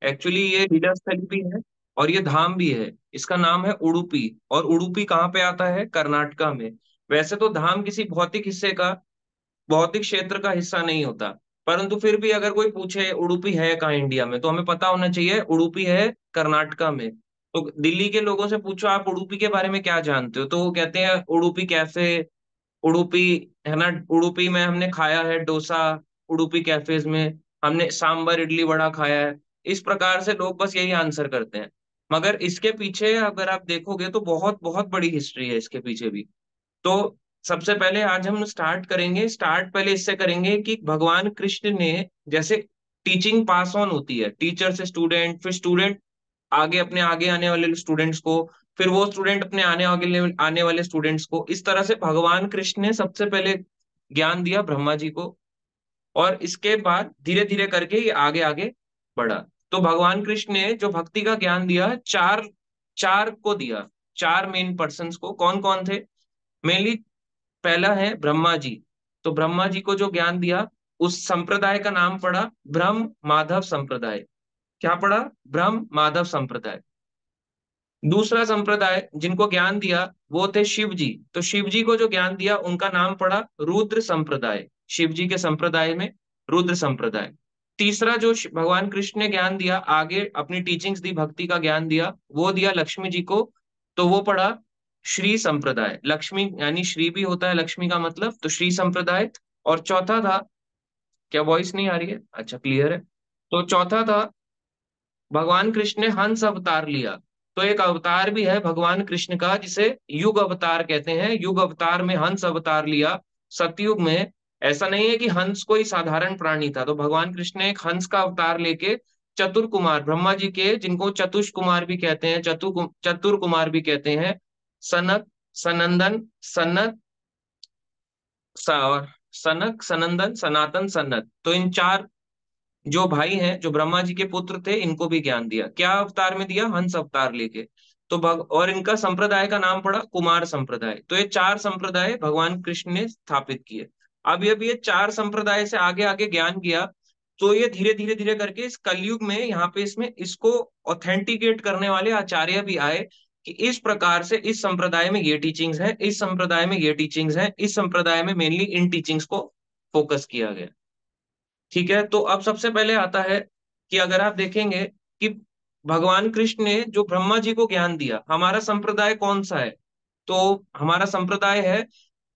Actually ये लीला स्थल भी है और ये धाम भी है। इसका नाम है उडुपी। और उडुपी कहाँ पे आता है? कर्नाटका में। वैसे तो धाम किसी भौतिक हिस्से का, भौतिक क्षेत्र का हिस्सा नहीं होता, परंतु फिर भी अगर कोई पूछे उडुपी है कहाँ इंडिया में, तो हमें पता होना चाहिए उडुपी है कर्नाटका में। तो दिल्ली के लोगों से पूछो आप उडुपी के बारे में क्या जानते हो, तो वो कहते हैं उडुपी कैफे, उडुपी, है ना, उडुपी में हमने खाया है डोसा, उडुपी कैफेज में हमने सांबर इडली वड़ा खाया है। इस प्रकार से लोग बस यही आंसर करते हैं। मगर इसके पीछे अगर आप देखोगे तो बहुत बहुत बड़ी हिस्ट्री है इसके पीछे भी। तो सबसे पहले आज हम स्टार्ट करेंगे, स्टार्ट पहले इससे करेंगे कि भगवान कृष्ण ने, जैसे टीचिंग पास ऑन होती है टीचर से स्टूडेंट, फिर स्टूडेंट आगे अपने आगे आने वाले स्टूडेंट्स को, फिर वो स्टूडेंट अपने आने वाले स्टूडेंट्स को, इस तरह से भगवान कृष्ण ने सबसे पहले ज्ञान दिया ब्रह्मा जी को। और इसके बाद धीरे धीरे करके ये आगे आगे बढ़ा। तो भगवान कृष्ण ने जो भक्ति का ज्ञान दिया, चार चार को दिया। चार मेन पर्सन्स को, कौन कौन थे? मेनली पहला है ब्रह्मा जी। तो ब्रह्मा जी को जो ज्ञान दिया, उस संप्रदाय का नाम पड़ा ब्रह्म माधव संप्रदाय। क्या पड़ा? ब्रह्म माधव संप्रदाय। दूसरा संप्रदाय जिनको ज्ञान दिया वो थे शिव जी। तो शिव जी को जो ज्ञान दिया उनका नाम पड़ा रुद्र संप्रदाय। शिव जी के संप्रदाय में रुद्र संप्रदाय। तीसरा जो भगवान कृष्ण ने ज्ञान दिया, आगे अपनी टीचिंग्स दी, भक्ति का ज्ञान दिया, वो दिया लक्ष्मी जी को। तो वो पड़ा श्री संप्रदाय। लक्ष्मी यानी श्री भी होता है लक्ष्मी का मतलब, तो श्री संप्रदाय। और चौथा था, क्या वॉइस नहीं आ रही है? अच्छा, क्लियर है। तो चौथा था, भगवान कृष्ण ने हंस अवतार लिया। तो एक अवतार भी है भगवान कृष्ण का जिसे युग अवतार कहते हैं। युग अवतार में हंस अवतार लिया सतयुग में। ऐसा नहीं है कि हंस कोई साधारण प्राणी था, तो भगवान कृष्ण ने एक हंस का अवतार लेके चतुर कुमार, ब्रह्मा जी के, जिनको चतुष कुमार भी कहते हैं, चतुर कुमार भी कहते हैं, सनक, सनंदन, सनत, और सनक, सनंदन, सनातन, सनत, तो इन चार जो भाई हैं, जो ब्रह्मा जी के पुत्र थे, इनको भी ज्ञान दिया। क्या अवतार में दिया? हंस अवतार लेके। तो और इनका संप्रदाय का नाम पड़ा कुमार संप्रदाय। तो ये चार संप्रदाय भगवान कृष्ण ने स्थापित किए। अब ये चार संप्रदाय से आगे आगे ज्ञान किया। तो ये धीरे धीरे धीरे करके इस कलयुग में यहाँ पे इसमें इसको ऑथेंटिकेट करने वाले आचार्य भी आए कि इस प्रकार से इस संप्रदाय में ये टीचिंग्स हैं, इस संप्रदाय में ये टीचिंग्स हैं, इस संप्रदाय में मेनली इन टीचिंग्स को फोकस किया गया। ठीक है, तो अब सबसे पहले आता है कि अगर आप देखेंगे कि भगवान कृष्ण ने जो ब्रह्मा जी को ज्ञान दिया, हमारा संप्रदाय कौन सा है? तो हमारा संप्रदाय है,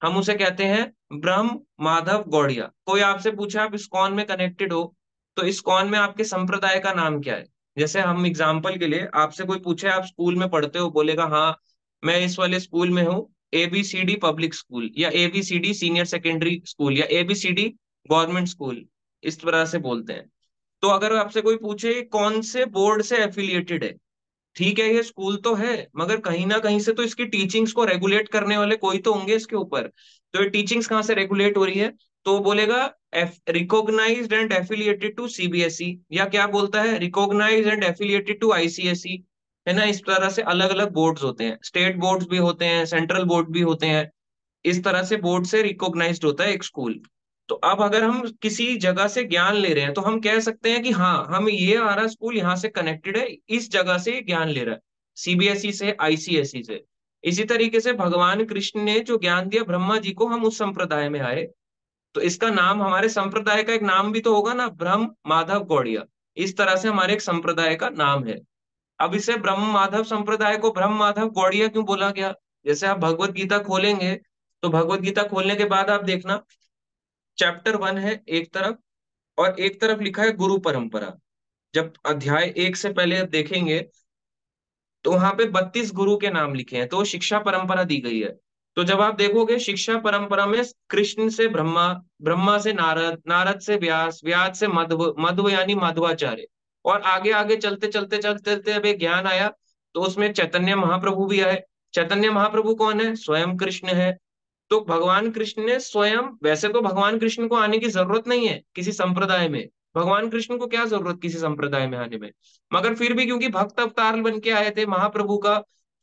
हम उसे कहते हैं ब्रह्म माधव गौड़िया। कोई आपसे पूछे आप इस्कॉन में कनेक्टेड हो, तो इस्कॉन में आपके संप्रदाय का नाम क्या है? जैसे हम एग्जाम्पल के लिए, आपसे कोई पूछे आप स्कूल में पढ़ते हो, बोलेगा हाँ मैं इस वाले स्कूल में हूँ, एबीसीडी पब्लिक स्कूल, या एबीसीडी सीनियर सेकेंडरी स्कूल, या एबीसीडी गवर्नमेंट स्कूल, इस तरह से बोलते हैं। तो अगर आपसे कोई पूछे कौन से बोर्ड से एफिलिएटेड है, ठीक है ये स्कूल तो है, मगर कहीं ना कहीं से तो इसकी टीचिंग्स को रेगुलेट करने वाले कोई तो होंगे इसके ऊपर। तो ये टीचिंग्स कहाँ से रेगुलेट हो रही है? तो वो बोलेगा recognised and affiliated to CBSE, या क्या बोलता है, recognised and affiliated to ICSE. है ना, इस तरह से अलग अलग बोर्ड्स होते हैं, स्टेट बोर्ड्स भी होते हैं, सेंट्रल बोर्ड भी होते हैं। इस तरह से बोर्ड से रिकॉग्नाइज्ड होता है एक स्कूल। तो अब अगर हम किसी जगह से ज्ञान ले रहे हैं, तो हम कह सकते हैं कि हाँ हम ये हमारा स्कूल यहाँ से कनेक्टेड है, इस जगह से ज्ञान ले रहा है, सीबीएसई से, आईसीएसई से। इसी तरीके से भगवान कृष्ण ने जो ज्ञान दिया ब्रह्मा जी को, हम उस संप्रदाय में आए। तो इसका नाम, हमारे संप्रदाय का एक नाम भी तो होगा ना, ब्रह्म माधव गौड़िया। इस तरह से हमारे एक संप्रदाय का नाम है। अब इसे ब्रह्म माधव संप्रदाय को ब्रह्म माधव गौड़िया क्यों बोला गया? जैसे आप भगवत गीता खोलेंगे, तो भगवत गीता खोलने के बाद आप देखना, चैप्टर 1 है एक तरफ, और एक तरफ लिखा है गुरु परंपरा। जब अध्याय 1 से पहले आप देखेंगे, तो वहां पे 32 गुरु के नाम लिखे हैं, तो शिक्षा परंपरा दी गई है। तो जब आप देखोगे शिक्षा परंपरा में, कृष्ण से ब्रह्मा, ब्रह्मा से नारद, नारद से व्यास, व्यास से मध्व, मध्व यानी माधवाचार्य, और आगे आगे चलते चलते चलते चलते अब एक ज्ञान आया, तो उसमें चैतन्य महाप्रभु भी आए। चैतन्य महाप्रभु कौन है? स्वयं कृष्ण है। तो भगवान कृष्ण ने स्वयं, वैसे तो भगवान कृष्ण को आने की जरूरत नहीं है किसी संप्रदाय में, भगवान कृष्ण को क्या जरूरत किसी संप्रदाय में आने में, मगर फिर भी क्योंकि भक्त अवतार बन के आए थे महाप्रभु का,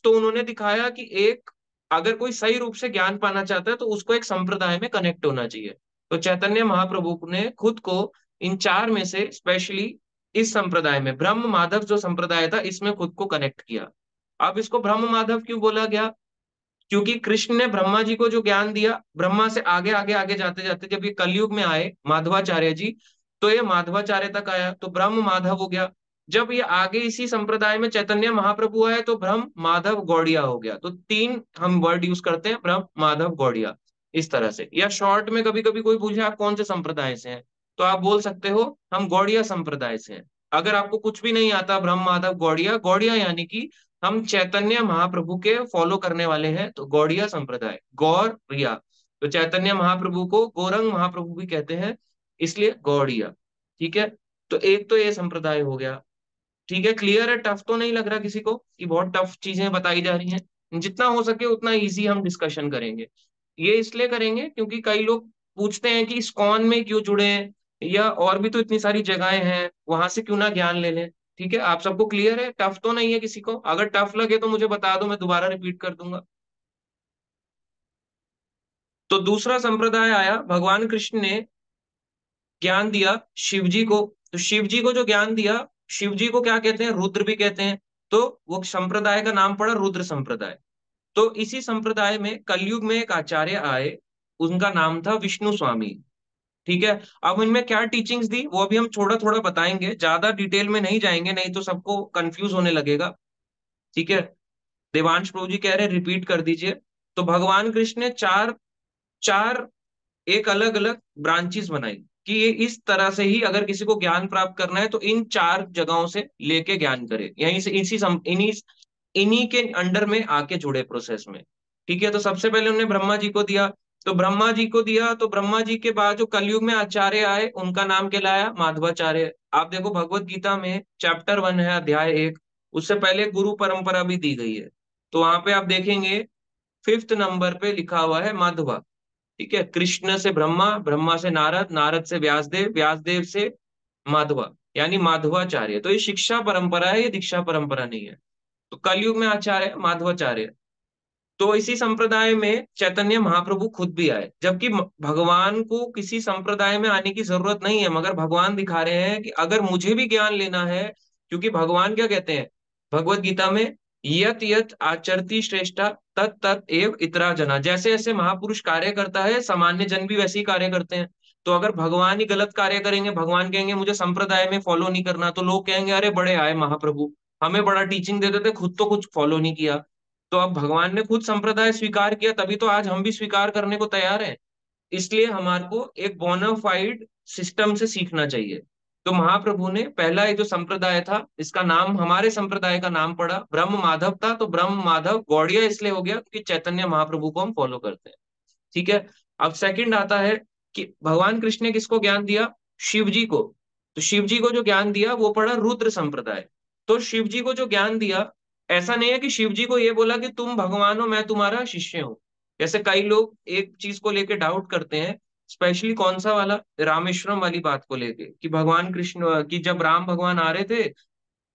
तो उन्होंने दिखाया कि एक, अगर कोई सही रूप से ज्ञान पाना चाहता है तो उसको एक संप्रदाय में कनेक्ट होना चाहिए। तो चैतन्य महाप्रभु ने खुद को इन चार में से स्पेशली इस संप्रदाय में ब्रह्म माधव जो संप्रदाय था इसमें खुद को कनेक्ट किया। अब इसको ब्रह्म माधव क्यों बोला गया? क्योंकि कृष्ण ने ब्रह्मा जी को जो ज्ञान दिया, ब्रह्मा से आगे आगे आगे जाते जाते जब ये कलयुग में आए माधवाचार्य जी, तो ये माधवाचार्य तक आया तो ब्रह्म माधव हो गया। जब ये आगे इसी संप्रदाय में चैतन्य महाप्रभु आए तो ब्रह्म माधव गौड़िया हो गया। तो तीन हम वर्ड यूज करते हैं, ब्रह्म माधव गौड़िया, इस तरह से। या शॉर्ट में कभी कभी कोई पूछे आप कौन से संप्रदाय से हैं, तो आप बोल सकते हो हम गौड़िया संप्रदाय से हैं। अगर आपको कुछ भी नहीं आता, ब्रह्म माधव गौड़िया, गौड़िया यानी कि हम चैतन्य महाप्रभु के फॉलो करने वाले हैं, तो गौड़िया संप्रदाय, गौर रिया। तो चैतन्य महाप्रभु को गौरंग महाप्रभु भी कहते हैं, इसलिए गौड़िया। ठीक है, तो एक तो ये संप्रदाय हो गया। ठीक है, क्लियर है? टफ तो नहीं लग रहा किसी को कि बहुत टफ चीजें बताई जा रही हैं? जितना हो सके उतना इजी हम डिस्कशन करेंगे। ये इसलिए करेंगे क्योंकि कई लोग पूछते हैं कि इस्कॉन में क्यों जुड़े हैं, या और भी तो इतनी सारी जगहें हैं, वहां से क्यों ना ज्ञान ले लें। ठीक है, आप सबको क्लियर है? टफ तो नहीं है किसी को? अगर टफ लगे तो मुझे बता दो, मैं दोबारा रिपीट कर दूंगा। तो दूसरा संप्रदाय आया, भगवान कृष्ण ने ज्ञान दिया शिव जी को। तो शिव जी को जो ज्ञान दिया, शिव जी को क्या कहते हैं? रुद्र भी कहते हैं। तो वो संप्रदाय का नाम पड़ा रुद्र संप्रदाय। तो इसी संप्रदाय में कलयुग में एक आचार्य आए, उनका नाम था विष्णु स्वामी। ठीक है, अब इनमें क्या टीचिंग्स दी वो अभी हम थोड़ा थोड़ा बताएंगे, ज्यादा डिटेल में नहीं जाएंगे, नहीं तो सबको कंफ्यूज होने लगेगा। ठीक है, देवांश प्रभु जी कह रहे हैं रिपीट कर दीजिए। तो भगवान कृष्ण ने चार चार एक अलग अलग ब्रांचेस बनाई कि ये इस तरह से ही अगर किसी को ज्ञान प्राप्त करना है तो इन चार जगहों से लेके ज्ञान करे, यहीं से इन्हीं इन्हीं के अंडर में आके जुड़े प्रोसेस में। ठीक है, तो सबसे पहले उन्होंने ब्रह्मा जी को दिया। तो ब्रह्मा जी को दिया, तो ब्रह्मा जी के बाद जो कलयुग में आचार्य आए उनका नाम कहलाया माधवाचार्य। आप देखो भगवत गीता में चैप्टर 1 है, अध्याय 1, उससे पहले गुरु परंपरा भी दी गई है। तो वहां पे आप देखेंगे 5th नंबर पे लिखा हुआ है माधवा। ठीक है, कृष्ण से ब्रह्मा, ब्रह्मा से नारद, नारद से व्यासदेव, व्यासदेव से माधवा, यानी माधवाचार्य। तो ये शिक्षा परंपरा है, ये दीक्षा परंपरा नहीं है। तो कलयुग में आचार्य माधवाचार्य। तो इसी संप्रदाय में चैतन्य महाप्रभु खुद भी आए, जबकि भगवान को किसी संप्रदाय में आने की जरूरत नहीं है, मगर भगवान दिखा रहे हैं कि अगर मुझे भी ज्ञान लेना है, क्योंकि भगवान क्या कहते हैं भगवत गीता में, यत यत आचरति श्रेष्ठा तत् तत् एव इतरा जना। जैसे जैसे महापुरुष कार्य करता है सामान्य जन भी वैसे ही कार्य करते हैं। तो अगर भगवान ही गलत कार्य करेंगे, भगवान कहेंगे मुझे संप्रदाय में फॉलो नहीं करना, तो लोग कहेंगे अरे बड़े आए महाप्रभु, हमें बड़ा टीचिंग दे देते, खुद तो कुछ फॉलो नहीं किया। तो अब भगवान ने खुद संप्रदाय स्वीकार किया, तभी तो आज हम भी स्वीकार करने को तैयार हैं। इसलिए हमारे को एक बोनाफाइड सिस्टम से सीखना चाहिए। तो महाप्रभु ने पहला ये जो संप्रदाय था, इसका नाम, हमारे संप्रदाय का नाम पड़ा ब्रह्म माधव था। तो ब्रह्म माधव गौड़िया इसलिए हो गया क्योंकि चैतन्य महाप्रभु को हम फॉलो करते हैं। ठीक है, अब सेकंड आता है कि भगवान कृष्ण ने किसको ज्ञान दिया? शिव जी को। तो शिव जी को जो ज्ञान दिया वो पड़ा रुद्र संप्रदाय। तो शिव जी को जो ज्ञान दिया, ऐसा नहीं है कि शिव जी को ये बोला कि तुम भगवान हो, मैं तुम्हारा शिष्य हूं। जैसे कई लोग एक चीज को लेके डाउट करते हैं, स्पेशली कौन सा वाला, रामेश्वरम वाली बात को लेके, कि भगवान कृष्ण की जब राम भगवान आ रहे थे,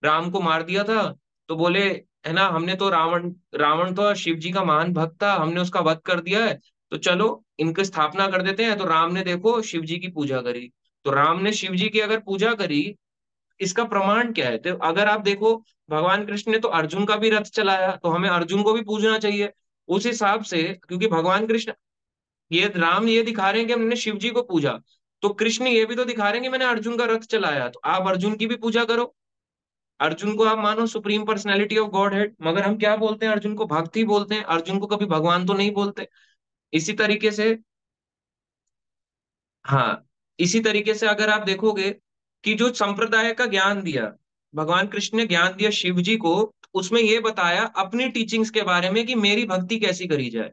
राम को मार दिया था, तो बोले है ना, हमने तो रावण, रावण तो शिव जी का महान भक्त था, हमने उसका वध कर दिया है, तो चलो इनकी स्थापना कर देते हैं। तो राम ने देखो शिव जी की पूजा करी। तो राम ने शिव जी की अगर पूजा करी, इसका प्रमाण क्या है? तो अगर आप देखो भगवान कृष्ण ने तो अर्जुन का भी रथ चलाया, तो हमें अर्जुन को भी पूजना चाहिए उस हिसाब से। क्योंकि भगवान कृष्ण, ये राम ये दिखा रहे हैं कि हमने शिव जी को पूजा, तो कृष्ण ये भी तो दिखा रहे हैं कि मैंने अर्जुन का रथ चलाया, तो आप अर्जुन की भी पूजा करो। अर्जुन को आप मानो supreme personality of God head, मगर हम क्या बोलते हैं? अर्जुन को भक्त ही बोलते हैं, अर्जुन को कभी भगवान तो नहीं बोलते। इसी तरीके से, हाँ, इसी तरीके से अगर आप देखोगे कि जो संप्रदाय का ज्ञान दिया, भगवान कृष्ण ने ज्ञान दिया शिव जी को, उसमें ये बताया अपनी टीचिंग्स के बारे में कि मेरी भक्ति कैसी करी जाए।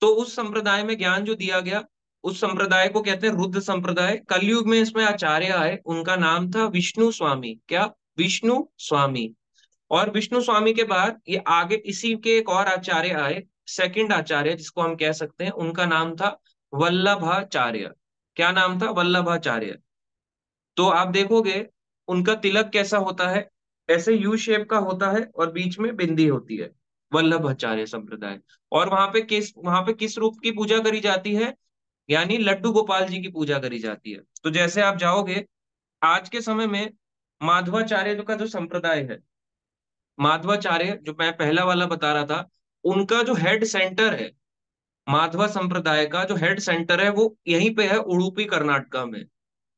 तो उस संप्रदाय में ज्ञान जो दिया गया, उस संप्रदाय को कहते हैं रुद्र संप्रदाय। कलयुग में इसमें आचार्य आए, उनका नाम था विष्णु स्वामी। क्या? विष्णु स्वामी। और विष्णु स्वामी के बाद ये आगे इसी के एक और आचार्य आए, सेकंड आचार्य जिसको हम कह सकते हैं, उनका नाम था वल्लभाचार्य। क्या नाम था? वल्लभाचार्य। तो आप देखोगे उनका तिलक कैसा होता है, ऐसे यू शेप का होता है और बीच में बिंदी होती है, वल्लभाचार्य संप्रदाय। और वहां पे किस रूप की पूजा करी जाती है? यानी लड्डू गोपाल जी की पूजा करी जाती है। तो जैसे आप जाओगे आज के समय में, माधवाचार्य का जो संप्रदाय है, माधवाचार्य जो मैं पहला वाला बता रहा था, उनका जो हेड सेंटर है, माधवा संप्रदाय का जो हेड सेंटर है वो यहीं पे है, उडुपी कर्नाटका में।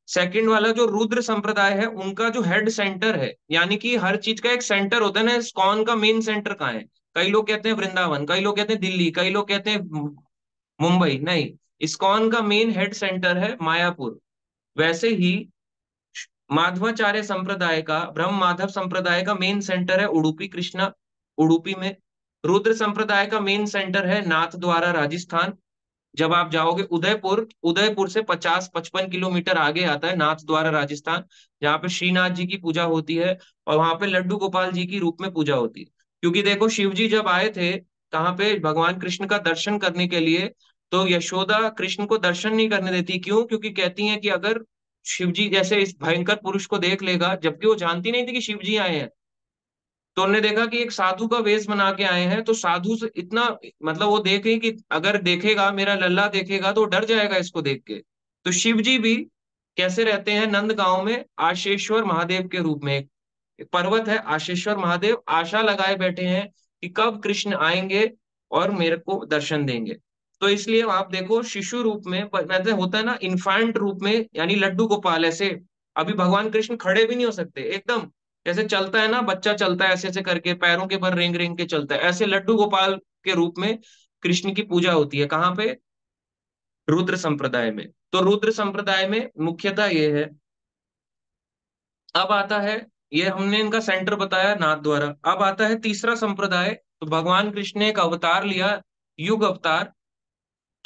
सेकंड वाला जो रुद्र संप्रदाय है, उनका जो हेड सेंटर है, यानी कि हर चीज का एक सेंटर होता है ना, इस्कॉन का मेन सेंटर कहाँ है? कई लोग कहते हैं वृंदावन, कई लोग कहते हैं दिल्ली, कई लोग कहते हैं मुंबई, नहीं, इस्कॉन का मेन हेड सेंटर है मायापुर। वैसे ही माधवाचार्य संप्रदाय का, ब्रह्म माधव संप्रदाय का मेन सेंटर है उडुपी कृष्णा, उडुपी में। रुद्र संप्रदाय का मेन सेंटर है नाथ द्वारा, राजस्थान। जब आप जाओगे उदयपुर, उदयपुर से 50-55 किलोमीटर आगे आता है नाथ द्वारा, राजस्थान, जहाँ पे श्रीनाथ जी की पूजा होती है, और वहां पे लड्डू गोपाल जी की रूप में पूजा होती है। क्योंकि देखो, शिव जी जब आए थे कहाँ पे, भगवान कृष्ण का दर्शन करने के लिए, तो यशोदा कृष्ण को दर्शन नहीं करने देती। क्यों? क्योंकि कहती हैं कि अगर शिव जी जैसे इस भयंकर पुरुष को देख लेगा, जबकि वो जानती नहीं थी कि शिव जी आए हैं, तो उन्होंने देखा कि एक साधु का वेश बना के आए हैं, तो साधु से इतना, मतलब वो देखे कि अगर देखेगा, मेरा लल्ला देखेगा तो डर जाएगा इसको देख के। तो शिव जी भी कैसे रहते हैं नंद गांव में, आशेश्वर महादेव के रूप में। एक पर्वत है आशेश्वर महादेव, आशा लगाए बैठे हैं कि कब कृष्ण आएंगे और मेरे को दर्शन देंगे। तो इसलिए आप देखो, शिशु रूप में, वैसे होता है ना इन्फेंट रूप में, यानी लड्डू गोपाल ऐसे। अभी भगवान कृष्ण खड़े भी नहीं हो सकते एकदम, जैसे चलता है ना बच्चा, चलता है ऐसे ऐसे करके, पैरों के पर रेंग रेंग के चलता है, ऐसे लड्डू गोपाल के रूप में कृष्ण की पूजा होती है। कहाँ पे? रुद्र संप्रदाय में। तो रुद्र संप्रदाय में मुख्यतः ये है। अब आता है, ये हमने इनका सेंटर बताया नाथ द्वारा। अब आता है तीसरा संप्रदाय। तो भगवान कृष्ण ने एक अवतार लिया, युग अवतार।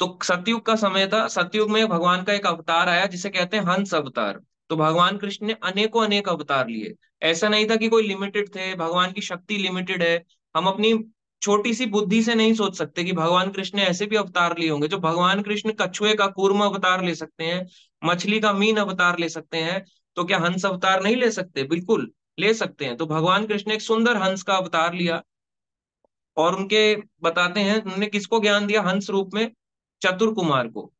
तो सतयुग का समय था, सतयुग में भगवान का एक अवतार आया जिसे कहते हैं हंस अवतार। तो भगवान कृष्ण ने अनेकों अनेक अवतार लिए। ऐसा नहीं था कि कोई लिमिटेड थे, भगवान की शक्ति लिमिटेड है। हम अपनी छोटी सी बुद्धि से नहीं सोच सकते कि भगवान कृष्ण ने ऐसे भी अवतार लिए होंगे। जो भगवान कृष्ण कछुए का कूर्म अवतार ले सकते हैं, मछली का मीन अवतार ले सकते हैं, तो क्या हंस अवतार नहीं ले सकते? बिल्कुल ले सकते हैं। तो भगवान कृष्ण ने एक सुंदर हंस का अवतार लिया, और उनके बताते हैं उन्होंने किसको ज्ञान दिया हंस रूप में? चतुर कुमार को।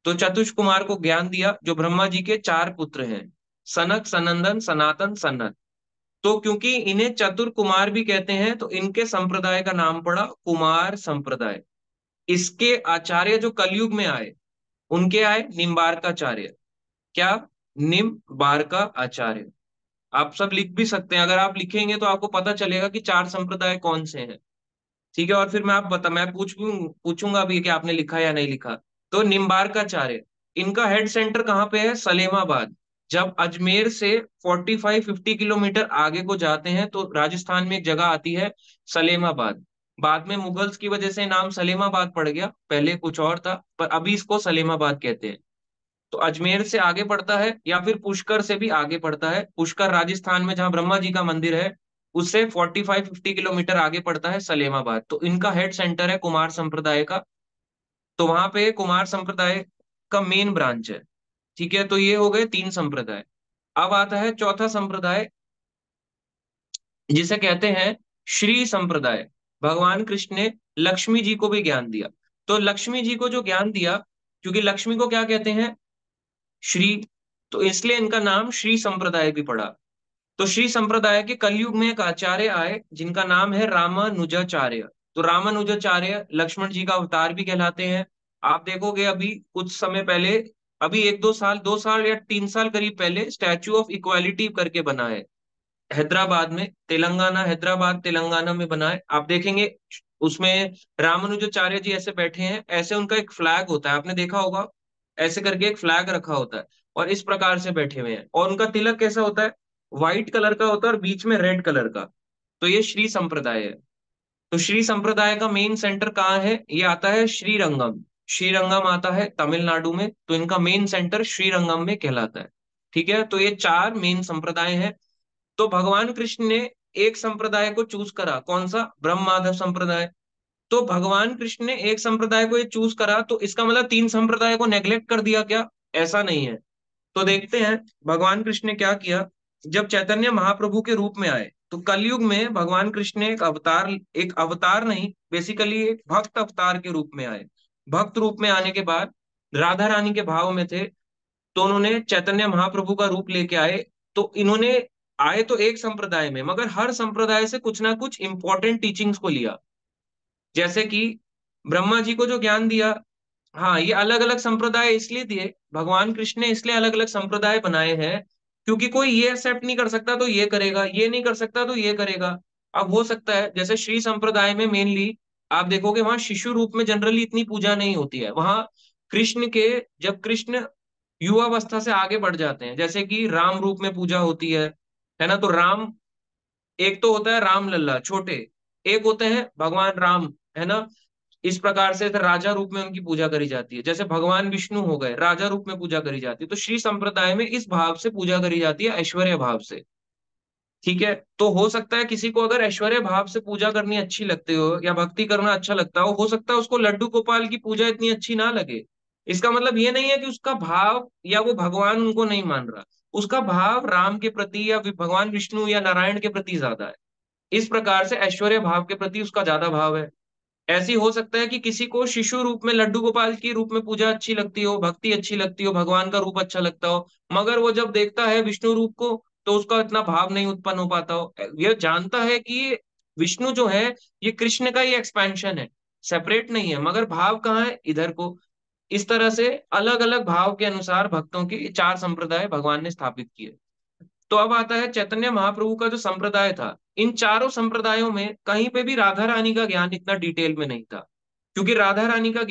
तो चतुष कुमार को ज्ञान दिया, जो ब्रह्मा जी के चार पुत्र हैं, सनक, सनंदन, सनातन, सनत। तो क्योंकि इन्हें चतुर कुमार भी कहते हैं, तो इनके संप्रदाय का नाम पड़ा कुमार संप्रदाय। इसके आचार्य जो कलयुग में आए, उनके आए निम्बार्काचार्य। क्या? निम्बार्का आचार्य। आप सब लिख भी सकते हैं, अगर आप लिखेंगे तो आपको पता चलेगा कि चार संप्रदाय कौन से हैं। ठीक है, और फिर मैं पूछूंगा भी कि आपने लिखा या नहीं लिखा। तो निम्बार्काचार्य, इनका हेड सेंटर कहाँ पे है? सलेमाबाद। जब अजमेर से 45-50 किलोमीटर आगे को जाते हैं तो राजस्थान में एक जगह आती है सलेमाबाद। बाद में मुगल्स की वजह से नाम सलेमाबाद पड़ गया, पहले कुछ और था, पर अभी इसको सलेमाबाद कहते हैं। तो अजमेर से आगे पड़ता है, या फिर पुष्कर से भी आगे पड़ता है। पुष्कर राजस्थान में जहां ब्रह्मा जी का मंदिर है, उससे 45-50 किलोमीटर आगे पड़ता है सलेमाबाद। तो इनका हेड सेंटर है कुमार संप्रदाय का। तो वहां पे कुमार संप्रदाय का मेन ब्रांच है। ठीक है, तो ये हो गए तीन संप्रदाय। अब आता है चौथा संप्रदाय, जिसे कहते हैं श्री संप्रदाय। भगवान कृष्ण ने लक्ष्मी जी को भी ज्ञान दिया। तो लक्ष्मी जी को जो ज्ञान दिया, क्योंकि लक्ष्मी को क्या कहते हैं? श्री। तो इसलिए इनका नाम श्री संप्रदाय भी पड़ा। तो श्री संप्रदाय के कलयुग में एक आचार्य आए जिनका नाम है रामानुजाचार्य। तो रामानुजाचार्य लक्ष्मण जी का अवतार भी कहलाते हैं। आप देखोगे अभी कुछ समय पहले, अभी एक दो साल या 3 साल करीब पहले, स्टैचू ऑफ इक्वालिटी करके बना है हैदराबाद में, तेलंगाना, हैदराबाद तेलंगाना में बना है। आप देखेंगे उसमें रामानुजाचार्य जी ऐसे बैठे हैं, ऐसे उनका एक फ्लैग होता है, आपने देखा होगा, ऐसे करके एक फ्लैग रखा होता है, और इस प्रकार से बैठे हुए हैं। और उनका तिलक कैसा होता है? व्हाइट कलर का होता है और बीच में रेड कलर का। तो ये श्री संप्रदाय है। तो श्री संप्रदाय का मेन सेंटर कहाँ है? ये आता है श्रीरंगम। श्रीरंगम आता है तमिलनाडु में। तो इनका मेन सेंटर श्रीरंगम में कहलाता है। ठीक है, तो ये चार मेन संप्रदाय हैं। तो भगवान कृष्ण ने एक संप्रदाय को चूज करा, कौन सा? ब्रह्म माधव संप्रदाय। तो भगवान कृष्ण ने एक संप्रदाय को ये चूज करा, तो इसका मतलब तीन संप्रदाय को नेग्लेक्ट कर दिया क्या? ऐसा नहीं है। तो देखते हैं भगवान कृष्ण ने क्या किया। जब चैतन्य महाप्रभु के रूप में आए, तो कलयुग में भगवान कृष्ण ने एक अवतार नहीं, बेसिकली एक भक्त अवतार के रूप में आए। भक्त रूप में आने के बाद राधा रानी के भाव में थे, तो उन्होंने चैतन्य महाप्रभु का रूप लेके आए। तो इन्होंने आए तो एक संप्रदाय में, मगर हर संप्रदाय से कुछ ना कुछ इंपॉर्टेंट टीचिंग्स को लिया। जैसे कि ब्रह्मा जी को जो ज्ञान दिया, हाँ, ये अलग अलग संप्रदाय इसलिए दिए, भगवान कृष्ण ने इसलिए अलग अलग संप्रदाय बनाए हैं, क्योंकि कोई ये एक्सेप्ट नहीं कर सकता तो ये करेगा, ये नहीं कर सकता तो ये करेगा। अब हो सकता है जैसे श्री संप्रदाय में मेनली आप देखोगे वहां शिशु रूप में जनरली इतनी पूजा नहीं होती है। वहां कृष्ण के, जब कृष्ण युवावस्था से आगे बढ़ जाते हैं, जैसे कि राम रूप में पूजा होती है ना। तो राम, एक तो होता है राम लल्ला छोटे, एक होते हैं भगवान राम, है ना। इस प्रकार से राजा रूप में उनकी पूजा करी जाती है। जैसे भगवान विष्णु हो गए, राजा रूप में पूजा करी जाती है। तो श्री संप्रदाय में इस भाव से पूजा करी जाती है, ऐश्वर्य भाव से। ठीक है, तो हो सकता है किसी को अगर ऐश्वर्य भाव से पूजा करनी अच्छी लगती हो या भक्ति करना अच्छा लगता हो सकता है उसको लड्डू गोपाल की पूजा इतनी अच्छी ना लगे। इसका मतलब ये नहीं है कि उसका भाव या वो भगवान उनको नहीं मान रहा, उसका भाव राम के प्रति या भगवान विष्णु या नारायण के प्रति ज्यादा है। इस प्रकार से ऐश्वर्य भाव के प्रति उसका ज्यादा भाव है। ऐसी हो सकता है कि किसी को शिशु रूप में लड्डू गोपाल की रूप में पूजा अच्छी लगती हो, भक्ति अच्छी लगती हो, भगवान का रूप अच्छा लगता हो, मगर वो जब देखता है विष्णु रूप को तो उसका इतना भाव नहीं उत्पन्न हो पाता हो। ये जानता है कि ये विष्णु जो है ये कृष्ण का ही एक्सपेंशन है, सेपरेट नहीं है, मगर भाव कहाँ है, इधर को। इस तरह से अलग अलग भाव के अनुसार भक्तों के चार संप्रदाय भगवान ने स्थापित किए। तो अब आता है चैतन्य महाप्रभु का जो संप्रदाय था। इन चारों संप्रदायों में कहीं पे भी राधा रानी का ज्ञान इतना डिटेल में नहीं था, क्योंकि राधा रानी का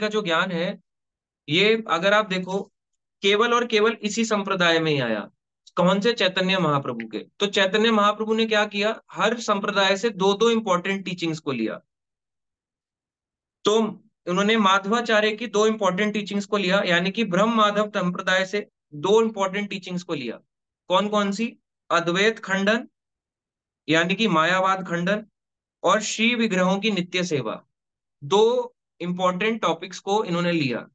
जो ज्ञान है, ये अगर आप देखो केवल और केवल इसी संप्रदाय में ही आया। कौन से? चैतन्य महाप्रभु के। तो चैतन्य महाप्रभु ने क्या किया, हर संप्रदाय से दो दो इंपॉर्टेंट टीचिंग्स को लिया। तो उन्होंने माधवाचार्य की दो इंपॉर्टेंट टीचिंग्स को लिया, यानी कि ब्रह्म माधव संप्रदाय से दो इंपॉर्टेंट टीचिंग्स को लिया। कौन कौन सी? अद्वैत खंडन, यानी कि मायावाद खंडन, और श्री विग्रहों की नित्य सेवा। दो इंपॉर्टेंट टॉपिक्स को इन्होंने लिया।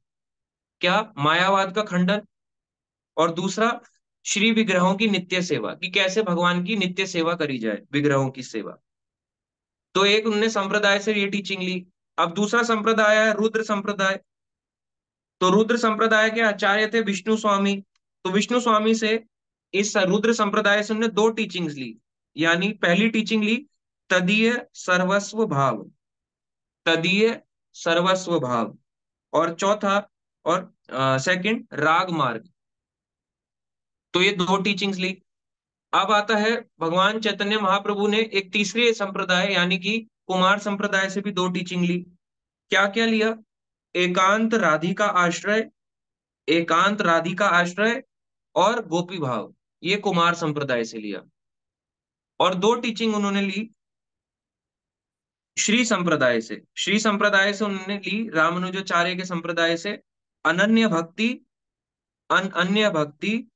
क्या? मायावाद का खंडन, और दूसरा श्री विग्रहों की नित्य सेवा, कि कैसे भगवान की नित्य सेवा करी जाए, विग्रहों की सेवा। तो एक उन्होंने संप्रदाय से ये टीचिंग ली। अब दूसरा संप्रदाय है रुद्र संप्रदाय। तो रुद्र संप्रदाय के आचार्य थे विष्णु स्वामी। तो विष्णु स्वामी से, इस रुद्र संप्रदाय से उन्होंने दो टीचिंग्स ली। यानी पहली टीचिंग ली तदीय सर्वस्व भाव, तदीय सर्वस्व भाव, और चौथा, और सेकंड राग मार्ग। तो ये दो टीचिंग्स ली। अब आता है भगवान चैतन्य महाप्रभु ने एक तीसरे संप्रदाय यानी कि कुमार संप्रदाय से भी दो टीचिंग ली। क्या क्या लिया? एकांत राधिका आश्रय, एकांत राधिका आश्रय, और गोपी भाव। ये कुमार संप्रदाय से लिया। और दो टीचिंग उन्होंने ली श्री संप्रदाय से। श्री संप्रदाय से उन्होंने ली रामानुजाचार्य के संप्रदाय से अनन्य भक्ति, अन्य भक्ति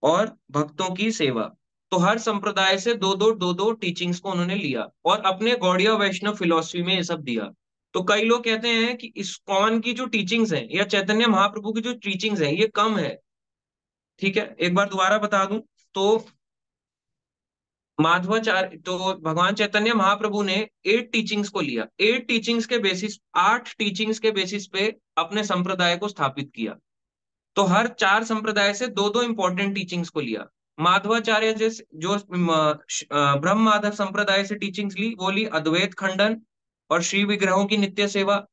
और भक्तों की सेवा। तो हर संप्रदाय से दो दो टीचिंग्स को उन्होंने लिया और अपने गौड़ीय वैष्णव फिलॉसफी में ये सब दिया। तो कई लोग कहते हैं कि इस्कॉन की जो टीचिंग्स हैं या चैतन्य महाप्रभु की जो टीचिंग्स हैं ये कम है। ठीक है, एक बार दोबारा बता दूं तो माधवाचार्य, तो भगवान चैतन्य महाप्रभु ने 8 टीचिंग्स को लिया। 8 टीचिंग्स के बेसिस, 8 टीचिंग्स के बेसिस पे अपने संप्रदाय को स्थापित किया। तो हर चार संप्रदाय से दो दो इंपॉर्टेंट टीचिंग्स को लिया। माधवाचार्य जैसे जो ब्रह्म माधव संप्रदाय से टीचिंग्स ली, वो ली अद्वैत खंडन और श्री विग्रहों की नित्य सेवा।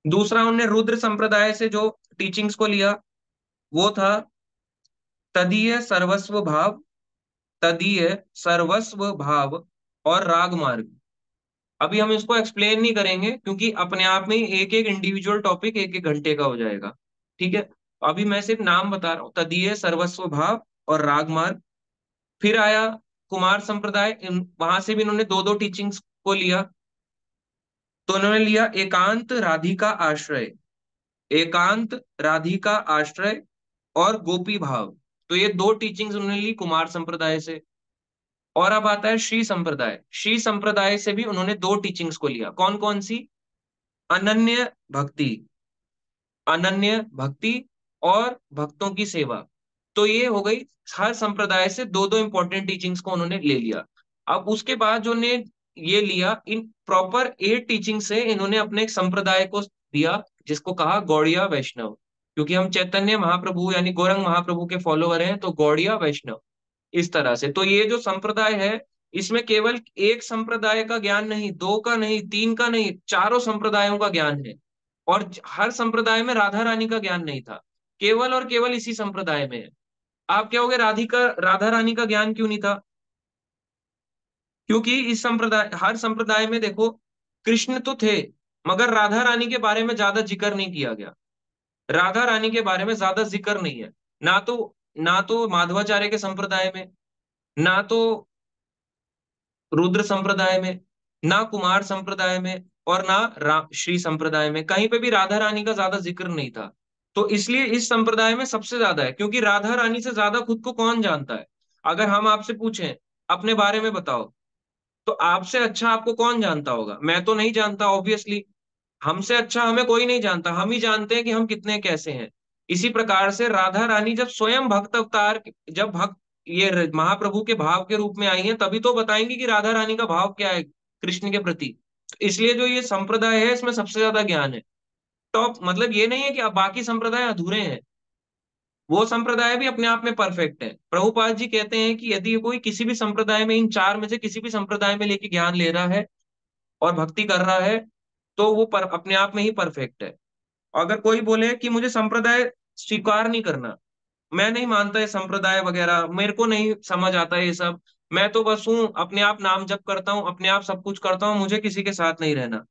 दूसरा उन्होंने रुद्र संप्रदाय से जो टीचिंग्स को लिया वो था तदीय सर्वस्व भाव, तदीय सर्वस्व भाव और राग मार्ग। अभी हम इसको एक्सप्लेन नहीं करेंगे क्योंकि अपने आप में एक एक इंडिविजुअल टॉपिक एक एक घंटे का हो जाएगा। ठीक है, अभी मैं सिर्फ नाम बता रहा हूँ, तदीय सर्वस्व भाव और राग मार्ग। फिर आया कुमार संप्रदाय, वहां से भी इन्होंने दो दो टीचिंग्स को लिया। तो उन्होंने लिया एकांत राधिका आश्रय, एकांत राधिका आश्रय और गोपी भाव। तो ये दो टीचिंग्स उन्होंने ली कुमार संप्रदाय से। और अब आता है श्री संप्रदाय। श्री संप्रदाय से भी उन्होंने दो टीचिंग्स को लिया। कौन कौन सी? अनन्य भक्ति, अनन्य भक्ति और भक्तों की सेवा। तो ये हो गई, हर संप्रदाय से दो दो इंपॉर्टेंट टीचिंग्स को उन्होंने ले लिया। अब उसके बाद जो ने ये लिया, इन प्रॉपर 8 टीचिंग से इन्होंने अपने एक संप्रदाय को दिया जिसको कहा गौड़िया वैष्णव। क्योंकि हम चैतन्य महाप्रभु यानी गौरंग महाप्रभु के फॉलोवर हैं, तो गौड़िया वैष्णव, इस तरह से। तो ये जो संप्रदाय है, इसमें केवल एक संप्रदाय का ज्ञान नहीं, दो का नहीं, तीन का नहीं, चारों संप्रदायों का ज्ञान है। और हर संप्रदाय में राधा रानी का ज्ञान नहीं था, केवल और केवल इसी संप्रदाय में है। आप कहोगे राधिका राधा रानी का ज्ञान क्यों नहीं था? क्योंकि इस संप्रदाय, हर संप्रदाय में देखो, कृष्ण तो थे, मगर राधा रानी के बारे में ज्यादा जिक्र नहीं किया गया। राधा रानी के बारे में ज्यादा जिक्र नहीं है। ना तो माधवाचार्य के संप्रदाय में, ना तो रुद्र संप्रदाय में, ना कुमार संप्रदाय में, और ना श्री संप्रदाय में, कहीं पे भी राधा रानी का ज्यादा जिक्र नहीं था। तो इसलिए इस संप्रदाय में सबसे ज्यादा है, क्योंकि राधा रानी से ज्यादा खुद को कौन जानता है? अगर हम आपसे पूछें अपने बारे में बताओ, तो आपसे अच्छा आपको कौन जानता होगा? मैं तो नहीं जानता ऑब्वियसली। हमसे अच्छा हमें कोई नहीं जानता, हम ही जानते हैं कि हम कितने कैसे हैं। इसी प्रकार से राधा रानी जब स्वयं भक्त अवतार, जब भक्त ये महाप्रभु के भाव के रूप में आई हैं, तभी तो बताएंगे कि राधा रानी का भाव क्या है कृष्ण के प्रति। तो इसलिए जो ये संप्रदाय है, इसमें सबसे ज्यादा ज्ञान है। टॉप मतलब ये नहीं है कि अब बाकी संप्रदाय अधूरे हैं, वो संप्रदाय भी अपने आप में परफेक्ट है। प्रभुपाद जी कहते हैं कि यदि कोई किसी भी संप्रदाय में, इन चार में से किसी भी संप्रदाय में लेके ज्ञान ले रहा है और भक्ति कर रहा है, तो वो अपने आप में ही परफेक्ट है। अगर कोई बोले कि मुझे संप्रदाय स्वीकार नहीं करना, मैं नहीं मानता ये संप्रदाय वगैरह, मेरे को नहीं समझ आता ये सब, मैं तो बस हूँ अपने आप नाम जप करता हूँ, अपने आप सब कुछ करता हूँ, मुझे किसी के साथ नहीं रहना,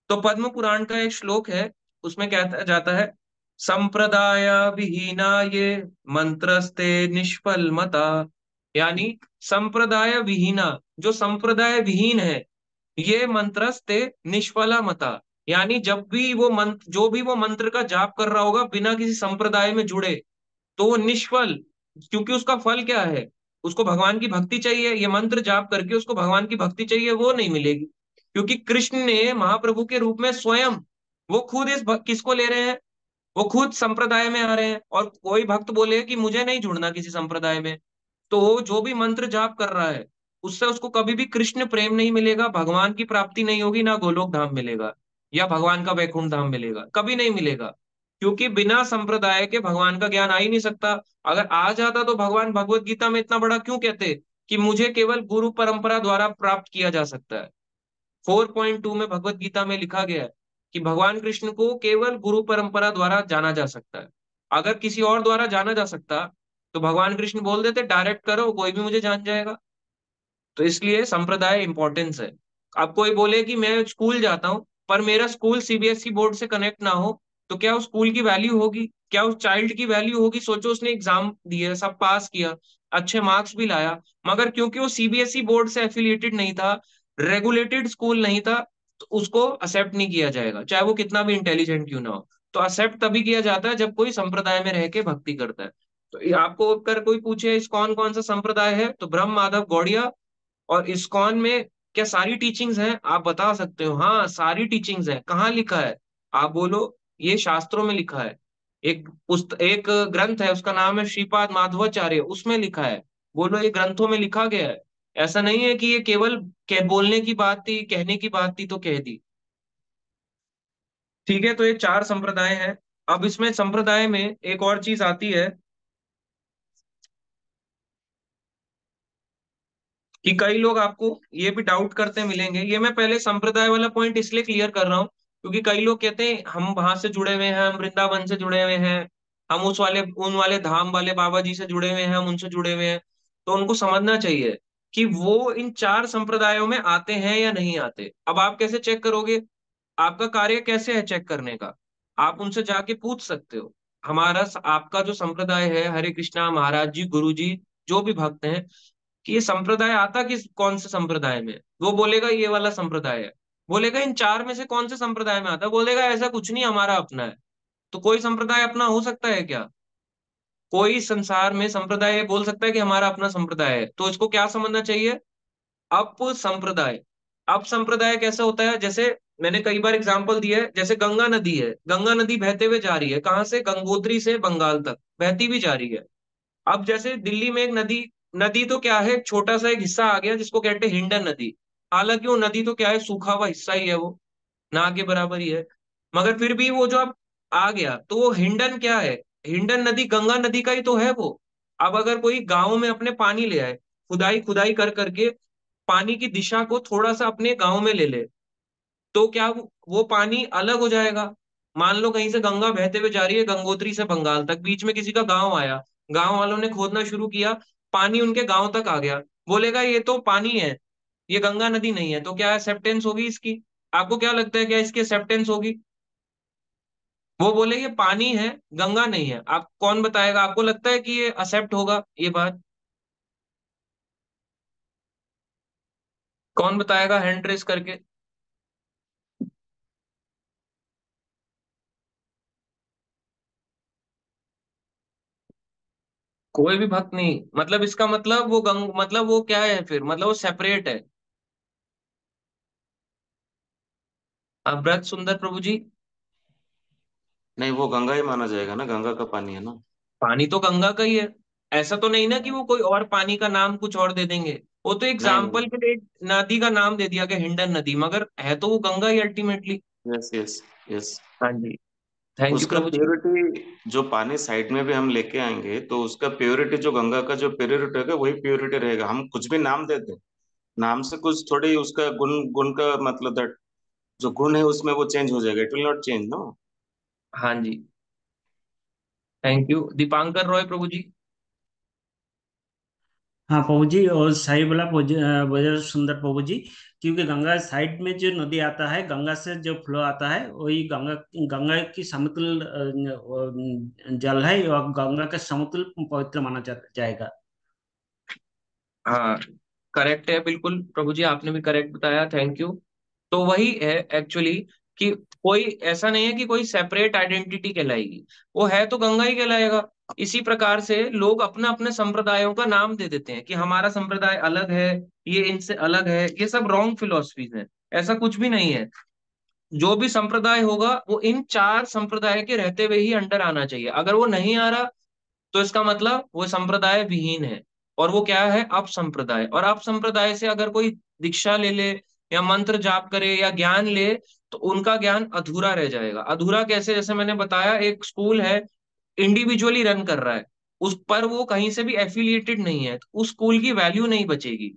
तो पद्म पुराण का एक श्लोक है, उसमें कहता जाता है, संप्रदाय विहीना ये मंत्रस्ते निष्फल मता। यानी संप्रदाय विहीना, जो संप्रदाय विहीन है, ये मंत्रस्ते निष्फला मता। यानी जब भी वो मंत्र, जो भी वो मंत्र का जाप कर रहा होगा बिना किसी संप्रदाय में जुड़े, तो वो निष्फल, क्योंकि उसका फल क्या है? उसको भगवान की भक्ति चाहिए, ये मंत्र जाप करके उसको भगवान की भक्ति चाहिए, वो नहीं मिलेगी। क्योंकि कृष्ण ने महाप्रभु के रूप में स्वयं, वो खुद किसको ले रहे हैं? वो खुद संप्रदाय में आ रहे हैं। और कोई भक्त बोले कि मुझे नहीं जुड़ना किसी संप्रदाय में, तो वो जो भी मंत्र जाप कर रहा है, उससे उसको कभी भी कृष्ण प्रेम नहीं मिलेगा, भगवान की प्राप्ति नहीं होगी, ना गोलोक धाम मिलेगा या भगवान का वैकुंठ धाम मिलेगा, कभी नहीं मिलेगा। क्योंकि बिना संप्रदाय के भगवान का ज्ञान आ ही नहीं सकता। अगर आ जाता तो भगवान भगवत गीता में इतना बड़ा क्यों कहते कि मुझे केवल गुरु परंपरा द्वारा प्राप्त किया जा सकता है? 4.2 में भगवत गीता में लिखा गया है कि भगवान कृष्ण को केवल गुरु परंपरा द्वारा जाना जा सकता है। अगर किसी और द्वारा जाना जा सकता, तो भगवान कृष्ण बोल देते डायरेक्ट करो, कोई भी मुझे जान जाएगा। तो इसलिए संप्रदाय इंपॉर्टेंस है। अब कोई बोले कि मैं स्कूल जाता हूँ, पर मेरा स्कूल सीबीएसई बोर्ड से कनेक्ट ना हो, तो क्या उस स्कूल की वैल्यू होगी? क्या उस चाइल्ड की वैल्यू होगी? सोचो, उसने एग्जाम दिए, सब पास किया, अच्छे मार्क्स भी लाया, मगर क्योंकि वो सीबीएसई बोर्ड से एफिलिएटेड नहीं था, रेगुलेटेड स्कूल नहीं था, तो उसको एक्सेप्ट नहीं किया जाएगा, चाहे वो कितना भी इंटेलिजेंट क्यों ना हो। तो एक्सेप्ट तभी किया जाता है जब कोई संप्रदाय में रह के भक्ति करता है। तो ये आपको अगर कोई पूछे इस कौन कौन सा संप्रदाय है, तो ब्रह्म माधव गौड़िया और इस्कॉन में क्या सारी टीचिंग्स हैं? आप बता सकते हो हाँ सारी टीचिंग्स हैं। कहाँ लिखा है? आप बोलो, ये शास्त्रों में लिखा है। एक ग्रंथ है, उसका नाम है श्रीपाद माधवाचार्य, उसमें लिखा है। बोलो, ये ग्रंथों में लिखा गया है। ऐसा नहीं है कि ये केवल बोलने की बात थी, कहने की बात थी तो कह दी। ठीक है, तो ये चार संप्रदाय हैं। अब इसमें संप्रदाय में एक और चीज आती है कि कई लोग आपको ये भी डाउट करते मिलेंगे। ये मैं पहले संप्रदाय वाला पॉइंट इसलिए क्लियर कर रहा हूँ, क्योंकि कई लोग कहते हैं हम वहां से जुड़े हुए हैं, हम वृंदावन से जुड़े हुए हैं, हम उन वाले धाम वाले बाबा जी से जुड़े हुए हैं, हम उनसे जुड़े हुए हैं। तो उनको समझना चाहिए कि वो इन चार संप्रदायों में आते हैं या नहीं आते। अब आप कैसे चेक करोगे? आपका कार्य कैसे है चेक करने का? आप उनसे जाके पूछ सकते हो। आपका जो संप्रदाय है, हरे कृष्णा महाराज जी, गुरु जी, जो भी भक्त हैं, कि ये संप्रदाय आता किस कौन से संप्रदाय में है? वो बोलेगा ये वाला संप्रदाय है। बोलेगा इन चार में से कौन से संप्रदाय में आता है? बोलेगा ऐसा कुछ नहीं, हमारा अपना है। तो कोई संप्रदाय अपना हो सकता है क्या? कोई संसार में संप्रदाय ये बोल सकता है कि हमारा अपना संप्रदाय है? तो इसको क्या समझना चाहिए? अप संप्रदाय। अप संप्रदाय कैसा होता है? जैसे मैंने कई बार एग्जांपल दिया है, जैसे गंगा नदी है, गंगा नदी बहते हुए जा रही है, कहाँ से? गंगोत्री से बंगाल तक बहती भी जा रही है। अब जैसे दिल्ली में एक नदी, नदी तो क्या है, छोटा सा एक हिस्सा आ गया जिसको कहते हैं हिंडन नदी। हालांकि वो नदी तो क्या है, सूखा हुआ हिस्सा ही है वो, ना के बराबर ही है। मगर फिर भी वो जो अब आ गया, तो वो हिंडन क्या है? हिंडन नदी गंगा नदी का ही तो है वो। अब अगर कोई गांव में अपने पानी ले आए, खुदाई खुदाई कर करके पानी की दिशा को थोड़ा सा अपने गांव में ले ले, तो क्या वो पानी अलग हो जाएगा? मान लो कहीं से गंगा बहते हुए जा रही है, गंगोत्री से बंगाल तक, बीच में किसी का गांव आया, गांव वालों ने खोदना शुरू किया, पानी उनके गांव तक आ गया, बोलेगा ये तो पानी है, ये गंगा नदी नहीं है, तो क्या एक्सेप्टेंस होगी इसकी? आपको क्या लगता है, क्या इसकी एक्सेप्टेंस होगी? वो बोले ये पानी है, गंगा नहीं है, आप कौन बताएगा? आपको लगता है कि ये एक्सेप्ट होगा ये बात? कौन बताएगा हैंड रेस करके? कोई भी भक्त नहीं, मतलब इसका मतलब वो मतलब वो क्या है फिर, मतलब वो सेपरेट है। अब व्रत सुंदर प्रभु जी, नहीं, वो गंगा ही माना जाएगा ना, गंगा का पानी है ना। पानी तो गंगा का ही है। ऐसा तो नहीं ना कि नहीं वो कोई और पानी का नाम कुछ और दे देंगे। वो तो नहीं एग्जाम्पल नहीं। के लिए एक नदी का नाम दे दिया गया, हिंडन नदी, मगर है तो वो गंगा ही अल्टीमेटली। Yes yes yes. हाँ जी, थैंक यू उसका प्रभु जी। प्योरिटी जो पानी साइड में भी हम लेके आएंगे तो उसका प्योरिटी, जो गंगा का जो प्योरिटी रहेगा वही प्योरिटी रहेगा। हम कुछ भी नाम दे दें, नाम से कुछ थोड़ी उसका गुण, गुण का मतलब दैट जो गुण है उसमें वो चेंज हो जाएगा। It will not change no. हाँ जी, थैंक यू दीपांकर रॉय प्रभु जी। हाँ प्रभु जी, और सही बोला बहुत सुंदर प्रभु जी। क्योंकि गंगा साइड में जो नदी आता है, गंगा से जो फ्लो आता है वही गंगा, गंगा की समतुल जल है, और गंगा का समतुल पवित्र माना जाएगा। हाँ, करेक्ट है बिल्कुल प्रभु जी, आपने भी करेक्ट बताया, थैंक यू। तो वही है एक्चुअली, कि कोई ऐसा नहीं है कि कोई सेपरेट आइडेंटिटी कहलाएगी, वो है तो गंगा ही कहलाएगा। इसी प्रकार से लोग अपने अपने संप्रदायों का नाम दे देते हैं कि हमारा संप्रदाय अलग है, ये इनसे अलग है, ये सब रॉन्ग फिलोसफीज है। ऐसा कुछ भी नहीं है। जो भी संप्रदाय होगा वो इन चार संप्रदाय के रहते हुए ही अंडर आना चाहिए। अगर वो नहीं आ रहा, तो इसका मतलब वो संप्रदाय विहीन है, और वो क्या है, अपसंप्रदाय। और अपसंप्रदाय से अगर कोई दीक्षा ले ले, या मंत्र जाप करे, या ज्ञान ले, तो उनका ज्ञान अधूरा रह जाएगा। अधूरा कैसे? जैसे मैंने बताया, एक स्कूल है, इंडिविजुअली रन कर रहा है, उस पर वो कहीं से भी एफिलिएटेड नहीं है, तो उस स्कूल की वैल्यू नहीं बचेगी।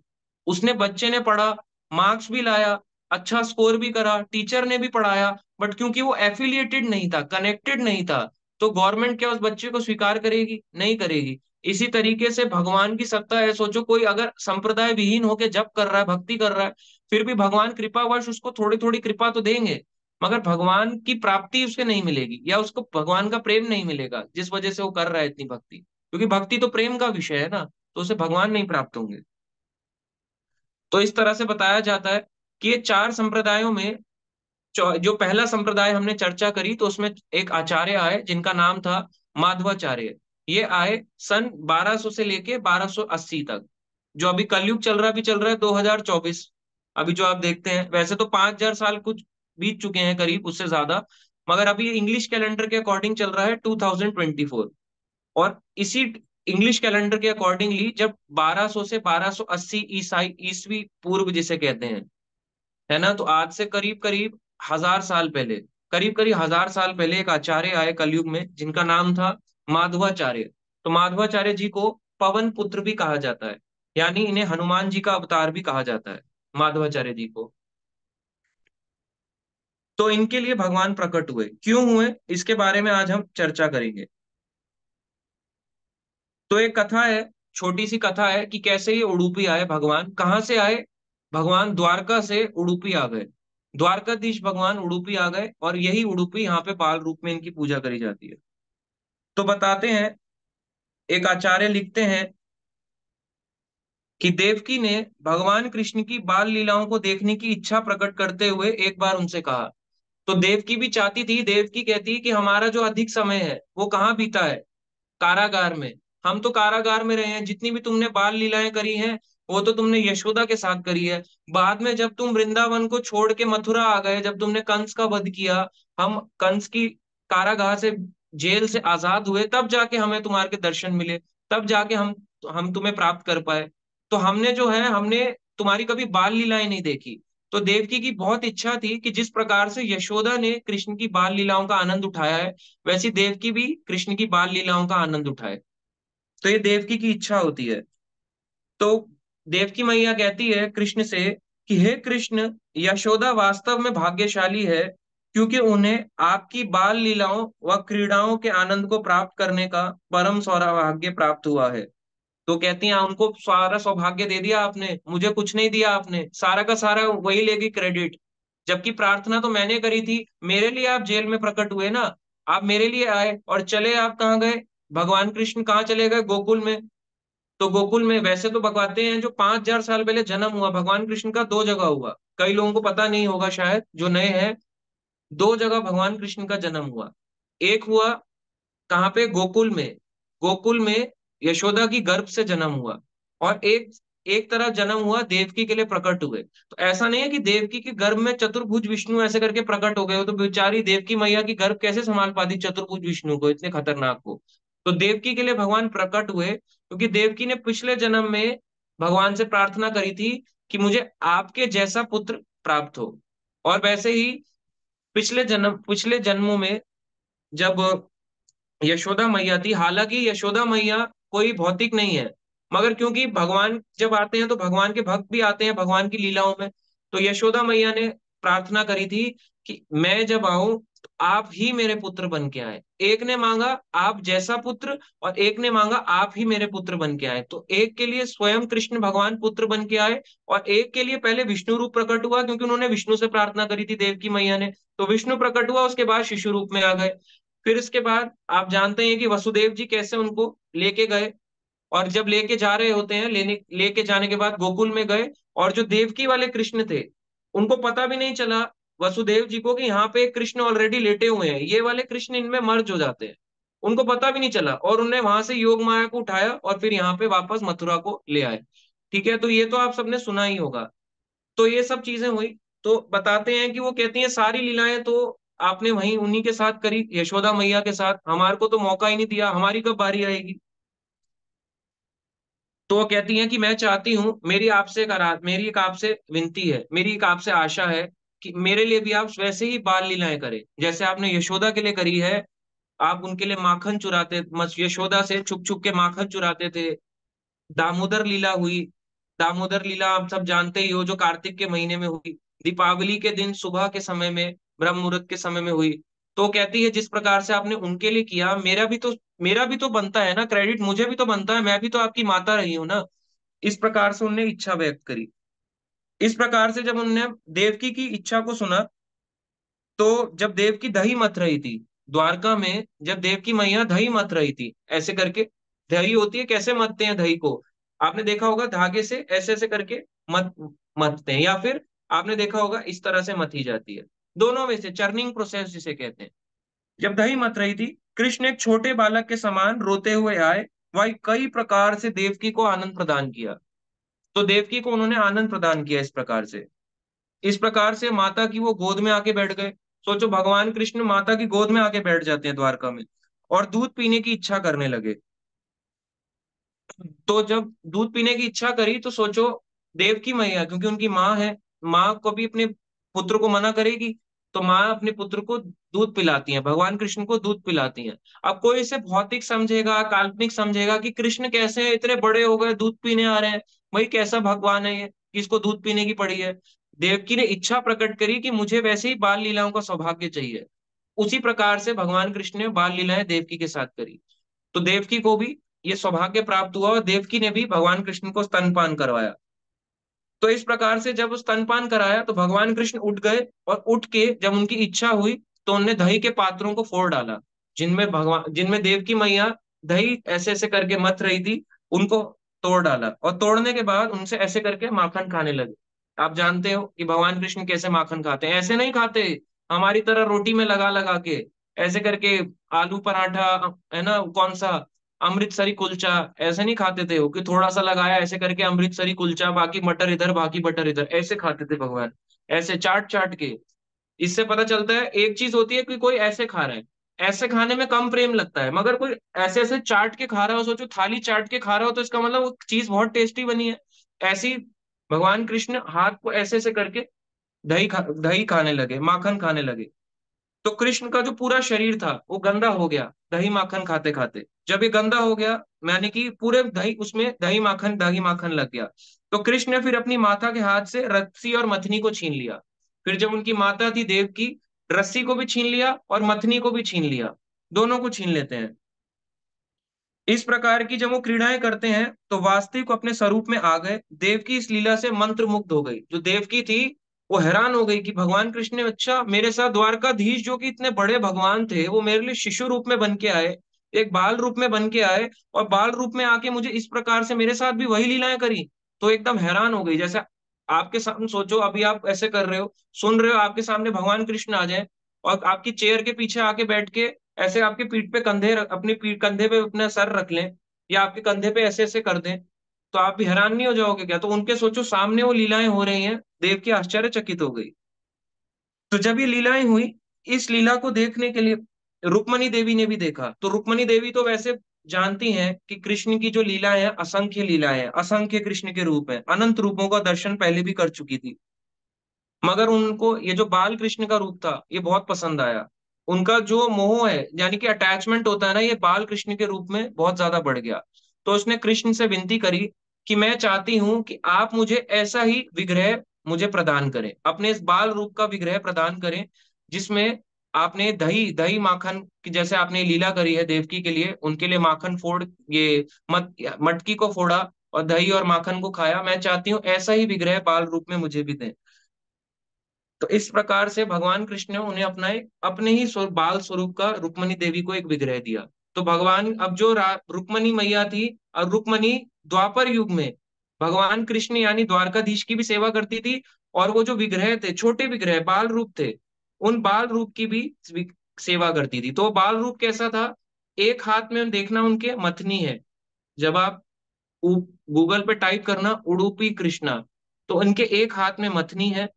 उसने, बच्चे ने पढ़ा, मार्क्स भी लाया, अच्छा स्कोर भी करा, टीचर ने भी पढ़ाया, बट क्योंकि वो एफिलिएटेड नहीं था, कनेक्टेड नहीं था, तो गवर्नमेंट क्या उस बच्चे को स्वीकार करेगी? नहीं करेगी। इसी तरीके से भगवान की सत्ता है। सोचो, कोई अगर संप्रदाय विहीन होके जप कर रहा है, भक्ति कर रहा है, फिर भी भगवान कृपावश उसको थोड़ी थोड़ी कृपा तो देंगे, मगर भगवान की प्राप्ति उसके नहीं मिलेगी, या उसको भगवान का प्रेम नहीं मिलेगा जिस वजह से वो कर रहा है इतनी भक्ति, क्योंकि भक्ति तो प्रेम का विषय है ना, तो उसे भगवान नहीं प्राप्त होंगे। तो इस तरह से बताया जाता है कि ये चार संप्रदायों में, जो पहला संप्रदाय हमने चर्चा करी, तो उसमें एक आचार्य आए जिनका नाम था माधवाचार्य। ये आए सन 1200 से लेके 1280 तक। जो अभी कलयुग चल रहा, भी चल रहा है 2024, अभी जो आप देखते हैं, वैसे तो 5000 साल कुछ बीत चुके हैं करीब, उससे ज्यादा, मगर अभी इंग्लिश कैलेंडर के अकॉर्डिंग चल रहा है 2024। और इसी इंग्लिश कैलेंडर के अकॉर्डिंगली, जब 1200 से 1280 ईसाई ईसवी पूर्व जिसे कहते हैं, है ना, तो आज से करीब करीब 1000 साल पहले, करीब करीब 1000 साल पहले एक आचार्य आए कलयुग में जिनका नाम था माधवाचार्य। तो माधवाचार्य जी को पवन पुत्र भी कहा जाता है, यानी इन्हें हनुमान जी का अवतार भी कहा जाता है, माधवाचार्य जी को। तो इनके लिए भगवान प्रकट हुए, क्यों हुए, इसके बारे में आज हम चर्चा करेंगे। तो एक कथा है, छोटी सी कथा है, कि कैसे ये उडुपी आए, भगवान कहाँ से आए। भगवान द्वारका से उडुपी आ गए, द्वारकाधीश भगवान उडुपी आ गए, और यही उडुपी यहाँ पे बाल रूप में इनकी पूजा करी जाती है। तो बताते हैं, एक आचार्य लिखते हैं कि देवकी ने भगवान कृष्ण की बाल लीलाओं को देखने की इच्छा प्रकट करते हुए एक बार उनसे कहा। तो देवकी भी चाहती थी, देवकी कहती है कि हमारा जो अधिक समय है वो कहाँ बीता है, कारागार में। हम तो कारागार में रहे हैं, जितनी भी तुमने बाल लीलाएं करी हैं, वो तो तुमने यशोदा के साथ करी है। बाद में जब तुम वृंदावन को छोड़ के मथुरा आ गए, जब तुमने कंस का वध किया, हम कंस की कारागार से, जेल से आजाद हुए, तब जाके हमें तुम्हारे के दर्शन मिले, तब जाके हम तुम्हें प्राप्त कर पाए। तो हमने जो है, हमने तुम्हारी कभी बाल लीलाएं नहीं देखी। तो देवकी की बहुत इच्छा थी कि जिस प्रकार से यशोदा ने कृष्ण की बाल लीलाओं का आनंद उठाया है, वैसी देवकी भी कृष्ण की बाल लीलाओं का आनंद उठाए। तो ये देवकी की इच्छा होती है। तो देवकी मैया कहती है कृष्ण से कि हे कृष्ण, यशोदा वास्तव में भाग्यशाली है, क्योंकि उन्हें आपकी बाल लीलाओं व क्रीड़ाओं के आनंद को प्राप्त करने का परम सौभाग्य प्राप्त हुआ है। तो कहती हैं उनको सारा सौभाग्य दे दिया आपने, मुझे कुछ नहीं दिया आपने, सारा का सारा वही लेगी क्रेडिट। जबकि प्रार्थना तो मैंने करी थी, मेरे लिए आप जेल में प्रकट हुए ना, आप मेरे लिए आए और चले आप कहाँ गए? भगवान कृष्ण कहाँ चले गए? गोकुल में। तो गोकुल में वैसे तो बतवाते हैं जो 5,000 साल पहले जन्म हुआ भगवान कृष्ण का, दो जगह हुआ। कई लोगों को पता नहीं होगा शायद, जो नए हैं, दो जगह भगवान कृष्ण का जन्म हुआ। एक हुआ कहाँ पे? गोकुल में। गोकुल में यशोदा की गर्भ से जन्म हुआ। और एक एक तरह जन्म हुआ देवकी के लिए प्रकट हुए। तो ऐसा नहीं है कि देवकी के गर्भ में चतुर्भुज विष्णु ऐसे करके प्रकट हो गए हो, तो बेचारी देवकी मैया की गर्भ कैसे संभाल पाती चतुर्भुज विष्णु को, इतने खतरनाक को। तो देवकी के लिए भगवान प्रकट हुए, क्योंकि देवकी ने पिछले जन्म में भगवान से प्रार्थना करी थी कि मुझे आपके जैसा पुत्र प्राप्त हो। और वैसे ही पिछले जन्मों में जब यशोदा मैया थी, हालांकि यशोदा मैया कोई भौतिक नहीं है, मगर क्योंकि भगवान जब आते हैं तो भगवान के भक्त भी आते हैं भगवान की लीलाओं में। तो यशोदा मैया ने प्रार्थना करी थी कि मैं जब आऊं तो आप ही मेरे पुत्र बन के आए। एक ने मांगा आप जैसा पुत्र, और एक ने मांगा आप ही मेरे पुत्र बन के आए। तो एक के लिए स्वयं कृष्ण भगवान पुत्र बन के आए, और एक के लिए पहले विष्णु रूप प्रकट हुआ, क्योंकि उन्होंने विष्णु से प्रार्थना करी थी देवकी मैया ने। तो विष्णु प्रकट हुआ, उसके बाद शिशु रूप में आ गए। फिर इसके बाद आप जानते हैं कि वसुदेव जी कैसे उनको लेके गए। और जब लेके जा रहे होते हैं, लेके जाने के बाद गोकुल में गए, और जो देवकी वाले कृष्ण थे उनको पता भी नहीं चला वसुदेव जी को कि यहाँ पे कृष्ण ऑलरेडी लेटे हुए हैं, ये वाले कृष्ण इनमें मर्ज हो जाते हैं। उनको पता भी नहीं चला, और उन्हें वहां से योग माया को उठाया और फिर यहाँ पे वापस मथुरा को ले आए। ठीक है, तो ये तो आप सबने सुना ही होगा। तो ये सब चीजें हुई। तो बताते हैं कि वो कहती हैं सारी लीलाएं तो आपने वहीं उन्हीं के साथ करी, यशोदा मैया के साथ, हमारे को तो मौका ही नहीं दिया, हमारी कब बारी आएगी? तो वो कहती हैं कि मैं चाहती हूँ, मेरी एक आपसे विनती है, मेरी एक आपसे आशा है कि मेरे लिए भी आप वैसे ही बाल लीलाएं करें जैसे आपने यशोदा के लिए करी है। आप उनके लिए माखन चुराते, यशोदा से छुप छुप के माखन चुराते थे। दामोदर लीला हुई। दामोदर लीला आप सब जानते ही हो, जो कार्तिक के महीने में हुई, दीपावली के दिन सुबह के समय में, ब्रह्म मुहूर्त के समय में हुई। तो कहती है जिस प्रकार से आपने उनके लिए किया, मेरा भी तो बनता है ना क्रेडिट, मुझे भी तो बनता है, मैं भी तो आपकी माता रही हूं ना। इस प्रकार से उनने इच्छा व्यक्त करी। इस प्रकार से जब उनने देवकी की इच्छा को सुना, तो जब देवकी दही मथ रही थी द्वारका में, जब देवकी मैया दही मथ रही थी ऐसे करके, दही होती है कैसे मथते हैं दही को, आपने देखा होगा धागे से ऐसे ऐसे करके मत मथते हैं, या फिर आपने देखा होगा इस तरह से मथी जाती है। दोनों में से चर्निंग प्रोसेस जिसे कहते हैं। जब दही मथ रही थी, कृष्ण एक छोटे बालक के समान रोते हुए आए, वही कई प्रकार से देवकी को आनंद प्रदान किया। तो देवकी को उन्होंने आनंद प्रदान किया इस प्रकार से माता की वो गोद में आके बैठ गए। सोचो भगवान कृष्ण माता की गोद में आके बैठ जाते हैं द्वारका में, और दूध पीने की इच्छा करने लगे। तो जब दूध पीने की इच्छा करी तो सोचो, देवकी मैया क्योंकि उनकी माँ है, माँ को भी अपने पुत्र को मना करेगी, तो माँ अपने पुत्र को दूध पिलाती है, भगवान कृष्ण को दूध पिलाती है। अब कोई इसे भौतिक समझेगा, काल्पनिक समझेगा कि कृष्ण कैसे हैं, इतने बड़े हो गए दूध पीने आ रहे हैं, भाई कैसा भगवान है ये कि इसको दूध पीने की पड़ी है। देवकी ने इच्छा प्रकट करी कि मुझे वैसे ही बाल लीलाओं का सौभाग्य चाहिए। उसी प्रकार से भगवान कृष्ण ने बाल लीलाएं देवकी के साथ करी। तो देवकी को भी ये सौभाग्य प्राप्त हुआ, और देवकी ने भी भगवान कृष्ण को स्तनपान करवाया। तो इस प्रकार से जब स्तनपान कराया तो भगवान कृष्ण उठ गए, और उठ के जब उनकी इच्छा हुई तो उन्होंने दही के पात्रों को फोड़ डाला, जिनमें देवकी मैया दही ऐसे ऐसे करके मथ रही थी, उनको तोड़ डाला, और तोड़ने के बाद उनसे ऐसे करके माखन खाने लगे। आप जानते हो कि भगवान कृष्ण कैसे माखन खाते हैं, ऐसे नहीं खाते हमारी तरह रोटी में लगा लगा के, ऐसे करके आलू पराठा, है ना, कौन सा अमृतसरी कुलचा, ऐसे नहीं खाते थे वो कि थोड़ा सा लगाया ऐसे करके अमृतसरी कुलचा, बाकी मटर इधर बाकी बटर इधर, ऐसे खाते थे भगवान, ऐसे चाट चाट के। इससे पता चलता है एक चीज होती है कि कोई ऐसे खा रहा है, ऐसे खाने में कम प्रेम लगता है, मगर कोई ऐसे ऐसे चाट के खा रहा हो, सोचो थाली चाट के खा रहा हो, तो इसका मतलब वो चीज बहुत टेस्टी बनी है। ऐसी भगवान कृष्ण हाथ को ऐसे ऐसे करके दही खाने लगे, माखन खाने लगे। तो कृष्ण का जो पूरा शरीर था वो गंदा हो गया दही माखन खाते खाते। जब ये गंदा हो गया, यानी कि पूरे दही, उसमें दही माखन लग गया, तो कृष्ण ने फिर अपनी माता के हाथ से रस्सी और मथनी को छीन लिया। फिर जब उनकी माता थी देव की, रस्सी को भी छीन लिया और मथनी को भी छीन लिया, दोनों को छीन लेते हैं। इस प्रकार की जब वो क्रीड़ाएं करते हैं तो वास्तविक अपने स्वरूप में आ गए। देव की इस लीला से मंत्र मुग्ध हो गई। जो देव की थी वो हैरान हो गई कि भगवान कृष्ण ने, अच्छा मेरे साथ द्वारकाधीश जो कि इतने बड़े भगवान थे, वो मेरे लिए शिशु रूप में बन के आए, एक बाल रूप में बन के आए, और बाल रूप में आके मुझे इस प्रकार से मेरे साथ भी वही लीलाएं करी। तो एकदम हैरान हो गई। जैसे आपके सामने सोचो, अभी आप ऐसे कर रहे हो, सुन रहे हो, आपके सामने भगवान कृष्ण आ जाए और आपकी चेयर के पीछे आके बैठ के ऐसे आपके पीठ पे अपनी पीठ कंधे पे अपना सर रख लें, या आपके कंधे पे ऐसे ऐसे कर दें, तो आप भी हैरान नहीं हो जाओगे क्या? तो उनके सोचो सामने वो लीलाएं हो रही हैं, देव की आश्चर्यचकित हो गई। तो जब ये लीलाएं हुई, इस लीला को देखने के लिए रुक्मणी देवी ने भी देखा। तो रुक्मणी देवी तो वैसे जानती हैं कि कृष्ण की जो लीलाएं हैं असंख्य लीलाएं हैं, असंख्य कृष्ण के रूप हैं, अनंत रूपों का दर्शन पहले भी कर चुकी थी। मगर उनको ये जो बाल कृष्ण का रूप था ये बहुत पसंद आया। उनका जो मोह है, यानी कि अटैचमेंट होता है ना, ये बाल कृष्ण के रूप में बहुत ज्यादा बढ़ गया। तो उसने कृष्ण से विनती करी कि मैं चाहती हूँ कि आप मुझे ऐसा ही विग्रह मुझे प्रदान करें, अपने इस बाल रूप का विग्रह प्रदान करें, जिसमें आपने दही दही माखन की, जैसे आपने लीला करी है देवकी के लिए, उनके लिए माखन फोड़, ये मटकी को फोड़ा और दही और माखन को खाया, मैं चाहती हूँ ऐसा ही विग्रह बाल रूप में मुझे भी दें। तो इस प्रकार से भगवान कृष्ण ने उन्हें अपने ही बाल स्वरूप का रुक्मणी देवी को एक विग्रह दिया। तो भगवान, अब जो रुक्मणी मैया थी, और रुक्मणी द्वापर युग में भगवान कृष्ण यानी द्वारकाधीश की भी सेवा करती थी, और वो जो विग्रह थे, छोटे विग्रह बाल रूप थे, उन बाल रूप की भी सेवा करती थी। तो वो बाल रूप कैसा था? एक हाथ में देखना उनके मथनी है। जब आप गूगल पे टाइप करना उडुपी कृष्णा, तो उनके एक हाथ में मथनी है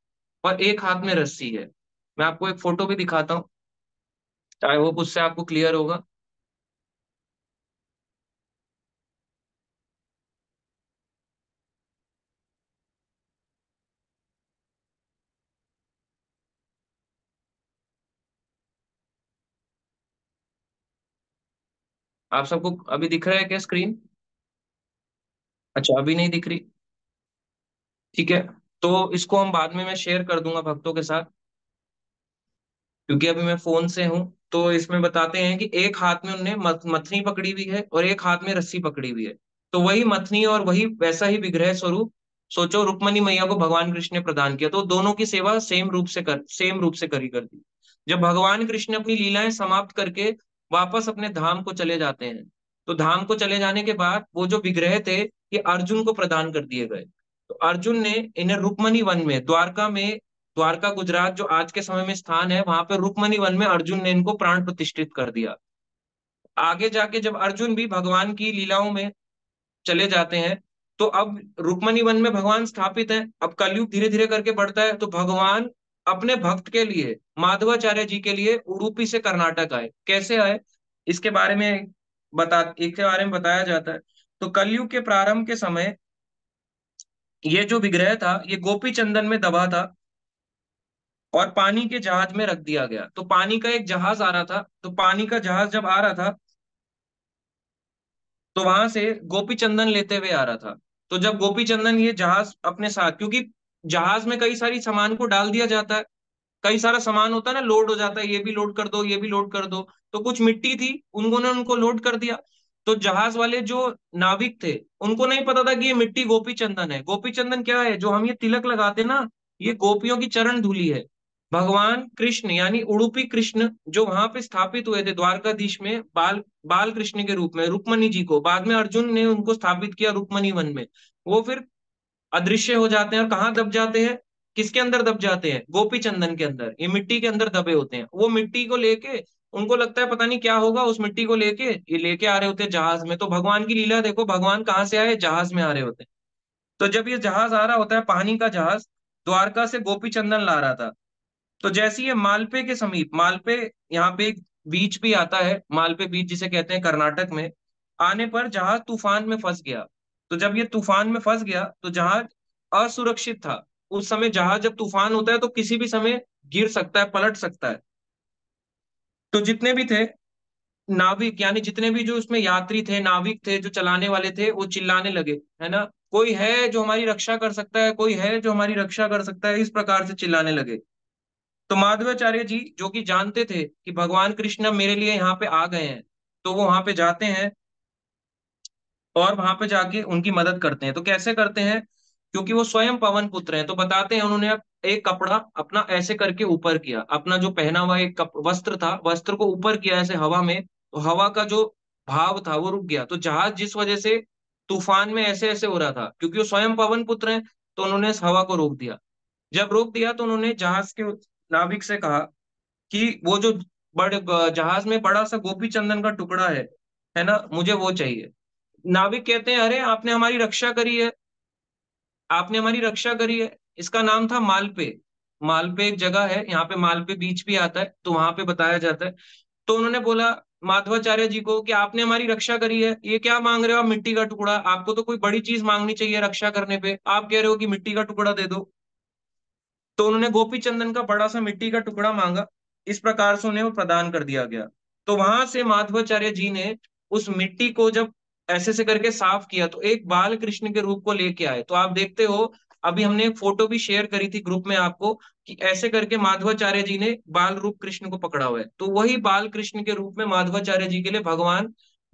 और एक हाथ में रस्सी है। मैं आपको एक फोटो भी दिखाता हूँ, आई होप उससे आपको क्लियर होगा। आप सबको अभी दिख रहा है क्या स्क्रीन? अच्छा, अभी नहीं दिख रही, ठीक है। तो इसको हम बाद में मैं शेयर कर दूंगा भक्तों के साथ, क्योंकि अभी मैं फोन से हूँ। तो इसमें बताते हैं कि एक हाथ में उनने मथनी पकड़ी हुई है और एक हाथ में रस्सी पकड़ी हुई है। तो वही मथनी और वही वैसा ही विग्रह स्वरूप, सोचो, रुक्मणी मैया को भगवान कृष्ण ने प्रदान किया। तो दोनों की सेवा सेम रूप से करी कर दी। जब भगवान कृष्ण अपनी लीलाएं समाप्त करके वापस अपने धाम को चले जाते हैं, तो धाम को चले जाने के बाद वो जो विग्रह थे ये अर्जुन को प्रदान कर दिए गए। तो अर्जुन ने इन्हें रुक्मणी वन में, द्वारका में, द्वारका गुजरात जो आज के समय में स्थान है, वहां पे रुक्मणी वन में अर्जुन ने इनको प्राण प्रतिष्ठित कर दिया। आगे जाके जब अर्जुन भी भगवान की लीलाओं में चले जाते हैं, तो अब रुक्मणी वन में भगवान स्थापित है। अब कलयुग धीरे धीरे करके बढ़ता है, तो भगवान अपने भक्त के लिए, माधवाचार्य जी के लिए उडुपी से कर्नाटक आए। कैसे आए, इसके बारे में इसके बारे में बताया जाता है। तो कलयुग के प्रारंभ के समय ये जो विग्रह था ये गोपी चंदन में दबा था और पानी के जहाज में रख दिया गया। तो पानी का एक जहाज आ रहा था, तो पानी का जहाज जब आ रहा था तो वहां से गोपी चंदन लेते हुए आ रहा था। तो जब गोपी चंदन ये जहाज अपने साथ, क्योंकि जहाज में कई सारी सामान को डाल दिया जाता है, कई सारा सामान होता है ना, लोड हो जाता है, ये भी लोड कर दो, ये भी लोड कर दो। तो कुछ मिट्टी थी, उन्होंने उनको लोड कर दिया। तो जहाज वाले जो नाविक थे, उनको नहीं पता था कि ये मिट्टी गोपी चंदन है। गोपी चंदन क्या है? जो हम ये तिलक लगाते ना, ये गोपियों की चरण धूली है। भगवान कृष्ण यानी उडुपी कृष्ण जो वहां पे स्थापित हुए थे द्वारकाधीश में, बाल बाल कृष्ण के रूप में, रुक्मणी जी को बाद में अर्जुन ने उनको स्थापित किया रुक्मणी वन में। वो फिर अदृश्य हो जाते हैं और कहाँ दब जाते हैं? किसके अंदर दब जाते हैं? गोपी चंदन के अंदर, ये मिट्टी के अंदर दबे होते हैं। वो मिट्टी को लेके उनको लगता है पता नहीं क्या होगा, उस मिट्टी को लेके ये लेके आ रहे होते हैं जहाज में। तो भगवान की लीला देखो, भगवान कहाँ से आए? जहाज में आ रहे होते हैं। तो जब ये जहाज आ रहा होता है, पानी का जहाज, द्वारका से गोपी चंदन ला रहा था, तो जैसे ही ये मालपे के समीप, मालपे, यहाँ पे एक बीच भी आता है, मालपे बीच जिसे कहते हैं कर्नाटक में, आने पर जहाज तूफान में फंस गया। तो जब ये तूफान में फंस गया तो जहाज असुरक्षित था, उस समय जहाज जब तूफान होता है तो किसी भी समय गिर सकता है, पलट सकता है। तो जितने भी थे नाविक, यानी जितने भी जो उसमें यात्री थे, नाविक थे, जो चलाने वाले थे, वो चिल्लाने लगे, है ना, कोई है जो हमारी रक्षा कर सकता है, कोई है जो हमारी रक्षा कर सकता है, इस प्रकार से चिल्लाने लगे। तो माधवाचार्य जी जो कि जानते थे कि भगवान कृष्ण मेरे लिए यहाँ पे आ गए हैं, तो वो वहां पे जाते हैं और वहां पे जाके उनकी मदद करते हैं। तो कैसे करते हैं, क्योंकि वो स्वयं पवन पुत्र हैं, तो बताते हैं उन्होंने एक कपड़ा अपना ऐसे करके ऊपर किया, अपना जो पहना हुआ एक वस्त्र था, वस्त्र को ऊपर किया ऐसे हवा में, तो हवा का जो भाव था वो रुक गया। तो जहाज जिस वजह से तूफान में ऐसे ऐसे हो रहा था, क्योंकि वो स्वयं पवन पुत्र हैं, तो उन्होंने इस हवा को रोक दिया। जब रोक दिया तो उन्होंने जहाज के नाविक से कहा कि वो जो बड़े जहाज में बड़ा सा गोपी चंदन का टुकड़ा है ना, मुझे वो चाहिए। नाविक कहते हैं, अरे आपने हमारी रक्षा करी है, आपने हमारी रक्षा करी है। इसका नाम था मालपे। मालपे एक जगह है, यहाँ पे मालपे बीच भी आता है, तो वहां पे बताया जाता है। तो उन्होंने बोला माधवाचार्य जी को कि आपने हमारी रक्षा करी है, ये क्या मांग रहे हो आप, मिट्टी का टुकड़ा? आपको तो कोई बड़ी चीज मांगनी चाहिए रक्षा करने पे, आप कह रहे हो कि मिट्टी का टुकड़ा दे दो। तो उन्होंने गोपी चंदन का बड़ा सा मिट्टी का टुकड़ा मांगा, इस प्रकार से उन्हें वो प्रदान कर दिया गया। तो वहां से माधवाचार्य जी ने उस मिट्टी को जब ऐसे से करके साफ किया, तो एक बाल कृष्ण के रूप को लेके आए। तो आप देखते हो, अभी हमने एक फोटो भी शेयर करी थी ग्रुप में आपको, कि ऐसे करके माधवाचार्य जी ने बाल रूप कृष्ण को पकड़ा हुआ है। तो वही बाल कृष्ण के रूप में माधवाचार्य जी के लिए भगवान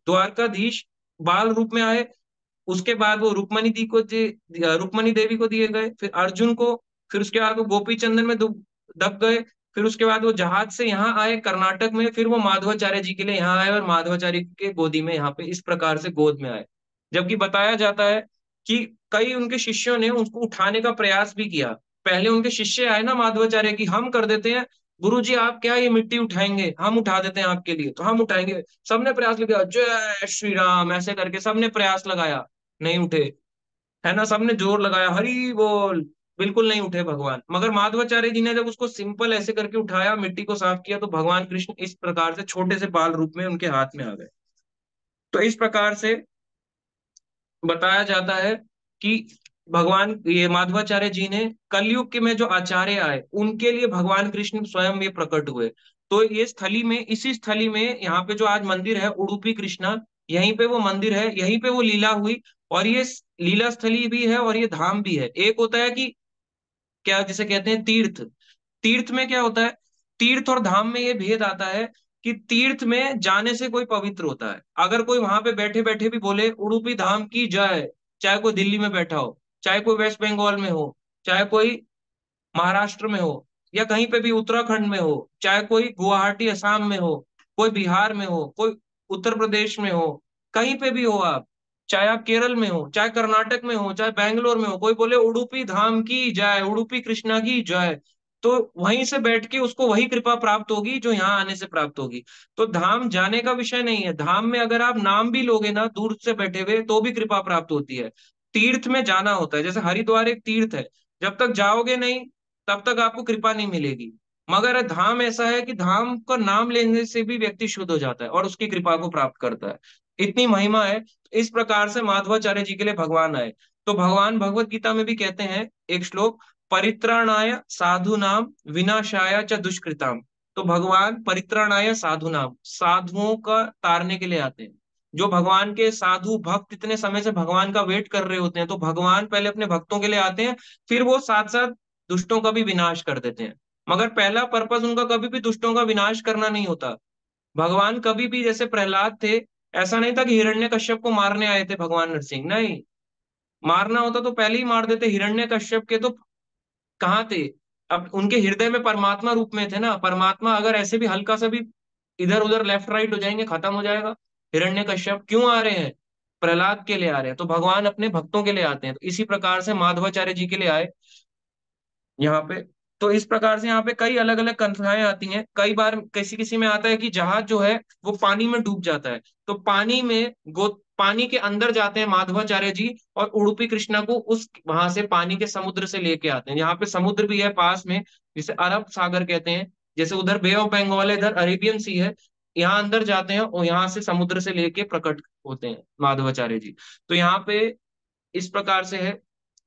द्वारकाधीश बाल रूप में आए। उसके बाद वो रुक्मणी देवी को दिए गए, फिर अर्जुन को, फिर उसके बाद वो गोपी चंदन में दब गए। फिर उसके बाद वो जहाज से यहाँ आए कर्नाटक में, फिर वो माधवाचार्य जी के लिए यहाँ आए और माधवाचार्य के गोदी में यहाँ पे इस प्रकार से गोद में आए। जबकि बताया जाता है कि कई उनके शिष्यों ने उसको उठाने का प्रयास भी किया। पहले उनके शिष्य आए ना माधवाचार्य की, हम कर देते हैं गुरु जी, आप क्या ये मिट्टी उठाएंगे, हम उठा देते हैं आपके लिए, तो हम उठाएंगे। सबने प्रयास लगाया, जय श्री राम ऐसे करके सबने प्रयास लगाया, नहीं उठे, है ना, सबने जोर लगाया, हरि बोल, बिल्कुल नहीं उठे भगवान। मगर माधवाचार्य जी ने जब उसको सिंपल ऐसे करके उठाया, मिट्टी को साफ किया, तो भगवान कृष्ण इस प्रकार से छोटे से बाल रूप में उनके हाथ में आ गए। तो इस प्रकार से बताया जाता है कि भगवान ये माधवाचार्य जी ने कलयुग के में जो आचार्य आए उनके लिए भगवान कृष्ण स्वयं ये प्रकट हुए। तो ये स्थली में, इसी स्थली में यहाँ पे जो आज मंदिर है उडुपी कृष्णा, यहीं पे वो मंदिर है, यहीं पे वो लीला हुई। और ये लीला स्थली भी है और ये धाम भी है। एक होता है कि क्या जिसे कहते हैं तीर्थ, तीर्थ में क्या होता है, तीर्थ और धाम में ये भेद आता है कि तीर्थ में जाने से कोई पवित्र होता है। अगर कोई वहां पे बैठे बैठे भी बोले उडुपी धाम की जय, चाहे कोई दिल्ली में बैठा हो, चाहे कोई वेस्ट बंगाल में हो, चाहे कोई महाराष्ट्र में हो, या कहीं पे भी उत्तराखंड में हो, चाहे कोई गुवाहाटी असम में हो, कोई बिहार में हो, कोई उत्तर प्रदेश में हो, कहीं पे भी हो आप, चाहे आप केरल में हो, चाहे कर्नाटक में हो, चाहे बैंगलोर में हो, कोई बोले उडुपी धाम की जय, उडुपी कृष्णा की जय, तो वहीं से बैठ के उसको वही कृपा प्राप्त होगी जो यहाँ आने से प्राप्त होगी। तो धाम जाने का विषय नहीं है, धाम में अगर आप नाम भी लोगे ना दूर से बैठे हुए तो भी कृपा प्राप्त होती है। तीर्थ में जाना होता है, जैसे हरिद्वार एक तीर्थ है, जब तक जाओगे नहीं तब तक आपको कृपा नहीं मिलेगी। मगर धाम ऐसा है कि धाम का नाम लेने से भी व्यक्ति शुद्ध हो जाता है और उसकी कृपा को प्राप्त करता है, इतनी महिमा है। इस प्रकार से माधवाचार्य जी के लिए भगवान आए। तो भगवान भगवत गीता में भी कहते हैं एक श्लोक, परित्राणाय साधुनाम विनाशाय च दुष्कृताम। तो भगवान परित्राणाय साधुनाम, साधुओं का तारने के लिए आते हैं। जो भगवान के साधु भक्त इतने समय से भगवान का वेट कर रहे होते हैं, तो भगवान पहले अपने भक्तों के लिए आते हैं, फिर वो साथ साथ दुष्टों का भी विनाश कर देते हैं। मगर पहला पर्पस उनका कभी भी दुष्टों का विनाश करना नहीं होता। भगवान कभी भी, जैसे प्रहलाद थे, ऐसा नहीं था कि हिरण्यकश्यप को मारने आए थे भगवान नरसिंह, नहीं, मारना होता तो पहले ही मार देते। हिरण्यकश्यप के तो कहाँ थे, अब उनके हृदय में परमात्मा रूप में थे ना, परमात्मा अगर ऐसे भी हल्का सा भी इधर उधर लेफ्ट राइट हो जाएंगे खत्म हो जाएगा। हिरण्यकश्यप क्यों आ रहे हैं, प्रहलाद के लिए आ रहे हैं, तो भगवान अपने भक्तों के लिए आते हैं। तो इसी प्रकार से माधवाचार्य जी के लिए आए यहाँ पे। तो इस प्रकार से यहाँ पे कई अलग अलग कथाएं आती हैं। कई बार किसी किसी में आता है कि जहाज जो है वो पानी में डूब जाता है, तो पानी में पानी के अंदर जाते हैं माधवाचार्य जी और उडुपी कृष्णा को उस वहां से पानी के समुद्र से लेके आते हैं। यहाँ पे समुद्र भी है पास में, जिसे अरब सागर कहते हैं, जैसे उधर बे ऑफ बंगाल है, इधर अरेबियन सी है। यहाँ अंदर जाते हैं और यहाँ से समुद्र से लेके प्रकट होते हैं माधवाचार्य जी। तो यहाँ पे इस प्रकार से है।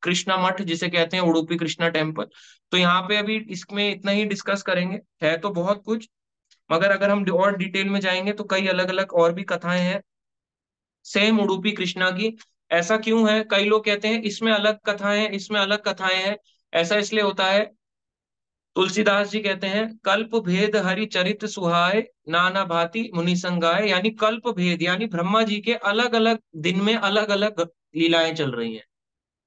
कृष्णा मठ जिसे कहते हैं, उडुपी कृष्णा टेम्पल। तो यहाँ पे अभी इसमें इतना ही डिस्कस करेंगे, है तो बहुत कुछ, मगर अगर हम और डिटेल में जाएंगे तो कई अलग अलग और भी कथाएं हैं सेम उडुपी कृष्णा की। ऐसा क्यों है, कई लोग कहते हैं इसमें अलग कथाएं हैं, इसमें अलग कथाएं हैं। ऐसा इसलिए होता है, तुलसीदास जी कहते हैं कल्प भेद हरि चरित सुहाए, नाना भांति मुनि संगाए। यानी कल्प भेद यानी ब्रह्मा जी के अलग अलग दिन में अलग अलग लीलाएं चल रही हैं।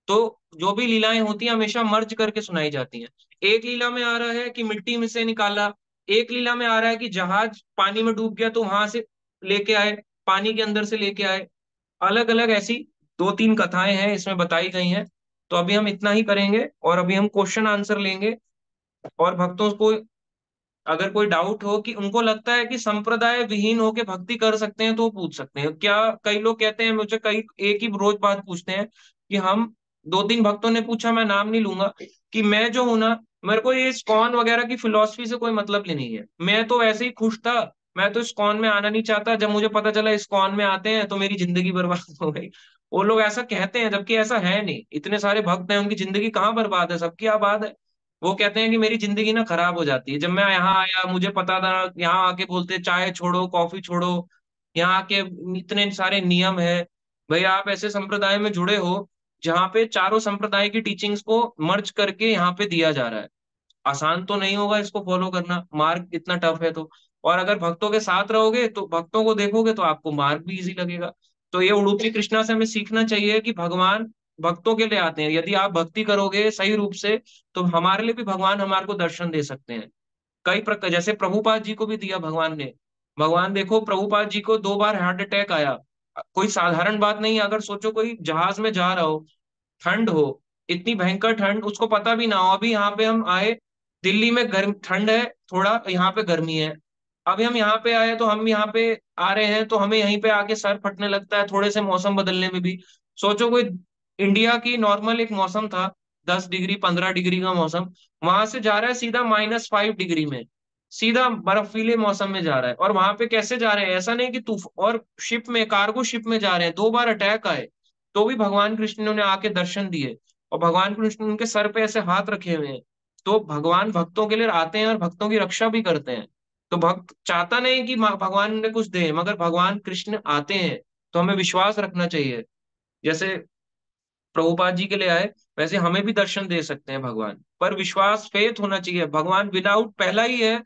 तो जो भी लीलाएं होती हैं हमेशा मर्ज करके सुनाई जाती हैं। एक लीला में आ रहा है कि मिट्टी में से निकाला, एक लीला में आ रहा है कि जहाज पानी में डूब गया तो वहां से लेके आए, पानी के अंदर से लेके आए। अलग अलग ऐसी दो तीन कथाएं हैं इसमें बताई गई हैं। तो अभी हम इतना ही करेंगे और अभी हम क्वेश्चन आंसर लेंगे। और भक्तों को अगर कोई डाउट हो कि उनको लगता है कि संप्रदाय विहीन होके भक्ति कर सकते हैं तो वो पूछ सकते हैं क्या। कई लोग कहते हैं मुझे, कई एक ही रोज बात पूछते हैं कि हम, दो तीन भक्तों ने पूछा, मैं नाम नहीं लूंगा, कि मैं जो हूं ना, मेरे को ये इस्कॉन वगैरह की फिलॉसफी से कोई मतलब ही नहीं है, मैं तो ऐसे ही खुश था, मैं तो इस्कॉन में आना नहीं चाहता, जब मुझे पता चला इस्कॉन में आते हैं तो मेरी जिंदगी बर्बाद हो गई। वो लोग ऐसा कहते हैं जबकि ऐसा है नहीं, इतने सारे भक्त हैं उनकी जिंदगी कहाँ बर्बाद है, सबकी आबाद है। वो कहते हैं कि मेरी जिंदगी ना खराब हो जाती है, जब मैं यहाँ आया मुझे पता था, यहाँ आके बोलते चाय छोड़ो कॉफी छोड़ो, यहाँ के इतने सारे नियम है। भाई आप ऐसे संप्रदाय में जुड़े हो जहाँ पे चारों संप्रदाय की टीचिंग्स को मर्ज करके यहाँ पे दिया जा रहा है। आसान तो नहीं होगा इसको फॉलो करना, मार्ग इतना टफ है तो। और अगर भक्तों के साथ रहोगे तो भक्तों को देखोगे तो आपको मार्ग भी इजी लगेगा। तो ये उडुपी कृष्णा से हमें सीखना चाहिए कि भगवान भक्तों के लिए आते हैं, यदि आप भक्ति करोगे सही रूप से तो हमारे लिए भी भगवान हमारे को दर्शन दे सकते हैं। कई प्रकार, जैसे प्रभुपाद जी को भी दिया भगवान ने। भगवान देखो, प्रभुपाद जी को 2 बार हार्ट अटैक आया। कोई साधारण बात नहीं है, अगर सोचो कोई जहाज में जा रहा हो, ठंड हो, इतनी भयंकर ठंड, उसको पता भी ना हो, अभी यहाँ पे हम आए, दिल्ली में गर्म ठंड है, थोड़ा यहाँ पे गर्मी है, अभी हम यहाँ पे आए तो हम यहाँ पे आ रहे हैं तो हमें यहीं पे आके सर फटने लगता है थोड़े से मौसम बदलने में भी। सोचो कोई इंडिया की नॉर्मल एक मौसम था, 10 डिग्री 15 डिग्री का मौसम, वहां से जा रहा है सीधा -5 डिग्री में, सीधा बर्फीले मौसम में जा रहा है। और वहां पे कैसे जा रहे हैं, ऐसा नहीं कि तूफ, और शिप में, कार्गो शिप में जा रहे हैं, 2 बार अटैक आए तो भी भगवान कृष्ण ने आके दर्शन दिए। और भगवान कृष्ण उनके सर पे ऐसे हाथ रखे हुए हैं। तो भगवान भक्तों के लिए आते हैं और भक्तों की रक्षा भी करते हैं। तो भक्त चाहता नहीं कि भगवान ने कुछ दे, मगर भगवान कृष्ण आते हैं तो हमें विश्वास रखना चाहिए। जैसे प्रभुपाद जी के लिए आए वैसे हमें भी दर्शन दे सकते हैं भगवान, पर विश्वास फेथ होना चाहिए। भगवान विदाउट पहला ही है,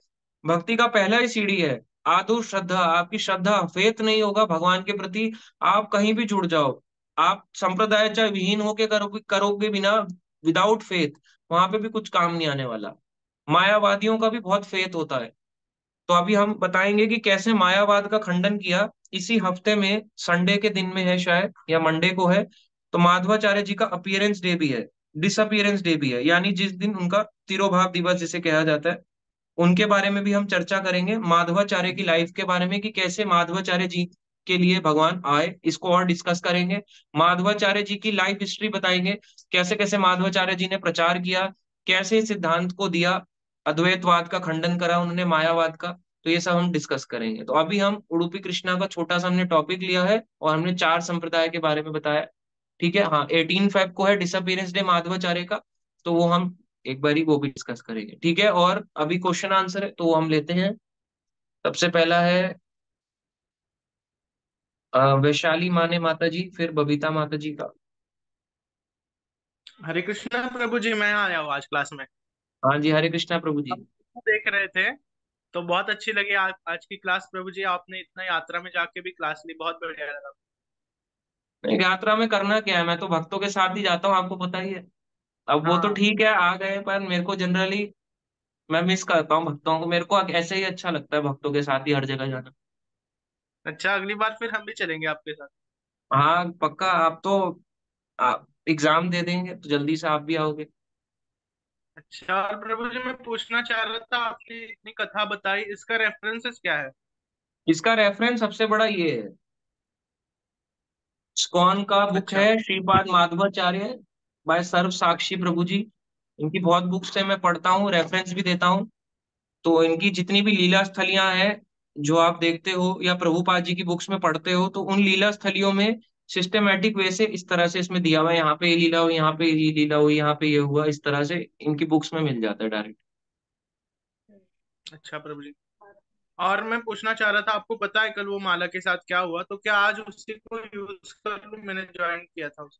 भक्ति का पहला ही सीढ़ी है आदो श्रद्धा। आपकी श्रद्धा फेथ नहीं होगा भगवान के प्रति, आप कहीं भी जुड़ जाओ, आप संप्रदाय चाहे विहीन होके करोगे करोगे बिना, विदाउट फेथ वहां पे भी कुछ काम नहीं आने वाला। मायावादियों का भी बहुत फेथ होता है। तो अभी हम बताएंगे कि कैसे मायावाद का खंडन किया। इसी हफ्ते में संडे के दिन में है शायद, या मंडे को है, तो माधवाचार्य जी का अपीयरेंस डे भी है, डिसअपीयरेंस डे भी है, यानी जिस दिन उनका तिरोभाव दिवस जिसे कहा जाता है, उनके बारे में भी हम चर्चा करेंगे, माधवाचार्य की लाइफ के बारे में कि कैसे माधवाचार्य जी के लिए भगवान आए, इसको और डिस्कस करेंगे। माधवाचार्य जी की लाइफ हिस्ट्री बताएंगे, कैसे कैसे माधवाचार्य जी ने प्रचार किया, कैसे इस सिद्धांत को दिया, अद्वैतवाद का खंडन करा उन्होंने, मायावाद का। तो ये सब हम डिस्कस करेंगे। तो अभी हम उडुपी कृष्णा का छोटा सा हमने टॉपिक लिया है और हमने 4 संप्रदाय के बारे में बताया। ठीक है, हाँ 18 फेब को है डिसअपीयरेंस डे माधवाचार्य का, तो वो हम एक बारी वो भी डिस्कस करेंगे। ठीक है, और अभी क्वेश्चन आंसर है तो वो हम लेते हैं। सबसे पहला है वैशाली माने माता जी, फिर बबीता माता जी का। हरे कृष्णा प्रभु जी, मैं आया हूँ आज क्लास में। हाँ जी, हरे कृष्णा प्रभु जी। हम देख रहे थे तो बहुत अच्छी लगी आज की क्लास प्रभु जी। आपने इतना यात्रा में जाके भी क्लास ली, बहुत बढ़िया लगा। नहीं, यात्रा में करना क्या है, मैं तो भक्तों के साथ ही जाता हूँ, आपको पता ही है। अब वो तो हाँ। ठीक है आ गए, पर मेरे को जनरली मैं मिस करता हूँ भक्तों को, मेरे को ऐसे ही अच्छा लगता है भक्तों के साथ ही हर जगह जाना। अच्छा, अगली बार फिर हम भी चलेंगे आपके साथ। हाँ पक्का, आप तो आप एग्जाम दे देंगे तो जल्दी से आप भी आओगे। अच्छा, और प्रभु जी मैं पूछना चाह रहा था, आपने इतनी कथा बताई, इसका रेफरेंसेस क्या है? इसका रेफरेंस सबसे बड़ा ये है, इस्कॉन का बुक अच्छा। है श्रीपाद माधवाचार्य बाय सर्व साक्षी प्रभु जी। इनकी बहुत बुक्स है, मैं पढ़ता हूँ, रेफरेंस भी देता हूँ। तो इनकी जितनी भी लीला स्थलियां हैं जो आप देखते हो या प्रभुपाद जी की बुक्स में पढ़ते हो, तो उन लीला स्थलियों में सिस्टमेटिक वे से इस तरह से इसमें दिया हुआ है, यहाँ पे ये लीला हुई, यहाँ पे ये लीला हुई, यहाँ पे ये हुआ, इस तरह से इनकी बुक्स में मिल जाता है डायरेक्ट। अच्छा प्रभु जी। और मैं पूछना चाह रहा था, आपको पता है कल वो माला के साथ क्या हुआ? तो क्या आज उसी को यूज कर लूं? मैंने ज्वाइन किया था उसे।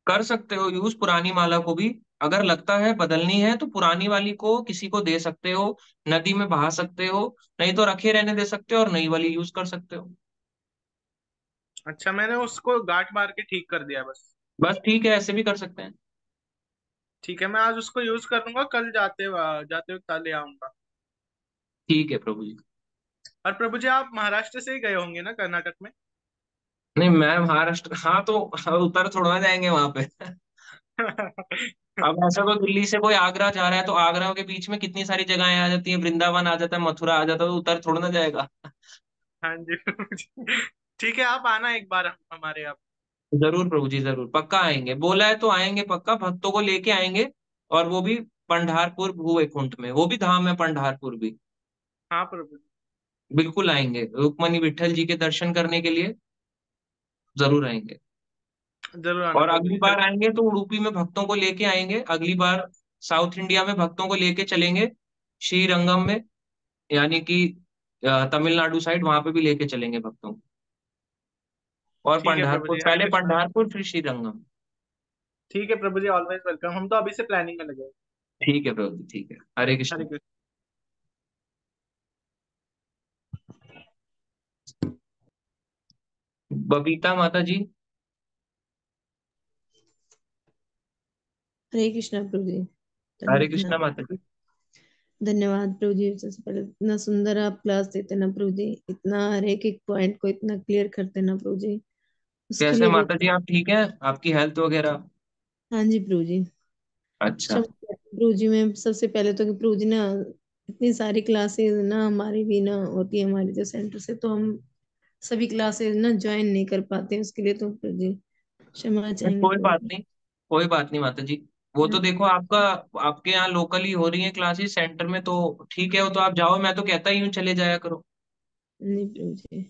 कर सकते हो यूज पुरानी माला को भी। अगर लगता है बदलनी है तो पुरानी वाली को किसी को दे सकते हो, नदी में बहा सकते हो, नहीं तो रखे रहने दे सकते हो और नई वाली यूज कर सकते हो। अच्छा, मैंने उसको गांठ मार के ठीक कर दिया बस। बस ठीक है, ऐसे भी कर सकते हैं। ठीक है, मैं आज उसको यूज कर लूंगा, कल जाते वक्त ले आऊंगा। ठीक है प्रभु जी। और प्रभु जी, आप महाराष्ट्र से ही गए होंगे ना कर्नाटक में? नहीं मैं महाराष्ट्र, हाँ तो उतर थोड़ा जाएंगे वहां पे। अब ऐसा तो दिल्ली से कोई आगरा जा रहा है तो आगरा के बीच में कितनी सारी जगहें आ जाती हैं, वृंदावन आ जाता है, मथुरा आ जाता है, तो उतर थोड़ा ना जाएगा। हाँ जी प्रभु जी। ठीक है, आप आना एक बार हमारे यहाँ। जरूर प्रभु जी, जरूर पक्का आएंगे, बोला है तो आएंगे पक्का, भक्तों को लेके आएंगे। और वो भी पंढारपुर भूवैकुंठ में, वो भी धाम है पंढारपुर भी। हाँ प्रभु जी। बिल्कुल आएंगे, रुक्मणी विट्ठल जी के दर्शन करने के लिए जरूर आएंगे। जरूर आना और प्रभु अगली जी, बार जरूर। आएंगे तो उडुपी में भक्तों को लेके आएंगे, अगली बार साउथ इंडिया में भक्तों को लेके चलेंगे, श्रीरंगम में, यानी कि तमिलनाडु साइड, वहां पे भी लेके चलेंगे भक्तों को। और ठीक है प्रभु पंढारपुर, जी, हरे पहले कृष्णा। पंढारपुर फिर श्रीरंगम। ठीक है प्रभु जी, ऑलवेज वेलकम। हम तो अभी से प्लानिंग में लगे हैं। ठीक है प्रभु जी, ठीक है, हरे हरे कृष्ण। कृष्ण। बबीता माता जी। हरे कृष्णा प्रभु जी। हरे कृष्णा माता जी। धन्यवाद प्रभु जी। सबसे पहले इतना सुंदर आप क्लास देते ना प्रभु जी, इतना हर एक एक पॉइंट को इतना क्लियर करते ना प्रभु जी, उसके कैसे लिए माता बहुत। जी, आप ठीक हैं? आपकी हेल्थ वगैरह? हाँ जी प्रभु जी। अच्छा। क्षमा करें प्रभु जी, मैं सबसे पहले तो कि प्रभु जी ना, इतनी सारी क्लासेस ना हमारी भी ना होती है हमारे जो सेंटर से, तो हम सभी क्लासेस ना ज्वाइन नहीं कर पाते हैं, उसके लिए तो प्रभु जी क्षमा चाहेंगे कोई प्रभु बात जी। नहीं, कोई बात नहीं माता जी। वो तो देखो आपका, आपके यहाँ लोकल ही हो रही है क्लासेस सेंटर में, तो ठीक है, वो तो आप जाओ, मैं तो कहता ही हूँ चले जाया करो। नहीं प्रभु जी।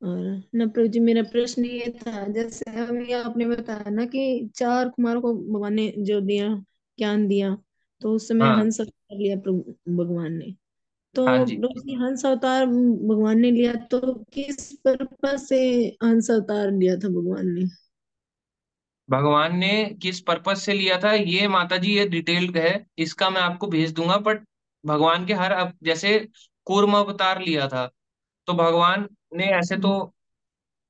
और न प्रभु जी, मेरा प्रश्न ये था, जैसे अभी आपने बताया ना कि 4 कुमारों को भगवान ने जो दिया, ज्ञान दिया, तो उस समय हाँ। हंस अवतार लिया प्रभु भगवान ने। तो हाँ जी। प्रभु जी, हंस अवतार भगवान ने लिया तो किस पर्पस से हंस अवतार लिया था भगवान ने? भगवान ने किस पर्पज से लिया था ये माता जी, ये डिटेल्ड है, इसका मैं आपको भेज दूंगा। बट भगवान के हर जैसे कूर्म अवतार लिया था, तो भगवान ने ऐसे तो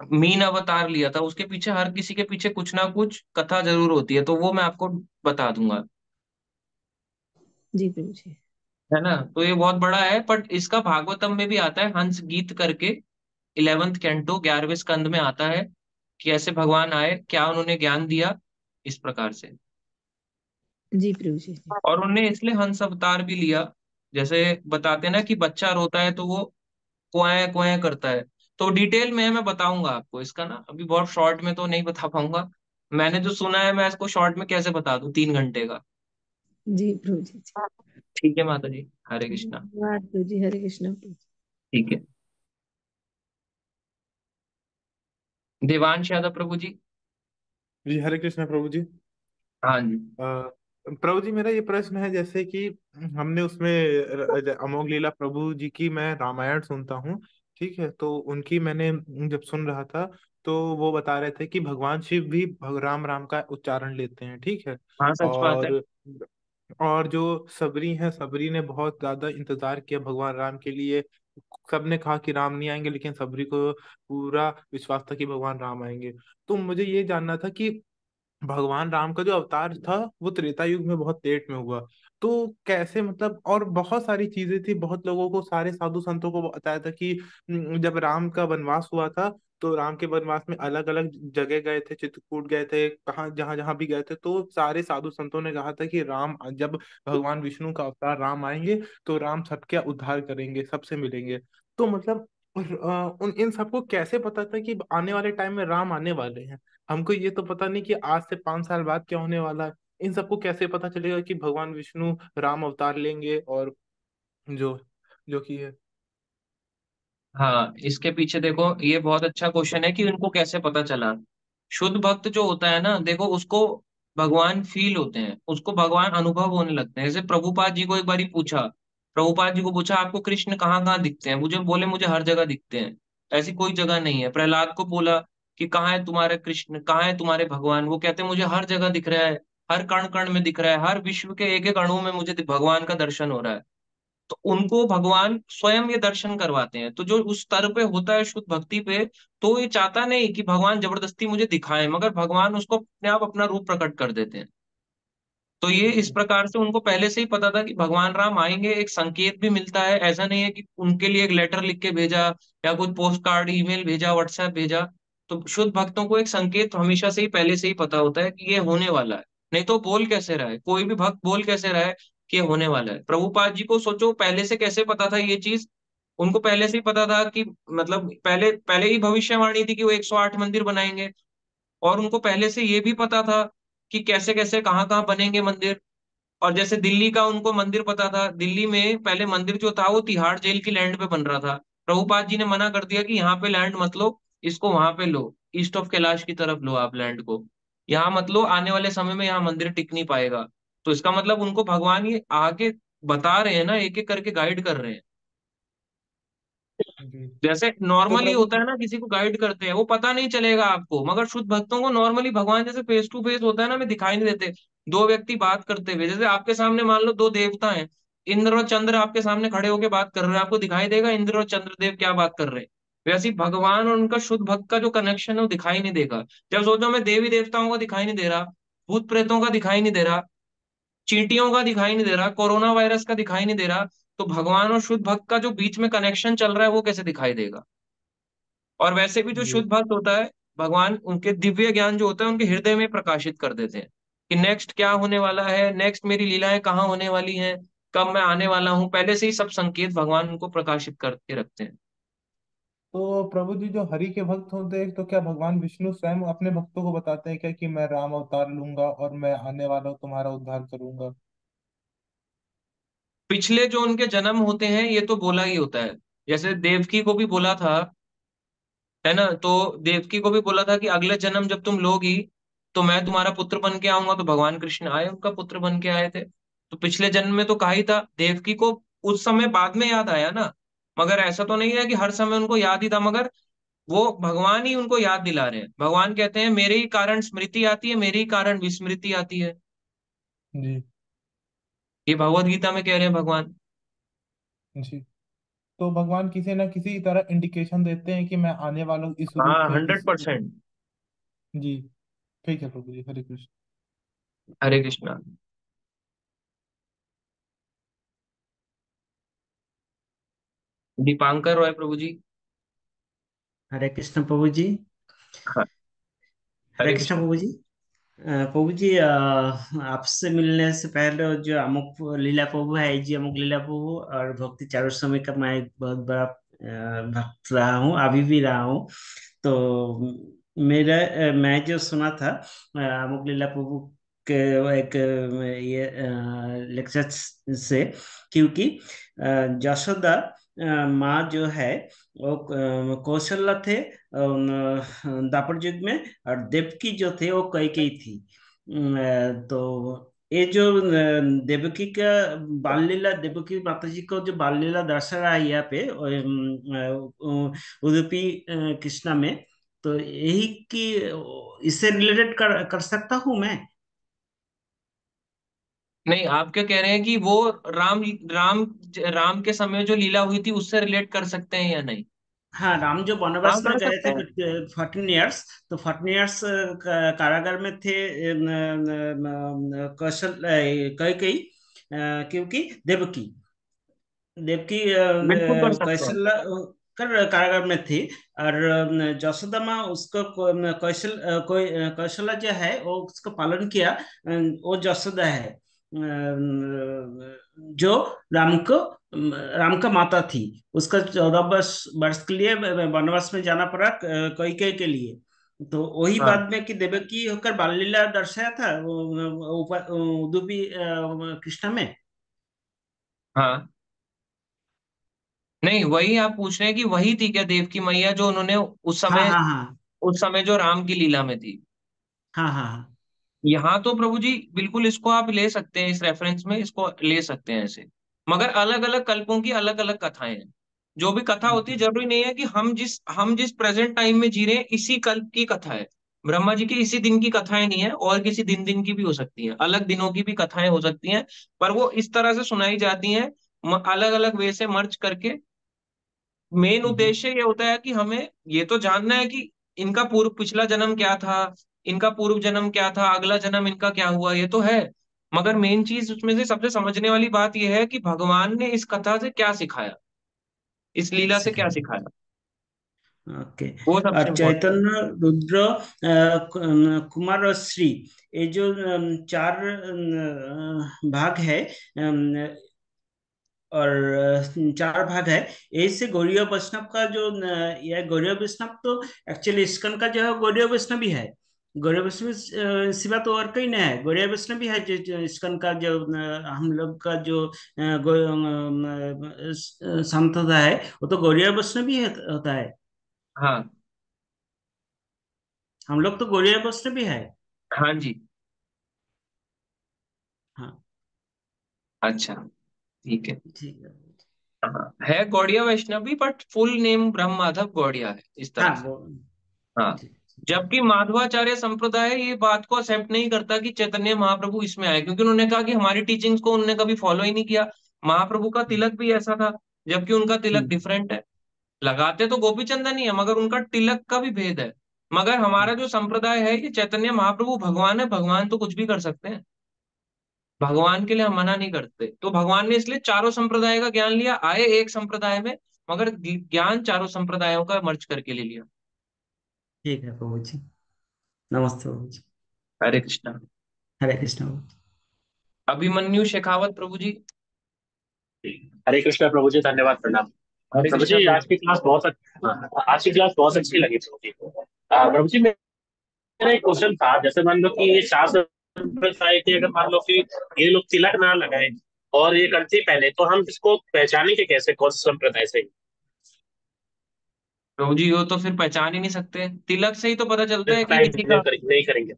मीन अवतार लिया था, उसके पीछे हर किसी के पीछे कुछ ना कुछ कथा जरूर होती है, तो वो मैं आपको बता दूंगा। जी प्रभु जी। है ना, तो ये बहुत बड़ा है, बट इसका भागवतम में भी आता है, हंस गीत करके, 11th कैंटो 11वें स्कंद में आता है कि ऐसे भगवान आए, क्या उन्होंने ज्ञान दिया, इस प्रकार से। जी प्रभु जी। और उनने इसलिए हंस अवतार भी लिया, जैसे बताते हैं ना कि बच्चा रोता है तो वो कुआं कुआं करता है, तो डिटेल में है, मैं बताऊंगा आपको इसका ना, अभी बहुत शॉर्ट में तो नहीं बता पाऊंगा। मैंने जो सुना है मैं इसको शॉर्ट में कैसे बता दूं 3 घंटे का। जी प्रभु जी। ठीक है माता जी, हरे कृष्णा। धन्यवाद प्रभु जी, हरे कृष्णा प्रभु जी। ठीक है। देवांश यादव प्रभु जी। जी हरे कृष्ण प्रभु जी। हाँ जी। प्रभु जी, मेरा ये प्रश्न है, जैसे कि हमने उसमें अमोघ लीला प्रभु जी की मैं रामायण सुनता हूँ, ठीक है, तो उनकी मैंने जब सुन रहा था तो वो बता रहे थे कि भगवान शिव भी राम राम का उच्चारण लेते हैं, ठीक है। हाँ सच बात है। और जो सबरी है, सबरी ने बहुत ज्यादा इंतजार किया भगवान राम के लिए। सबने कहा कि राम नहीं आएंगे, लेकिन सबरी को पूरा विश्वास था कि भगवान राम आएंगे। तो मुझे ये जानना था कि भगवान राम का जो अवतार था वो त्रेता युग में बहुत लेट में हुआ, तो कैसे, मतलब, और बहुत सारी चीजें थी, बहुत लोगों को, सारे साधु संतों को बताया था कि जब राम का वनवास हुआ था तो राम के वनवास में अलग अलग जगह गए थे, चित्रकूट गए थे, कहाँ जहां जहां भी गए थे, तो सारे साधु संतों ने कहा था कि राम जब भगवान विष्णु का अवतार राम आएंगे तो राम सबका उद्धार करेंगे, सबसे मिलेंगे। तो मतलब उन इन सबको कैसे पता था कि आने वाले टाइम में राम आने वाले हैं? हमको ये तो पता नहीं कि आज से 5 साल बाद क्या होने वाला है। इन सबको कैसे पता चलेगा कि भगवान विष्णु राम अवतार लेंगे, और जो जो कि है। हाँ, इसके पीछे देखो, ये बहुत अच्छा क्वेश्चन है कि उनको कैसे पता चला। शुद्ध भक्त जो होता है ना, देखो उसको भगवान फील होते हैं, उसको भगवान अनुभव होने लगते हैं। जैसे प्रभुपाद जी को एक बारी पूछा, प्रभुपाद जी को पूछा आपको कृष्ण कहाँ कहाँ दिखते हैं, मुझे बोले मुझे हर जगह दिखते हैं, ऐसी कोई जगह नहीं है। प्रहलाद को बोला कि कहाँ है तुम्हारे कृष्ण, कहाँ है तुम्हारे भगवान, वो कहते हैं मुझे हर जगह दिख रहा है, हर कण कण में दिख रहा है, हर विश्व के एक एक अणु में मुझे भगवान का दर्शन हो रहा है। तो उनको भगवान स्वयं ये दर्शन करवाते हैं। तो जो उस स्तर पे होता है शुद्ध भक्ति पे, तो ये चाहता नहीं कि भगवान जबरदस्ती मुझे दिखाएं, मगर भगवान उसको अपने आप अपना रूप प्रकट कर देते हैं। तो ये इस जी प्रकार से उनको पहले से ही पता था कि भगवान राम आएंगे, एक संकेत भी मिलता है, ऐसा नहीं है कि उनके लिए एक लेटर लिख के भेजा या कुछ पोस्ट कार्ड ईमेल भेजा व्हाट्सएप भेजा। तो शुद्ध भक्तों को एक संकेत हमेशा से ही पहले से ही पता होता है कि ये होने वाला है। नहीं तो बोल कैसे रहा है, कोई भी भक्त बोल कैसे रहा है कि ये होने वाला है। प्रभुपाद जी को सोचो पहले से कैसे पता था ये चीज, उनको पहले से ही पता था कि मतलब पहले पहले ही भविष्यवाणी थी कि वो 108 मंदिर बनाएंगे। और उनको पहले से ये भी पता था कि कैसे कैसे कहाँ कहाँ बनेंगे मंदिर। और जैसे दिल्ली का उनको मंदिर पता था, दिल्ली में पहले मंदिर जो था वो तिहाड़ जेल की लैंड पे बन रहा था। प्रभुपाद जी ने मना कर दिया कि यहाँ पे लैंड मत लो, इसको वहां पे लो, ईस्ट ऑफ कैलाश की तरफ लो आप लैंड को, यहाँ मत लो, आने वाले समय में यहाँ मंदिर टिक नहीं पाएगा। तो इसका मतलब उनको भगवान ये आगे बता रहे हैं ना, एक एक करके गाइड कर रहे हैं। जी। जैसे तो नॉर्मली प्रभु होता है ना, किसी को गाइड करते हैं वो पता नहीं चलेगा आपको, मगर शुद्ध भक्तों को नॉर्मली भगवान जैसे फेस टू फेस होता है ना, हमें दिखाई नहीं देते। दो व्यक्ति बात करते हुए, जैसे आपके सामने मान लो दो देवता हैं, इंद्र और चंद्र आपके सामने खड़े होकर बात कर रहे हैं, आपको दिखाई देगा इंद्र और चंद्रदेव क्या बात कर रहे हैं। वैसे ही भगवान और उनका शुद्ध भक्त का जो कनेक्शन है वो दिखाई नहीं देगा। जब सोचो हमें देवी देवताओं का दिखाई नहीं दे रहा, भूत प्रेतों का दिखाई नहीं दे रहा, चींटियों का दिखाई नहीं दे रहा, कोरोना वायरस का दिखाई नहीं दे रहा, तो भगवान और शुद्ध भक्त का जो बीच में कनेक्शन चल रहा है वो कैसे दिखाई देगा। और वैसे भी जो जी शुद्ध भक्त होता है, भगवान उनके दिव्य ज्ञान जो होता है उनके हृदय में प्रकाशित कर देते हैं कि नेक्स्ट क्या होने वाला है, नेक्स्ट मेरी लीलाएं कहाँ होने वाली हैं, कब मैं आने वाला हूँ, पहले से ही सब संकेत भगवान उनको प्रकाशित करके रखते हैं। तो प्रभु जी, जो हरि के भक्त होते हैं, तो क्या भगवान विष्णु स्वयं अपने भक्तों को बताते हैं क्या कि मैं राम अवतार लूंगा और मैं आने वाला हूँ तुम्हारा उद्धार करूंगा? पिछले जो उनके जन्म होते हैं ये तो बोला ही होता है। जैसे देवकी को भी बोला था, है ना, तो देवकी को भी बोला था कि अगले जन्म जब तुम लोगी तो मैं तुम्हारा पुत्र बन के आऊंगा। तो भगवान कृष्ण आए, उनका पुत्र बन के आए थे। तो पिछले जन्म में तो कहा ही था देवकी को, उस समय बाद में याद आया ना, मगर ऐसा तो नहीं है कि हर समय उनको याद ही था, मगर वो भगवान ही उनको याद दिला रहे हैं। भगवान कहते हैं मेरे ही कारण स्मृति आती है, मेरे ही कारण विस्मृति आती है। जी ये भगवत गीता में कह रहे हैं भगवान। जी। तो भगवान किसी न किसी तरह इंडिकेशन देते हैं कि मैं आने वाला हूँ इस रूप हाँ, में, हंड्रेड इस। परसेंट जी। ठीक है प्रभु जी, हरे कृष्ण। हरे कृष्णा। दीपांकर रॉय प्रभु जी। हरे कृष्ण प्रभु जी। हाँ, हरे हरे कृष्ण कृष्णा। प्रभु जी। प्रभु जी, आपसे मिलने से पहले जो अमुक लीला प्रभु है जी, अमुक लीला प्रभु और भक्ति चारों समय का मैं एक बहुत बड़ा भक्त रहा हूँ, अभी भी रहा हूँ। मेरा मैं जो सुना था अमुक लीला प्रभु के एक ये लेक्चर से, क्योंकि यशोदा माँ जो है वो कौशल्या थे द्वापर युग में, और देवकी जो थे वो कैकेयी थी। तो ये जो देवकी का बाल लीला, देवकी माता जी को जो बाल लीला दर्शा रहा है यहाँ पे उडुपी कृष्णा में, तो यही कि इससे रिलेटेड कर सकता हूँ मैं। नहीं, आप क्या कह रहे हैं कि वो राम राम राम के समय जो लीला हुई थी उससे रिलेट कर सकते हैं या नहीं? हाँ, राम जो हाँ, वनवास में कर गए सकते थे हैं। 14 इयर्स, तो 14 इयर्स कारागार में थे कौशल कैकेयी, क्योंकि देवकी देवकी बिल्कुल कर सकते हैं। कौशल कर कारागार में थी। और जसोदा माँ उसको कौशल्या जो है वो उसको पालन किया। वो जसोदा है जो राम को राम का माता थी। उसका 14 वर्ष वर्ष के लिए वनवास में जाना पड़ा कैकेयी के लिए। तो वही हाँ बाद में कि देवकी होकर बाल लीला दर्शाया था उडुपी कृष्णा में। हाँ। नहीं, वही आप पूछ रहे हैं कि वही थी क्या देव की मैया जो उन्होंने उस हाँ समय हाँ हाँ उस समय जो राम की लीला में थी। हाँ हाँ हाँ। यहाँ तो प्रभु जी बिल्कुल इसको आप ले सकते हैं, इस रेफरेंस में इसको ले सकते हैं ऐसे। मगर अलग अलग कल्पों की अलग अलग कथाएं हैं। जो भी कथा होती है, जरूरी नहीं है कि हम जिस प्रेजेंट टाइम में जी रहे हैं इसी कल्प की कथा है। ब्रह्मा जी की इसी दिन की कथाएं नहीं है, और किसी दिन दिन की भी हो सकती हैं, अलग दिनों की भी कथाएं हो सकती हैं। पर वो इस तरह से सुनाई जाती हैं, अलग अलग वे से मर्ज करके। मेन हम्म, उद्देश्य ये होता है कि हमें ये तो जानना है कि इनका पूर्व पिछला जन्म क्या था, इनका पूर्व जन्म क्या था, अगला जन्म इनका क्या हुआ, ये तो है। मगर मेन चीज उसमें से सबसे समझने वाली बात यह है कि भगवान ने इस कथा से क्या सिखाया, इस लीला से क्या सिखाया। सिखाया। ओके। वो सबसे और इम्पोर्टेंट। चैतन्य, रुद्र, कुमार और श्री, ये जो चार भाग है, और चार भाग है। ऐसे गौड़ीय वैष्णव का जो यह गौड़ीय वैष्णव तो एक्चुअली इस्कन का जो है गौड़ीय वैष्णव भी है। गौड़ीय वैष्णव सिवा तो और कहीं नहीं है। गौड़ीय वैष्णव भी है जो इस्कन का जो हम लोग का जो संप्रदाय है, वो तो गौड़ीय वैष्णव भी होता है। हाँ। हम लोग तो गौड़ीय वैष्णव भी है। हाँ जी। हाँ। अच्छा, ठीक है। ठीक है। हाँ, है Gaudiya Vaishnavi, but full name ब्रह्म माधव गौड़िया है, इस तरह हाँ से। वो हाँ। ठीक ठीक है। जबकि माधवाचार्य संप्रदाय ये बात को एक्सेप्ट नहीं करता कि चैतन्य महाप्रभु इसमें आए, क्योंकि उन्होंने कहा कि हमारी टीचिंग्स को उन्होंने कभी फॉलो ही नहीं किया। महाप्रभु का हम्म, तिलक भी ऐसा था, जबकि उनका तिलक हम्म, डिफरेंट है। लगाते तो गोपी चंदन ही है, मगर उनका तिलक का भी भेद है। मगर हमारा जो संप्रदाय है, ये चैतन्य महाप्रभु भगवान है, भगवान तो कुछ भी कर सकते हैं। भगवान के लिए हम मना नहीं करते, तो भगवान ने इसलिए चारों संप्रदाय का ज्ञान लिया, आए एक संप्रदाय में, मगर ज्ञान चारों संप्रदायों का मर्ज करके ले लिया। ठीक है प्रभु जी। नमस्ते प्रभु जी। हरे कृष्णा। हरे कृष्ण प्रभु जी। अभिमन्यु शेखावत प्रभु जी। हरे कृष्णा प्रभु जी, धन्यवाद, प्रणाम। हरे प्रभु कृष्णा जी, प्रभु। आज की क्लास बहुत आज की क्लास बहुत अच्छी लगी प्रभु जी। प्रभु जी, मेरा एक क्वेश्चन था, जैसे मान लो कि ये चार संप्रदाय के, अगर मान लो कि ये लोग तिलक ना लगाए और ये करते पहले, तो हम इसको पहचानेंगे कैसे कौन से संप्रदाय से? प्रभु जी, वो तो फिर पहचान ही नहीं सकते, तिलक से ही तो पता चलता है कि नहीं किसी का, नहीं करेंगे।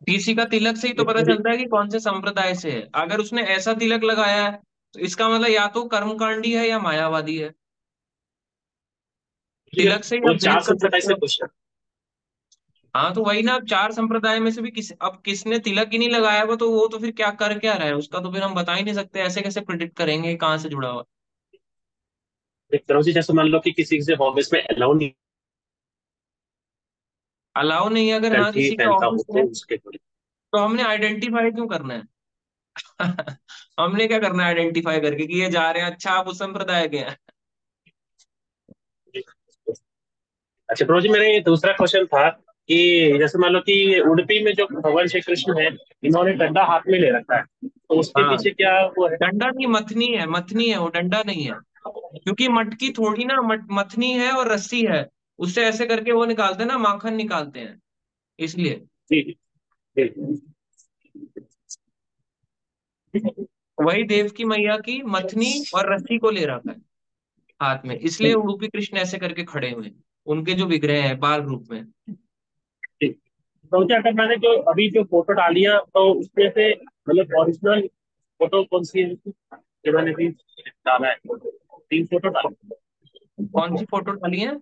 किसी का तिलक से ही तो पता चलता है कि कौन से संप्रदाय से है। अगर उसने ऐसा तिलक लगाया है, तो इसका मतलब या तो कर्मकांडी है या मायावादी है। तिलक से ही वो आप चार भेद कर संप्रदाय सकते से हो। पूछना। हाँ, तो वही ना, अब चार संप्रदाय में से भी अब किसने तिलक ही नहीं लगाया हुआ, तो वो तो फिर क्या कर क्या रहा है, उसका तो फिर हम बता ही नहीं सकते, ऐसे कैसे प्रिडिक्ट करेंगे कहाँ से जुड़ा हुआ। प्रभु जी, जैसे मान लो कि किसी से ऑफिस में अलाउ नहीं, अलाउ नहीं है अगर, हाँ, लड़की किसी के पहनता ऑफिस हो में, तो उसके लिए। तो हमने आइडेंटिफाई क्यों करना है? हमने क्या करना है आइडेंटिफाई करके कि ये जा रहे हैं, अच्छा आप उस संप्रदाय के हैं। अच्छा प्रभु जी, मेरा ये दूसरा क्वेश्चन था कि जैसे मान लो कि उडुपी में जो भगवान श्री कृष्ण है, इन्होंने डंडा हाथ में ले रखा है, तो उसके हाँ, पीछे क्या वो है? डंडा नहीं, मथनी है, मथनी है, वो डंडा नहीं है। क्योंकि मटकी थोड़ी ना, मथनी है और रस्सी है, उससे ऐसे करके वो निकालते हैं ना, माखन निकालते हैं, इसलिए। जी जी। वही देव की मैया की मथनी और रस्सी को ले रखा है हाथ में, इसलिए उडुपी कृष्ण ऐसे करके खड़े हुए हैं, उनके जो विग्रह है बाल रूप में। जी। तो क्या, अगर मैंने जो अभी जो फोटो डाली है, तो उसमें से मतलब ओरिजिनल फोटो कौन सी है जो मैंने अभी डाला है? तीन फोटो डाली, कौन सी फोटो डाली है?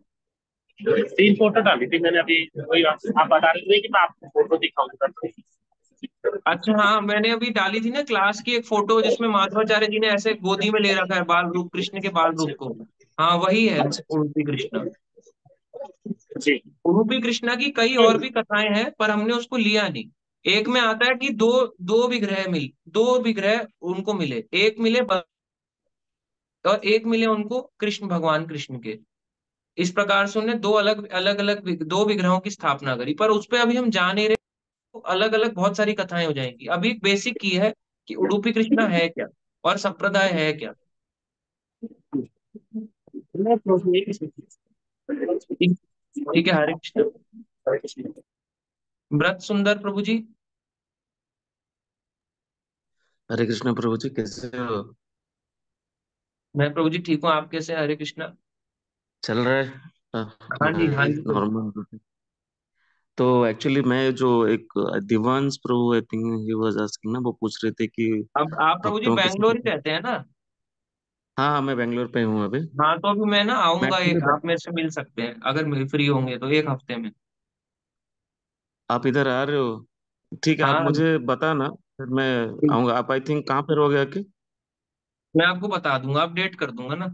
तीन फोटो डाली थी मैंने अभी। वही आप बता रहे थे कि मैं आपको फोटो दिखाऊंगा। अच्छा, हाँ, मैंने अभी डाली थी ना क्लास की एक फोटो, जिसमें माधवाचार्य जी ने ऐसे गोदी में ले रखा है बाल रूप, कृष्ण के बाल रूप को। हाँ, वही है अच्छा उडुपी कृष्णा। जी। उडुपी कृष्णा की कई और भी कथाएं हैं, पर हमने उसको लिया नहीं। एक में आता है कि दो विग्रह उनको मिले, एक मिले और एक मिले उनको कृष्ण, भगवान कृष्ण के। इस प्रकार से उन्होंने दो अलग अलग अलग दो विग्रहों की स्थापना करी, पर उस पे अभी हम जा नहीं रहे। तो अलग अलग बहुत सारी कथाएं हो जाएंगी, अभी एक बेसिक की है कि उडुपी कृष्णा है क्या और संप्रदाय है क्या। ठीक। ठीक है, हरे कृष्ण। व्रत सुंदर प्रभु जी। हरे कृष्ण प्रभु जी, कैसे हो? मैं प्रभु जी ठीक हूँ, आप कैसे हैं? हरे कृष्णा। चल रहा है हाँ अपना जी, हाँ जी प्रभु। Normal routine. तो एक्चुअली मैं जो एक दिवांश प्रभु I think he was asking ना, वो पूछ रहे थे कि अब आप प्रभु जी भक्तों के बैंगलोर ही साथ। रहते हैं ना? हाँ हाँ, मैं बेंगलोर पे हूँ अभी। हाँ, तो अभी मैं ना मैं आऊंगा, एक्चुअली एक आप मेरे से मिल सकते हैं अगर फ्री होंगे तो, एक हफ्ते में। आप इधर आ रहे हो? ठीक है, आप हाँ, मुझे बताना, फिर मैं आऊंगा। आप आई थिंक कहाँ पे रहोगे आके? मैं आपको बता दूंगा, अपडेट कर दूंगा ना।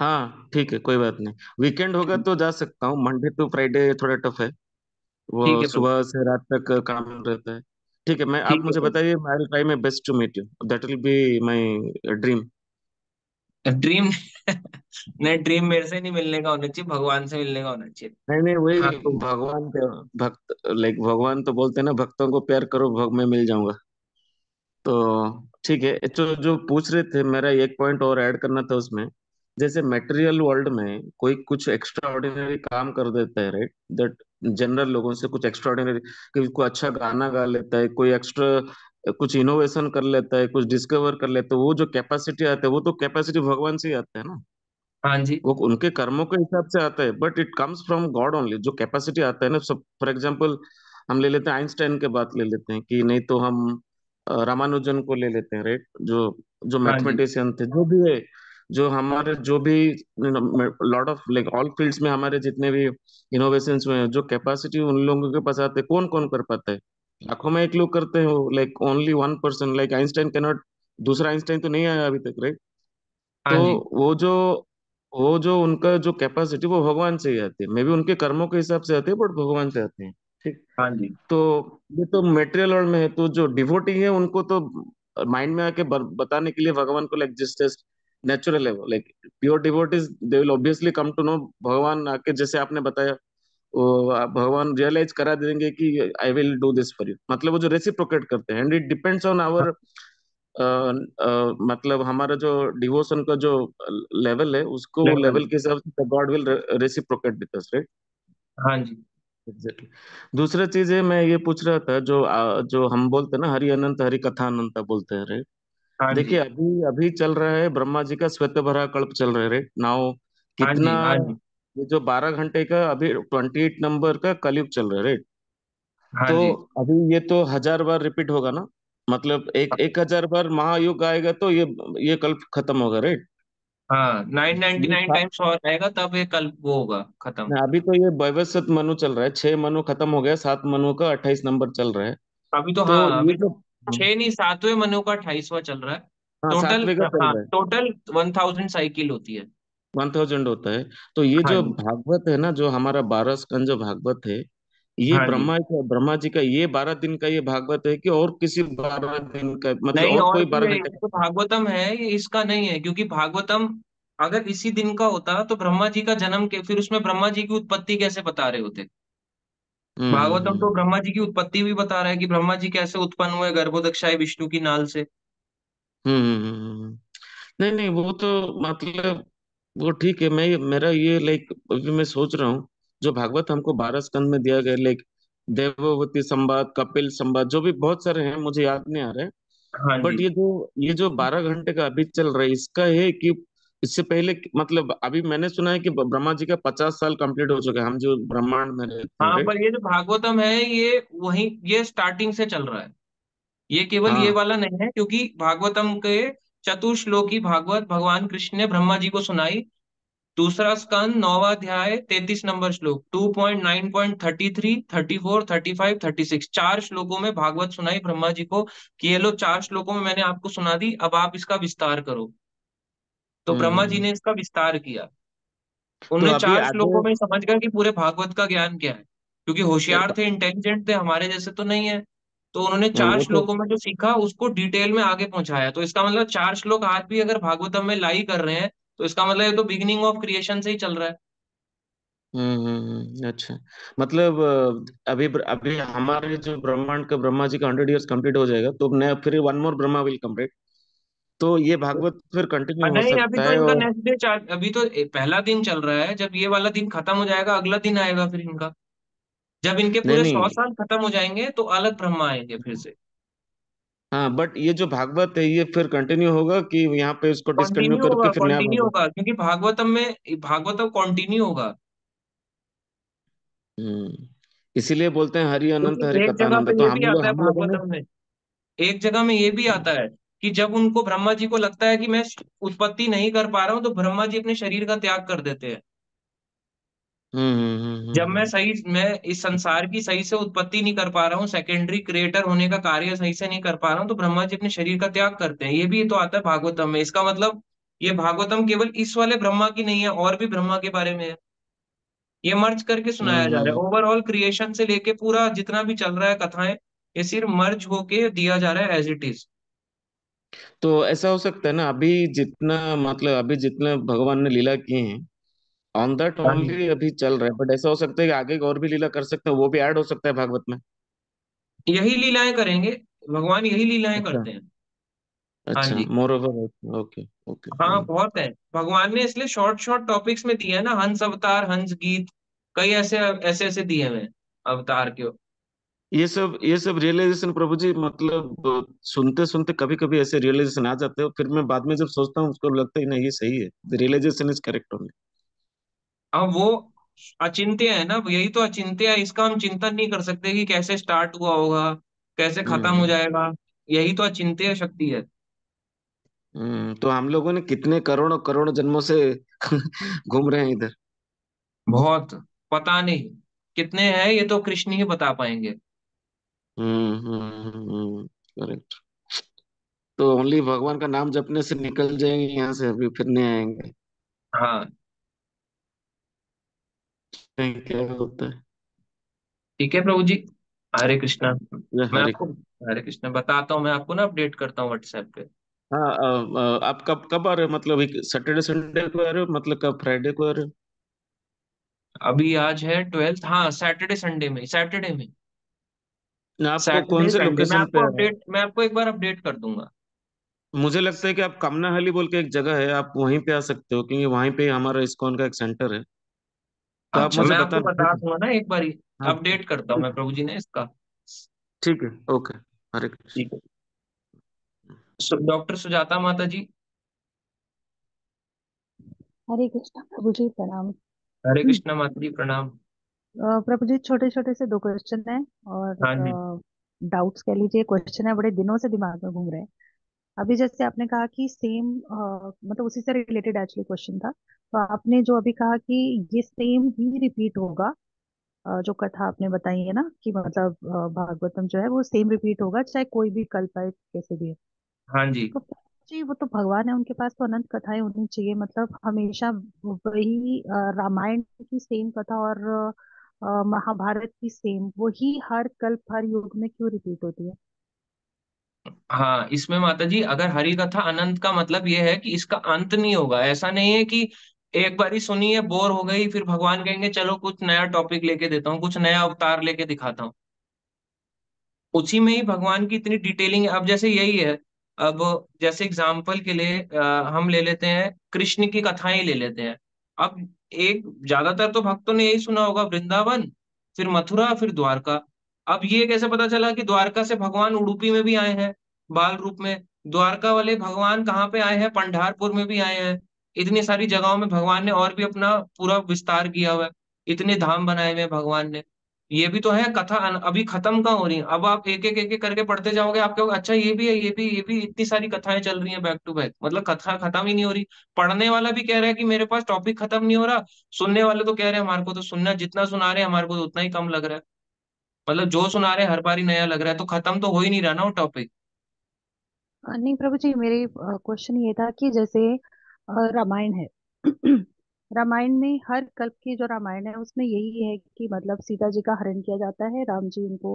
हाँ ठीक है, कोई बात नहीं। वीकेंड होगा तो जा सकता हूँ, मंडे टू फ्राइडे थोड़ा टफ है, ठीक वो है प्रभु। सुबह से रात तक काम रहता है। ठीक है, मैं आप ठीक है मुझे प्रभु। बताइए, I will try my best to meet you, that will be my dream. Dream नहीं, ड्रीम मेरे से नहीं मिलने का होना चाहिए, भगवान से मिलने का होना चाहिए। नहीं नहीं, हाँ वही तो भगवान के भक्त, लाइक भगवान तो बोलते हैं ना, भक्तों को प्यार करो, भग में मिल जाऊंगा। तो ठीक है, तो जो पूछ रहे थे, मेरा एक पॉइंट और ऐड करना था उसमें। जैसे मटेरियल वर्ल्ड में कोई कुछ एक्स्ट्रा ऑर्डिनरी काम कर देता है, राइट, दैट जनरल लोगों से कुछ एक्स्ट्रा ऑर्डिनरी, कोई अच्छा गाना गा लेता है, कोई एक्स्ट्रा कुछ इनोवेशन कर लेता है, कुछ डिस्कवर कर लेता है, वो जो कैपेसिटी आता है, वो तो कैपेसिटी भगवान से ही आता है ना। हाँ जी। वो उनके कर्मों के हिसाब से आता है, but it comes from God only, जो कैपेसिटी आता है ना। सब फॉर एग्जांपल हम ले लेते हैं, आइंस्टाइन के बात ले लेते हैं, कि नहीं तो हम रामानुजन को ले लेते हैं, राइट, जो जो हाँ जी। मैथमेटिशियन थे, जो भी है, जो हमारे जो भी lot of like all fields में हमारे जितने भी इनोवेशंस में जो कैपेसिटी उन लोगों के पास आते हैं, कौन कौन कर पाता है? लाखों में एक लोग करते हैं, like only one person, like Einstein can not, दूसरा आइंस्टाइन तो नहीं आया अभी तक, राइट। तो हाँ जी। वो जो उनका जो कैपेसिटी, वो भगवान से ही आती है, मे बी उनके कर्मों के हिसाब से आती है, बट भगवान से आती है। ठीक। हाँ जी। तो ये तो मेटेरियल वर्ल्ड में है, तो जो डिवोटी है उनको तो माइंड में आके बताने के लिए भगवान को, लाइक जस्ट नेचुरल है, like pure devotees they will obviously come to know भगवान आके, जैसे आपने बताया, वो भगवान रियलाइज करा देंगे कि I will do this for you, मतलब वो जो रेसिप्रोकेट करते हैं, एंड इट डिपेंड्स ऑन हाँ आवर मतलब हमारा जो डिवोशन का जो लेवल है, उसको लेवल। लेवल के हिसाब से God will reciprocate with us, right. हाँ जी। एग्जैक्टली। दूसरा चीज है, मैं ये पूछ रहा था, जो हम बोलते हैं ना, हरि अनंत हरि कथा अनंत बोलते हैं, राइट। हाँ देखिए, जी। अभी अभी चल रहा है ब्रह्मा जी का श्वेतभरा कल्प चल रहा है, राइट नाउ। हाँ कितना, जी। हाँ जी। ये जो 12 घंटे का अभी 28 नंबर का कलयुग चल रहा है, राइट। हाँ तो जी। अभी ये तो 1000 बार रिपीट होगा ना, मतलब एक 1000 बार महायुग आएगा तो ये कल्प खत्म होगा, राइट। हाँ, 999 ये टाइम्स और आएगा तब ये कल वो होगा खत्म। नहीं, अभी तो ये वैवस्वत मनु चल रहा है, 6 मनु खत्म हो गया, 7 मनु का 28 नंबर चल रहा है। अभी तो तो हाँ, ये अभी तो जो, छह नहीं, सातवें मनु का 28वां चल रहा है। हाँ टोटल, 7वें का चल हाँ रहा है, टोटल 1000 साइकिल होती है। 1000 होता है। तो ये हाँ जो जी। भागवत है ना, जो हमारा 12 स्कंद जो भागवत है, ये हाँ जी। ब्रह्मा जी का ये 12 दिन का ये भागवत है, कि और किसी 12 दिन का, मतलब नहीं, और और कोई भी बारह है, घंटे ये तो का? भागवतम है, ये इसका नहीं है, क्योंकि भागवतम अगर इसी दिन का होता तो ब्रह्मा जी का जन्म के फिर उसमें ब्रह्मा जी की उत्पत्ति कैसे बता रहे होते? भागवतम तो हम्म ब्रह्मा जी की उत्पत्ति भी बता रहा है कि ब्रह्मा जी कैसे उत्पन्न हुए गर्भोदक्षाय विष्णु की नाल से। हम्म हम्म, हम्म, हम्म। नहीं नहीं, वो तो मतलब वो ठीक है, मैं मेरा ये लाइक अभी मैं सोच रहा हूँ, जो भागवत हमको 12 स्कंद में दिया गया, लाइक देववती संवाद, कपिल संवाद, जो भी बहुत सारे हैं, मुझे याद नहीं आ रहे हैं। हाँ बट जी। ये जो 12 घंटे का अभी चल रहा है, इसका है कि इससे पहले, मतलब अभी मैंने सुना है कि ब्रह्मा जी का 50 साल कंप्लीट हो चुका है, हम जो ब्रह्मांड में रहते हैं, हाँ, राइट। पर ये जो भागवतम है ये वही, ये स्टार्टिंग से चल रहा है। ये केवल ये हाँ। वाला नहीं है, क्योंकि भागवतम के चतुश्लोकी भागवत भगवान कृष्ण ने ब्रह्मा जी को सुनाई। दूसरा स्कंद 9वां अध्याय 33 नंबर श्लोक, 2.9.33, 34, 35, 36, 4 श्लोकों में भागवत सुनाई ब्रह्मा जी को कि ये लो 4 श्लोकों में मैंने आपको सुना दी, अब आप इसका विस्तार करो। तो ब्रह्मा जी हम्म। ने इसका विस्तार किया। तो उन्होंने अभी चार आगे, श्लोकों में समझ गया कि पूरे भागवत का ज्ञान क्या है, क्योंकि होशियार थे, इंटेलिजेंट थे, हमारे जैसे तो नहीं है। तो उन्होंने चार वो तो, श्लोकों में जो सीखा उसको डिटेल में आगे पहुंचाया। तो इसका मतलब 4 श्लोक आज भी अगर भागवतम में लाई कर रहे हैं, तो इसका मतलब ये तो बिगिनिंग ऑफ क्रिएशन से ही चल रहा है। अच्छा, मतलब अभी अभी हमारे जो ब्रह्मांड का, ब्रह्मा जी का 100 ईयर्स कंप्लीट हो जाएगा, तो नया फिर one more Brahma will come, right. तो ये भागवत फिर कंटिन्यू हो नहीं, अभी सकता तो है, इनका और नेक्स्ट डे चार, अभी तो पहला दिन चल रहा है, जब ये वाला दिन खत्म हो जाएगा अगला दिन आएगा फिर इनका। जब इनके नहीं पूरे नहीं, 100 साल खत्म हो जाएंगे तो अलग ब्रह्मा आएंगे फिर से। हाँ, बट ये जो भागवत है, ये फिर कंटिन्यू होगा कि यहाँ पे इसको डिसकंटिन्यू कंटिन्यू करके होगा, फिर नया कंटिन्यू भागवत? होगा, क्योंकि भागवतम में, भागवतम कंटिन्यू होगा। हम्म इसीलिए बोलते हैं हरि अनंत हरि क्योंकि एक जगह कथानंद। पे तो ये हम भी लोग आता है हम लोगों ने। भागवतम में, एक जगह में ये भी आता है कि जब उनको ब्रह्मा जी को लगता है कि मैं उत्पत्ति नहीं कर पा रहा हूँ, तो ब्रह्मा जी अपने शरीर का त्याग कर देते हैं। जब मैं इस संसार की सही से उत्पत्ति नहीं कर पा रहा हूँ, सेकेंडरी क्रिएटर होने का कार्य सही से नहीं कर पा रहा हूँ, तो ब्रह्मा जी अपने शरीर का त्याग करते हैं। ये भी तो आता है भागवतम में। इसका मतलब ये भागवतम केवल इस वाले ब्रह्मा की नहीं है, और भी ब्रह्मा के बारे में है। ये मर्ज करके सुनाया जा रहा है, ओवरऑल क्रिएशन से लेके पूरा जितना भी चल रहा है कथाएं, ये सिर्फ मर्ज होके दिया जा रहा है एज इट इज। तो ऐसा हो सकता है ना, अभी जितने भगवान ने लीला किए हैं ऑन दैट हाँ जी, ओनली अभी चल रहा है, बट ऐसा हो सकता है कि आगे और भी लीला कर सकते हैं, वो भी ऐड हो सकता है भागवत में। यही लीलाएं करेंगे, भगवान यही लीलाएं अच्छा। करते हैं। हाँ अच्छा, जी। Moreover. Okay okay. हाँ बहुत है, भगवान ने इसलिए शॉर्ट शॉर्ट टॉपिक्स में दिए है ना, हंस अवतार, हंस गीत, कई ऐसे ऐसे ऐसे दिए हुए हैं अवतार के। ये सब रियलाइजेशन प्रभु जी, मतलब सुनते सुनते कभी कभी ऐसे रियलाइजेशन आ जाते हैं, फिर मैं बाद में जब सोचता हूँ उसको लगता है नहीं ये सही है, रियलाइजेशन इज करेक्ट ओनली। अब वो अचिंत्य है ना, यही तो अचिंत्य है, इसका हम चिंतन नहीं कर सकते कि कैसे स्टार्ट हुआ होगा, कैसे खत्म हो हम्म। जाएगा। यही तो अचिंत्य शक्ति है। तो हम लोगों ने कितने करोड़ों करोड़ जन्मों से घूम रहे हैं इधर। बहुत, पता नहीं कितने हैं, ये तो कृष्ण ही बता पाएंगे। करेक्ट। तो ओनली भगवान का नाम जपने से निकल जाएंगे यहाँ से, अभी फिर नहीं आएंगे। हाँ क्या होता है। ठीक है प्रभु जी, हरे कृष्णा। या मैं हरे। आपको, हरे कृष्णा बताता हूँ, मैं आपको ना अपडेट करता हूँ व्हाट्सएप पे। हाँ, आप कब कब आ रहे हो, मतलब सैटरडे संडे को आ रहे हो, मतलब कब फ्राइडे को आ रहे हो। अभी आज है 12th, हाँ सैटरडे संडे में, सैटरडे में, ना, आपको कौन सैटरडे से संडे मैं लोकेशन आपको पे आ रहे अपडेट, मैं आपको एक बार अपडेट कर दूंगा। हो। मुझे लगता है कि आप कामनाहली बोल के एक जगह है, आप वहीं पे आ सकते हो, क्योंकि वहीं पे हमारा इस्कॉन का एक सेंटर है। तो आप अच्छा मुझे मैं आपको बताना, ठीक बता है। दूंगा ना एक बारी, हाँ अपडेट करता हूँ ठीक मैं प्रभु जी ने इसका। ठीक है। ओके। हरे कृष्ण। ठीक है। डॉक्टर सुजाता माता जी। हरे कृष्णा प्रभु जी प्रणाम। हरे कृष्णा माता जी प्रणाम। प्रभु जी छोटे छोटे से दो क्वेश्चन हैं और हाँ जी। डाउट्स कह लीजिए, क्वेश्चन है, बड़े दिनों से दिमाग में घूम रहे हैं। अभी जैसे आपने कहा कि सेम, मतलब उसी से रिलेटेड एक्चुअली क्वेश्चन था। तो आपने जो अभी कहा कि ये सेम ही रिपीट होगा, जो कथा आपने बताई है ना कि मतलब भागवतम जो है वो सेम रिपीट होगा चाहे कोई भी कल्प आए कैसे भी है। हाँ जी। तो जी वो तो भगवान है, उनके पास तो अनंत कथाएं होनी चाहिए, मतलब हमेशा वही रामायण की सेम कथा और महाभारत की सेम वही हर कल्प हर युग में क्यों रिपीट होती है। हाँ इसमें माता जी, अगर हरि कथा अनंत का मतलब ये है कि इसका अंत नहीं होगा, ऐसा नहीं है कि एक बारी सुनी है बोर हो गई फिर भगवान कहेंगे चलो कुछ नया टॉपिक लेके देता हूँ, कुछ नया अवतार लेके दिखाता हूँ। उसी में ही भगवान की इतनी डिटेलिंग है। अब जैसे यही है, अब जैसे एग्जाम्पल के लिए हम ले लेते हैं कृष्ण की कथाएं ही ले लेते हैं। अब एक, ज्यादातर तो भक्तों ने यही सुना होगा वृंदावन, फिर मथुरा, फिर द्वारका। अब ये कैसे पता चला कि द्वारका से भगवान उडुपी में भी आए हैं बाल रूप में? द्वारका वाले भगवान कहाँ पे आए हैं? पंढारपुर में भी आए हैं। इतनी सारी जगहों में भगवान ने और भी अपना पूरा विस्तार किया हुआ है, इतने धाम बनाए हुए हैं भगवान ने। ये भी तो है कथा, अभी खत्म कहाँ हो रही है? अब आप एक एक करके पढ़ते जाओगे, आप कहोगे अच्छा ये भी है, ये भी इतनी सारी कथाएं चल रही हैं बैक टू बैक, मतलब कथा खत्म ही नहीं हो रही। पढ़ने वाला भी कह रहा है कि मेरे पास टॉपिक खत्म नहीं हो रहा, सुनने वाले तो कह रहे हैं हमारे को तो सुनना, जितना सुना रहे हैं हमारे को तो उतना ही कम लग रहा है। मतलब जो सुना रहे हैं हर बारी नया लग रहा है, तो खत्म तो हो ही नहीं रहा ना वो टॉपिक। नहीं प्रभु जी, मेरे क्वेश्चन ये था कि जैसे रामायण है रामायण में हर कल्प की जो रामायण है उसमें यही है कि मतलब सीता जी का हरण किया जाता है, राम जी उनको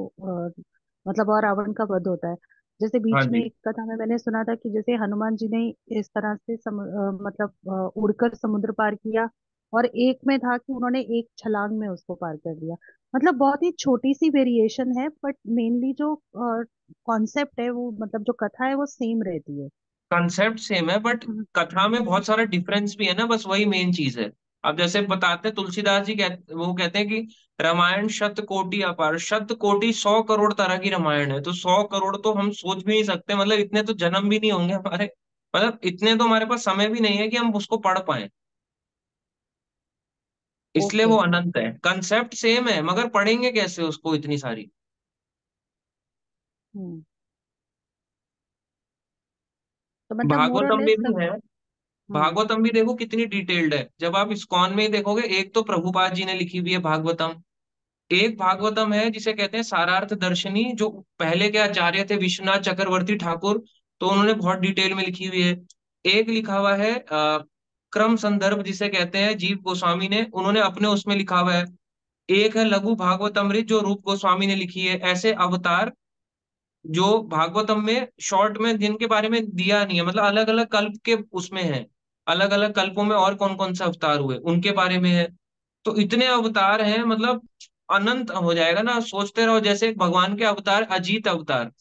मतलब और रावण का वध होता है। जैसे हाँ बीच में जी। एक कथा में मैंने सुना था कि जैसे हनुमान जी ने इस तरह से मतलब उड़कर समुद्र पार किया, और एक में था कि उन्होंने एक छलांग में उसको पार कर दिया। मतलब बहुत ही छोटी सी वेरिएशन है, बट मेनली जो कॉन्सेप्ट है वो, मतलब जो कथा है वो सेम रहती है। कॉन्सेप्ट सेम है बट हम्म। कथा में बहुत सारा डिफरेंस भी है ना, बस वही मेन चीज है। अब जैसे बताते हैं तुलसीदास जी वो कहते हैं कि रामायण शत कोटि अपार, शत कोटि 100 करोड़ तरह की रामायण है, तो 100 करोड़ तो हम सोच भी नहीं सकते, मतलब इतने तो जन्म भी नहीं होंगे हमारे, मतलब इतने तो हमारे पास समय भी नहीं है कि हम उसको पढ़ पाए। इसलिए ओके। वो अनंत है। कंसेप्ट सेम है मगर पढ़ेंगे कैसे उसको इतनी सारी। हम्म। तो मतलब मोर और भागवतम में लेस भी सब। है। हम्म। भागवतम भी देखो कितनी डिटेल्ड है, जब आप इस्कॉन में ही देखोगे। एक तो प्रभुपाद जी ने लिखी हुई है भागवतम। एक भागवतम है जिसे कहते हैं सारार्थ दर्शनी, जो पहले के आचार्य थे विश्वनाथ चक्रवर्ती ठाकुर, तो उन्होंने बहुत डिटेल में लिखी हुई है। एक लिखा हुआ है क्रम संदर्भ जिसे कहते हैं जीव गोस्वामी ने, उन्होंने अपने उसमें लिखा हुआ है। एक है लघु भागवतमृत जो रूप गोस्वामी ने लिखी है। ऐसे अवतार जो भागवतम में शॉर्ट में जिनके बारे में दिया नहीं है, मतलब अलग अलग कल्प के उसमें है, अलग अलग कल्पों में और कौन कौन से अवतार हुए उनके बारे में है। तो इतने अवतार हैं, मतलब अनंत हो जाएगा ना, सोचते रहो। जैसे भगवान के अवतार, अजीत अवतार।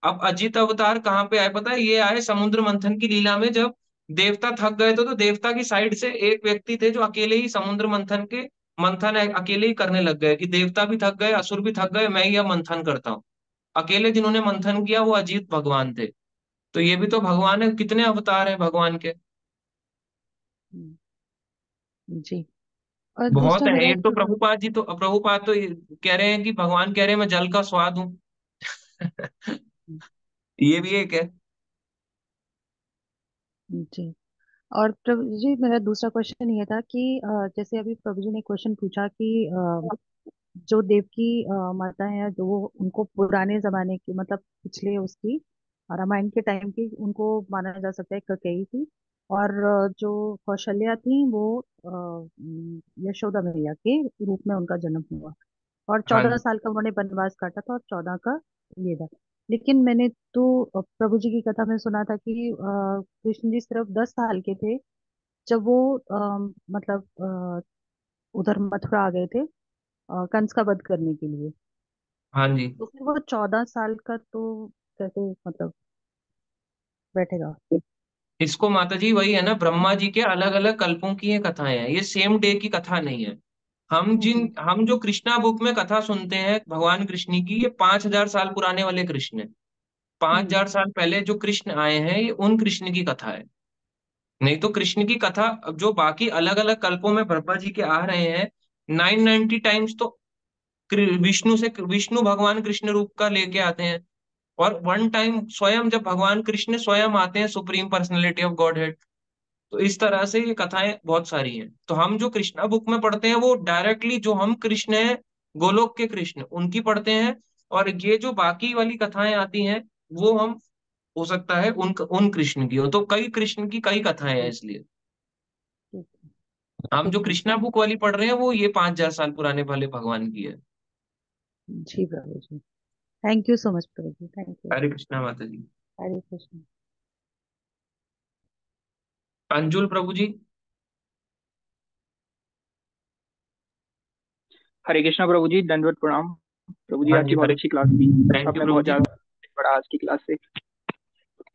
अब अजीत अवतार कहाँ पे आए पता है? ये आए समुद्र मंथन की लीला में, जब देवता थक गए थे तो देवता की साइड से एक व्यक्ति थे जो अकेले ही समुद्र मंथन के मंथन अकेले ही करने लग गए कि देवता भी थक गए, असुर भी थक गए, मैं ही अब मंथन करता हूँ। अकेले जिन्होंने मंथन किया वो अजीत भगवान थे। तो ये भी तो भगवान है, कितने अवतार है भगवान के। हम्म, जी। और बहुत दूसरा है। मेरा एक तो एक। प्रभुपाद तो ये कह रहे हैं कि भगवान कह रहे हैं मैं जल का स्वाद हूँ। ये भी एक है। जी। और प्रभु जी मेरा दूसरा क्वेश्चन ये था कि जैसे अभी प्रभु जी ने क्वेश्चन पूछा कि जो देव की माता है जो वो उनको पुराने जमाने की मतलब पिछले उसकी रामायण के टाइम की उनको माना जा सकता है कैकेयी थी। और जो कौशल्या थी वो यशोदा मैया के रूप में उनका जन्म हुआ। और हाँ 14 साल का उन्होंने वनवास काटा था और 14 का ये था। लेकिन मैंने तो प्रभु जी की कथा में सुना था कि कृष्ण जी सिर्फ 10 साल के थे जब वो मतलब उधर मथुरा आ गए थे कंस का वध करने के लिए। हाँ जी। तो फिर वो 14 साल का तो कैसे मतलब बैठेगा। इसको माता जी वही है ना, ब्रह्मा जी के अलग अलग कल्पों की ये कथाएं हैं, ये सेम डे की कथा नहीं है। हम्म। हम जो कृष्णा बुक में कथा सुनते हैं भगवान कृष्ण की, ये 5,000 साल पुराने वाले कृष्ण है। पांच हम्म। हजार साल पहले जो कृष्ण आए हैं ये उन कृष्ण की कथा है। नहीं तो कृष्ण की कथा अब जो बाकी अलग अलग कल्पों में ब्रह्मा जी के आ रहे हैं, 990 टाइम्स तो विष्णु भगवान कृष्ण रूप का लेके आते हैं। और वन टाइम स्वयं जब भगवान कृष्ण स्वयं आते हैं, supreme personality of God head. तो इस तरह से ये कथाएं बहुत सारी हैं। तो हम जो कृष्णा बुक में पढ़ते हैं वो डायरेक्टली जो हम कृष्ण हैं, गोलोक के कृष्ण उनकी पढ़ते हैं। और ये जो बाकी वाली कथाएं आती हैं वो हम, हो सकता है उन कृष्ण की हो। तो कई कृष्ण की कई कथाएं हैं, इसलिए ठीक हम जो ठीक है। कृष्णा बुक वाली पढ़ रहे हैं वो ये 5,000 साल पुराने वाले भगवान की है। जी प्रभु जी। थैंक यू सो मच प्रभु जी। Thank you. हरे कृष्णा माता जी। हरे कृष्ण। अंजुल प्रभु जी। हरे कृष्णा प्रभु जी, दंडवत प्रणाम। प्रभु जी हाँ आज की जी, बहुत हरे। अच्छी क्लास थी। थैंक यू आपने प्रभु बहुत जी। ज्यादा पढ़ा आज की क्लास से।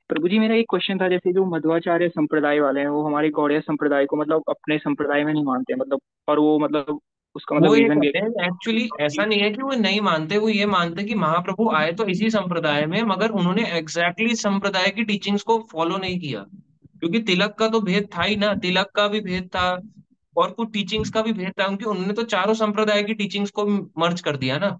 प्रभु जी मेरा एक क्वेश्चन था, जैसे जो मध्वाचार्य संप्रदाय वाले हैं वो हमारे गौड़िया संप्रदाय को मतलब अपने संप्रदाय में नहीं मानते मतलब, और वो मतलब उसका मतलब वो ये रीजन भी कहते हैं, एक्चुअली ऐसा नहीं है कि वो नहीं मानते, वो ये मानते कि महाप्रभु आए तो इसी संप्रदाय में, मगर उन्होंने एग्जैक्टली exactly संप्रदाय की टीचिंग्स को फॉलो नहीं किया। क्योंकि तिलक का तो भेद था ही ना, तिलक का भी भेद था और कुछ टीचिंग्स का भी भेद था, क्योंकि उन्होंने तो चारों संप्रदाय की टीचिंग्स को मर्ज कर दिया ना।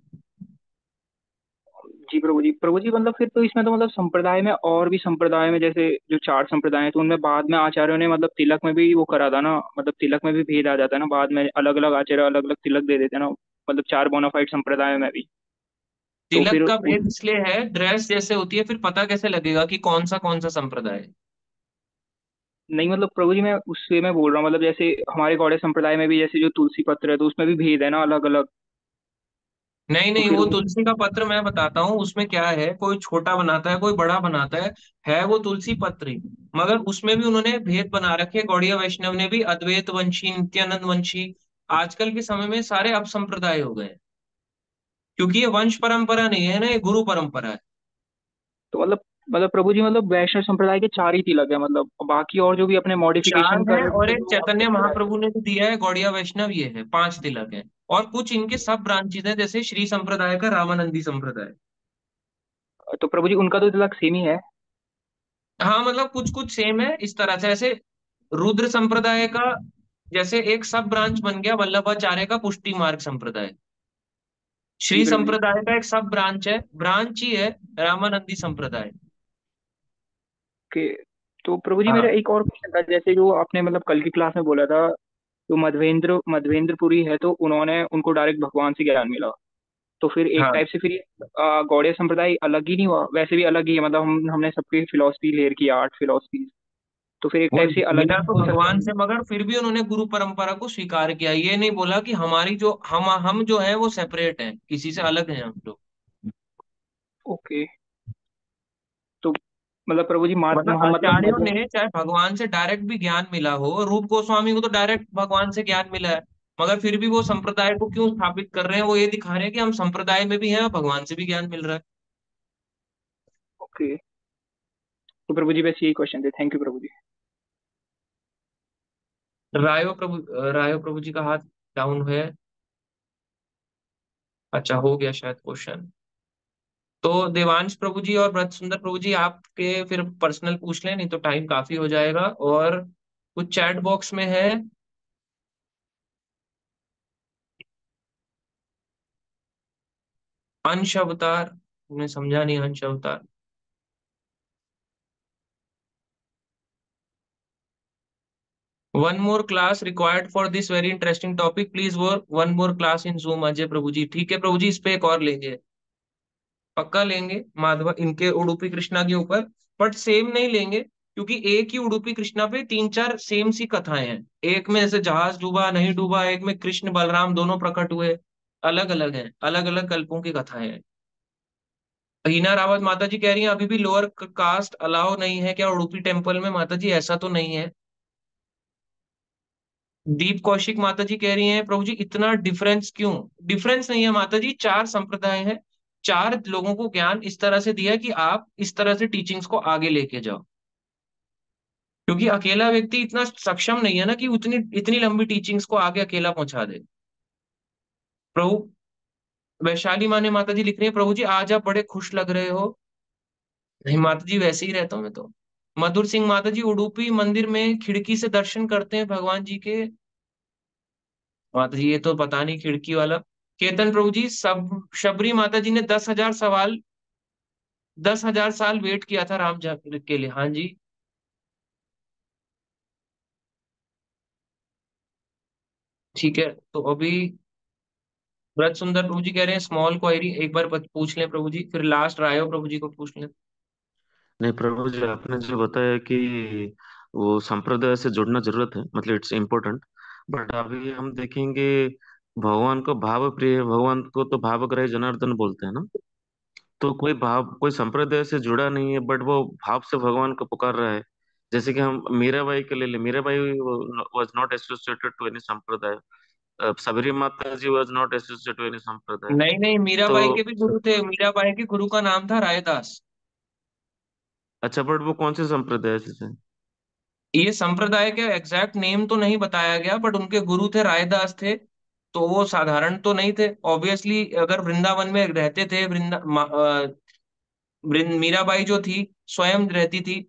जी प्रभु जी मतलब फिर तो इसमें तो मतलब संप्रदाय में और भी संप्रदाय में जैसे जो चार संप्रदाय हैं तो उनमें बाद में आचार्यों ने मतलब तिलक में भी वो करा था ना, मतलब तिलक में भी भेद आ जाता है ना, बाद में अलग अलग आचार्य अलग अलग तिलक दे देते हैं ना, मतलब चार बोनाफाइड संप्रदाय में भी। तो तिलक फिर का भेद इसलिए है, ड्रेस जैसे होती है, फिर पता कैसे लगेगा कि कौन सा संप्रदाय है। नहीं मतलब प्रभु जी मैं उससे मैं बोल रहा हूँ मतलब जैसे हमारे गौड़े संप्रदाय में भी जैसे जो तुलसी पत्र है तो उसमें भी भेद है ना अलग अलग। नहीं तो नहीं, फिर वो तुलसी का पत्र मैं बताता हूँ उसमें क्या है, कोई छोटा बनाता है कोई बड़ा बनाता है वो तुलसी पत्र ही। मगर उसमें भी उन्होंने भेद बना रखे, गौड़ीय वैष्णव ने भी, अद्वैत वंशी, नित्यानंद वंशी। आजकल के समय में सारे अपसंप्रदाय हो गए हैं, क्योंकि ये वंश परंपरा नहीं है ना, ये गुरु परंपरा है। तो मतलब प्रभु जी मतलब वैष्णव संप्रदाय के चार ही तिलक है मतलब, बाकी और जो भी अपने चार मॉडिफिकेशन है करे और फिर एक वो चैतन्य अपसंप्रदाय है। महाप्रभु ने भी दिया है, गौड़िया वैष्णव, ये है 5 तिलक है। और कुछ इनके सब ब्रांचेज हैं, जैसे श्री संप्रदाय का रामानंदी संप्रदाय। तो प्रभु जी उनका तो तिलक सेम ही है। हाँ मतलब कुछ कुछ सेम है इस तरह से। ऐसे रुद्र संप्रदाय का जैसे एक सब ब्रांच बन गया वल्लभाचार्य का पुष्टि मार्ग संप्रदाय। जी श्री प्रभु जी। संप्रदाय का एक सब ब्रांच है, ब्रांच ही है रामानंदी संप्रदाय। ओके। तो प्रभु जी मेरा हाँ एक और क्वेश्चन था, जैसे जो आपने मतलब कल की क्लास में बोला था, जो मध्वेंद्रपुरी है तो उन्होंने उनको डायरेक्ट भगवान से ज्ञान मिला। तो फिर एक हाँ। टाइप से फिर ये गौड़ीय संप्रदाय अलग ही नहीं हुआ? वैसे भी अलग ही है, मतलब हमने सबकी फिलोसफी लेयर की, 8 फिलोसफी, तो फिर एक वो टाइप से अलग मिला ही तो बोल सकते भगवान हैं। से, मगर फिर भी उन्होंने गुरु परंपरा को स्वीकार किया। ये नहीं बोला कि हमारी जो हम जो है वो सेपरेट हैं, किसी से अलग हैं हम लोग। ओके। तो मतलब प्रभु जी मतलब हम मतलब आचार्यों ने चाहे भगवान से डायरेक्ट भी ज्ञान मिला हो, रूप गोस्वामी को तो डायरेक्ट भगवान से ज्ञान मिला है, मगर फिर भी वो संप्रदाय को क्यों स्थापित कर रहे हैं? वो ये दिखा रहे हैं कि हम संप्रदाय में भी हैं और भगवान से भी ज्ञान मिल रहा है। ओके। तो प्रभु जी बस यही क्वेश्चन थे, थैंक यू प्रभु जी। रायो प्रभु जी का हाथ डाउन है। अच्छा, हो गया शायद क्वेश्चन। तो देवांश प्रभु जी और व्रत सुंदर प्रभु जी आपके फिर पर्सनल पूछ लें, नहीं तो टाइम काफी हो जाएगा। और कुछ चैट बॉक्स में है। अंश अवतार, मैं समझा नहीं अंश अवतार। One more class required for this very interesting topic, please work one more class in Zoom. Ajay Prabhu ji, ठीक है प्रभु जी, इस पे एक और लेंगे, पक्का लेंगे माधवा इनके उडुपी कृष्णा के ऊपर। बट सेम नहीं लेंगे, क्योंकि एक ही उडुपी कृष्णा पे तीन चार सेम सी कथाएं हैं। एक में जैसे जहाज डूबा नहीं डूबा, एक में कृष्ण बलराम दोनों प्रकट हुए, अलग अलग हैं, अलग अलग कल्पों की कथाएं हैं। हीना रावत माता जी कह रही हैं अभी भी लोअर कास्ट अलाउ नहीं है क्या उडुपी टेम्पल में? माता जी ऐसा तो नहीं है। दीप कौशिक माता जी कह रही हैं प्रभु जी इतना डिफरेंस क्यों? डिफरेंस नहीं है माता जी, चार संप्रदाय है, चार लोगों को ज्ञान इस तरह से दिया कि आप इस तरह से टीचिंग्स को आगे लेके जाओ। क्योंकि अकेला व्यक्ति इतना सक्षम नहीं है ना कि उतनी इतनी लंबी टीचिंग्स को आगे अकेला पहुंचा दे। प्रभु वैशाली माने माता जी लिख रही है प्रभु जी आज आप बड़े खुश लग रहे हो। नहीं माता जी, वैसे ही रहता हूँ मैं तो। मधुर सिंह माता जी उडुपी मंदिर में खिड़की से दर्शन करते हैं भगवान जी के। माता जी ये तो पता नहीं खिड़की वाला। केतन प्रभु जी, सब शबरी माता जी ने 10,000 सवाल, 10,000 साल वेट किया था राम के लिए। हाँ जी। ठीक है, तो अभी व्रत सुंदर प्रभु जी कह रहे हैं स्मॉल क्वेरी एक बार पूछ लें प्रभु जी, फिर लास्ट रायो प्रभु जी को पूछ लें। नहीं प्रभु जी, आपने जो बताया कि वो संप्रदाय से जुड़ना जरूरत है, मतलब इट्स इम्पोर्टेंट। बट अभी हम देखेंगे, भगवान को भाव प्रिय, भगवान को तो भावग्राही जनार्दन बोलते हैं ना। तो कोई संप्रदाय से जुड़ा नहीं है, बट वो भाव से भगवान को पुकार रहा है। जैसे कि हम मीराबाई के ले Mirabai was not associated to any संप्रदाय। सबरी माता ji was not associated to any संप्रदाय। नहीं नहीं, तो मीराबाई के भी गुरु थे, मीराबाई के गुरु का नाम था रायदास। अच्छा, बट वो कौन से संप्रदाय से थे? ये संप्रदाय के एग्जैक्ट नेम तो नहीं बताया गया, बट उनके गुरु थे रायदास थे। तो वो साधारण तो नहीं थे ऑब्वियसली, अगर वृंदावन में रहते थे मीराबाई जो थी स्वयं रहती थी,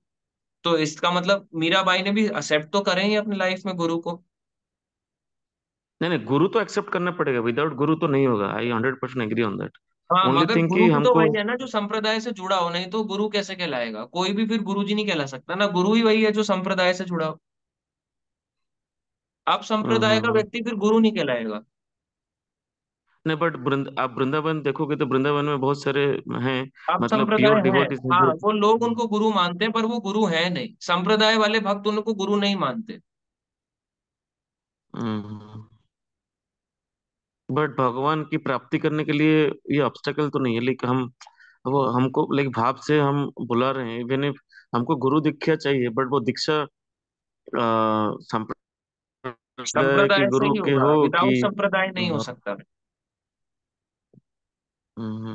तो इसका मतलब मीराबाई ने भी एक्सेप्ट तो करें ही अपनी लाइफ में गुरु को। नहीं नहीं, गुरु तो एक्सेप्ट करना पड़ेगा, विदाउट गुरु तो नहीं होगा। आई 100% एग्री ऑन दैट। हाँ, ओनली मगर थिंग गुरु कि भी तो हमको, वही है ना जो संप्रदाय से जुड़ा हो, नहीं तो गुरु कैसे कहलाएगा? कोई भी फिर गुरु जी नहीं कहला सकता ना, गुरु ही वही है जो संप्रदाय से जुड़ा हो। आप संप्रदाय का हम्म। व्यक्ति फिर गुरु नहीं कहलाएगा। नहीं बट आप वृंदावन देखोगे तो वृंदावन में बहुत सारे हैं, आप मतलब संप्रदाय प्योर है, डिवोटीज हैं हाँ जो। वो लोग उनको गुरु मानते हैं, पर वो गुरु है नहीं, संप्रदाय वाले भक्त उनको गुरु नहीं मानते। हम्म। बट भगवान की प्राप्ति करने के लिए ये ऑब्स्टेकल तो नहीं है, लेकिन हम वो हमको लाइक भाव से हम बुला रहे हैं। इवन इफ हमको गुरु दीक्षा चाहिए, बट वो दीक्षा संप्रदाय के संप्रदाय से गुरु ही के होगा, हो कि। विदाउट संप्रदाय नहीं हो सकता। हम्म।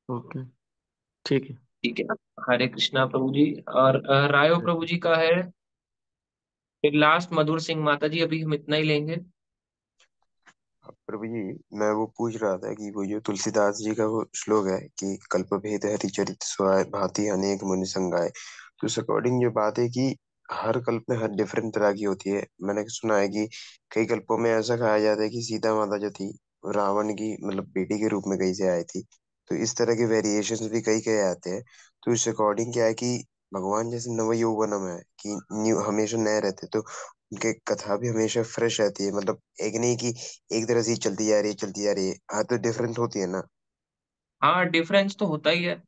ओके, ठीक है। ठीक है। हरे कृष्णा प्रभु जी। और रायो प्रभु जी का है, फिर लास्ट मधुर सिंह माता जी, अभी हम इतना ही लेंगे। प्रभु जी, मैं वो पूछ रहा था कि वो जो तुलसीदास जी का वो श्लोक है कि कल्प भेद हरि चरित सोए भांति अनेक मुनि संगाए, तो उस अकॉर्डिंग जो बात है कि हर कल्प में हर डिफरेंट तरह की होती है। मैंने सुना है कि कई कल्पों में ऐसा कहा जाता है कि सीता माता जो थी रावण की मतलब बेटी के रूप में कहीं से आई थी। तो इस तरह के वेरिएशंस भी कई कई आते हैं। तो इस अकॉर्डिंग क्या है कि भगवान जैसे नवयौवनम है कि न्यू हमेशा नए रहते, तो उनके कथा भी हमेशा फ्रेश रहती है। मतलब एक नहीं कि एक तरह से ही चलती जा रही है चलती जा रही है, हाँ तो डिफरेंट होती है ना। हाँ, डिफरेंस तो होता ही है।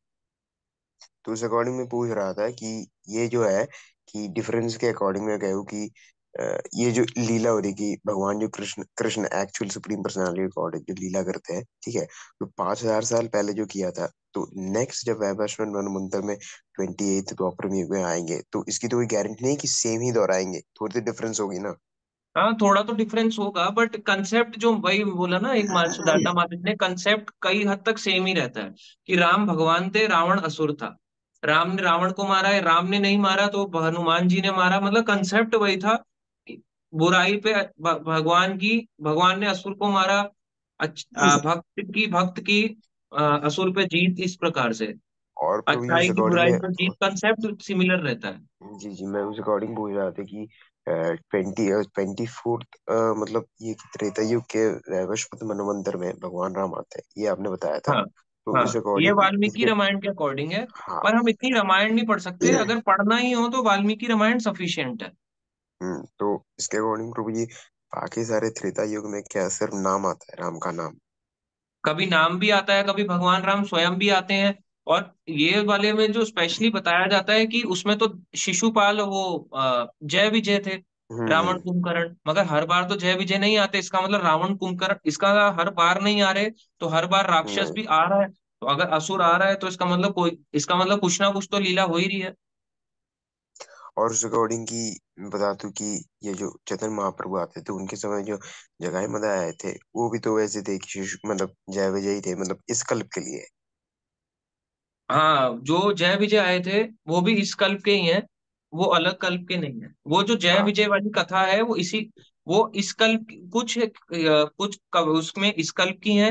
तो उस अकॉर्डिंग में पूछ रहा था कि ये जो है कि डिफरेंस के अकॉर्डिंग में कहूँ कि अ, ये जो लीला हो रही कि भगवान जो Krishna Krishna actual supreme personality God जो लीला करते हैं, ठीक है, तो 5,000 साल पहले जो किया था, तो नेक्स्ट जब वैवस्वत मनवंतर में 28th द्वापर युग में आएंगे तो इसकी तो कोई गारंटी नहीं कि सेम ही दोहराएंगे, थोड़ी सी डिफरेंस होगी ना। हाँ, थोड़ा तो डिफरेंस होगा, बट कंसेप्ट जो वही बोला ना, एक सिद्धार्थ मातुरी ने, कंसेप्ट कई हद तक सेम ही रहता है कि राम भगवान थे, रावण असुर था। राम ने रावण को मारा है, राम ने नहीं मारा तो हनुमान जी ने मारा, मतलब कंसेप्ट वही था कि बुराई पे भगवान ने असुर को मारा। भक्त की असुर पे जीत, इस प्रकार से और प्रभु जी अच्छाई उस की अकॉर्डिंग बुराई में, पर जीत, कंसेप्ट सिमिलर रहता है। जी जी मैं उस अकॉर्डिंग पूछ रहा था कि 24th मतलब ये कि त्रेता युग के वैवस्वत मनवंतर में भगवान राम आते हैं, ये आपने बताया था। हाँ। तो हाँ, इस ये अकॉर्डिंग वाल्मीकि इसके, रामायण के अकॉर्डिंग है। हाँ। पर हम इतनी रामायण नहीं पढ़ सकते, अगर पढ़ना ही हो तो वाल्मीकि रामायण सफिशियंट है। तो इसके अकॉर्डिंग प्रभु जी बाकी सारे त्रेता युग में क्या सिर्फ नाम आता है, राम का नाम? कभी नाम भी आता है, कभी भगवान राम स्वयं भी आते हैं। और ये वाले में जो स्पेशली बताया जाता है कि उसमें तो शिशुपाल वो जय विजय थे, रावण हम्म। कुंभकर्ण। मगर हर बार तो जय विजय नहीं आते, इसका मतलब रावण कुंभकर्ण इसका हर बार नहीं आ रहे, तो हर बार राक्षस नहीं। भी आ रहा है। तो अगर असुर आ रहा है तो इसका मतलब कुछ ना कुछ तो लीला हो ही रही है। और उस अकॉर्डिंग की बता दूं कि ये जो चैतन्य महाप्रभु आते थे उनके समय जो जगाई मदाई आए थे वो भी तो वैसे थे कि मतलब जय विजय ही थे, मतलब इस कल्प के लिए। हाँ, जो जय विजय आए थे वो भी इस कल्प के ही हैं, वो अलग कल्प के नहीं है। वो जो जय हाँ। विजय वाली कथा है वो इस कल्प उसमें इस कल्प की है।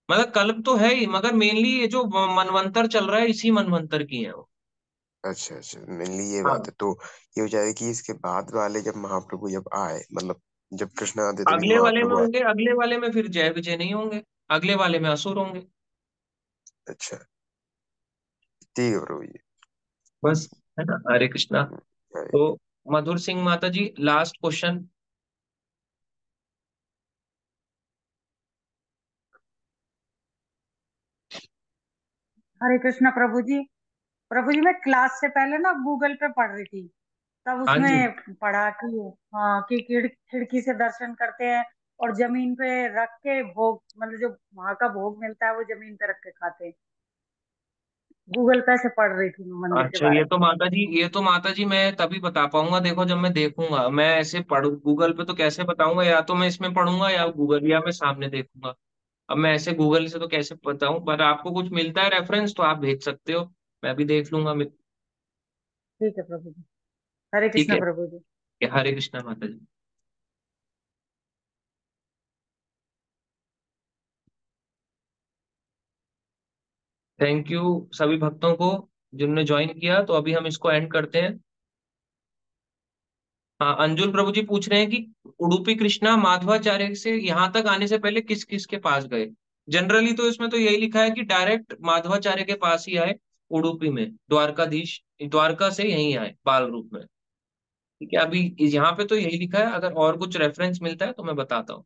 मतलब कल्प तो है ही, मगर मेनली ये जो मनवंतर चल रहा है इसी मनवंतर की है वो। अच्छा अच्छा, मेनली ये बात हाँ, है। तो ये हो जाए कि इसके बाद वाले जब महाप्रभु जब आए, मतलब जब कृष्ण आते तभी महाप्रभु आए। अगले वाले में फिर जय विजय नहीं होंगे, अगले वाले में असुर होंगे। अच्छा, ठीक है प्रभु जी। बस, है ना। हरे कृष्णा। हरे। तो मधुर सिंह माता जी, लास्ट क्वेश्चन। हरे कृष्णा प्रभु जी। प्रभु जी मैं क्लास से पहले ना गूगल पे पढ़ रही थी, तब हाँ जी। उसमें पढ़ा कि हाँ कि खिड़की से दर्शन करते हैं और जमीन पे रख के भोग, मतलब जो वहां का भोग मिलता है वो जमीन पे रख के खाते हैं। गूगल पे से पढ़ रही थी मैं मंदिर के अच्छा, बारे ये तो माता जी मैं तभी बता पाऊंगा, देखो जब मैं देखूंगा। मैं ऐसे पढ़ू गूगल पे तो कैसे बताऊंगा, या तो मैं इसमें पढ़ूंगा या गूगल, या मैं सामने देखूंगा। अब मैं ऐसे गूगल से तो कैसे बताऊं, पर आपको कुछ मिलता है रेफरेंस तो आप भेज सकते हो, मैं भी देख लूंगा। में। ठीक है प्रभु जी। हरे ठीक कृष्णा है। प्रभु जी। हरे कृष्णा माता जी। थैंक यू सभी भक्तों को जिन्होंने ज्वाइन किया। तो अभी हम इसको एंड करते हैं। हाँ, अंजुल प्रभु जी पूछ रहे हैं कि उडुपी कृष्णा माधवाचार्य से यहाँ तक आने से पहले किस किस के पास गए। जनरली तो इसमें तो यही लिखा है कि डायरेक्ट माधवाचार्य के पास ही आए, उडुपी में द्वारकाधीश, द्वारका से यहीं आए बाल रूप में। ठीक है, अभी यहाँ पे तो यही लिखा है, अगर और कुछ रेफरेंस मिलता है तो मैं बताता हूँ।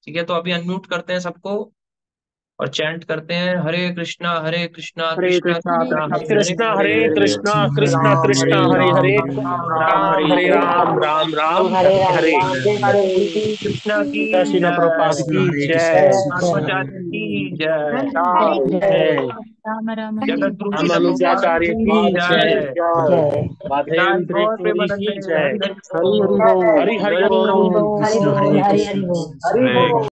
ठीक है, तो अभी अनम्यूट करते हैं सबको और चैंट करते हैं, हरे कृष्णा हरे कृष्णा कृष्णा हरे कृष्णा कृष्ण हरे हरे, कृष्ण कृष्ण हरे हरे हरे कृष्णा हरे, कृष्ण कृष्ण कृष्ण हरे हरे राम हरे, राम राम राम हरे हरे राम, हरे, राम राम हरे हरे राम हरे। राम राम हरे हरे। कृष्णा की जय श्री हरे प्रभुपाद जय, कृष्ण की हरे कृष्ण जय जय, कृष्ण माधवाचार्य की जय, हरे जय राम राम हरे जगत गुरु शिल रामानुजाचार्य की की जय, जय, जय। निताई माधवेंद्र गौर पुरी प्रेमानंद की जय। हरि हरि हरि बोल। हरि बोल, हरि हरि हरे बोल। कृष्ण हरे हरि कृष्ण बोल हरे हरि हरि कृष्ण बोल। हरे हरि बोल।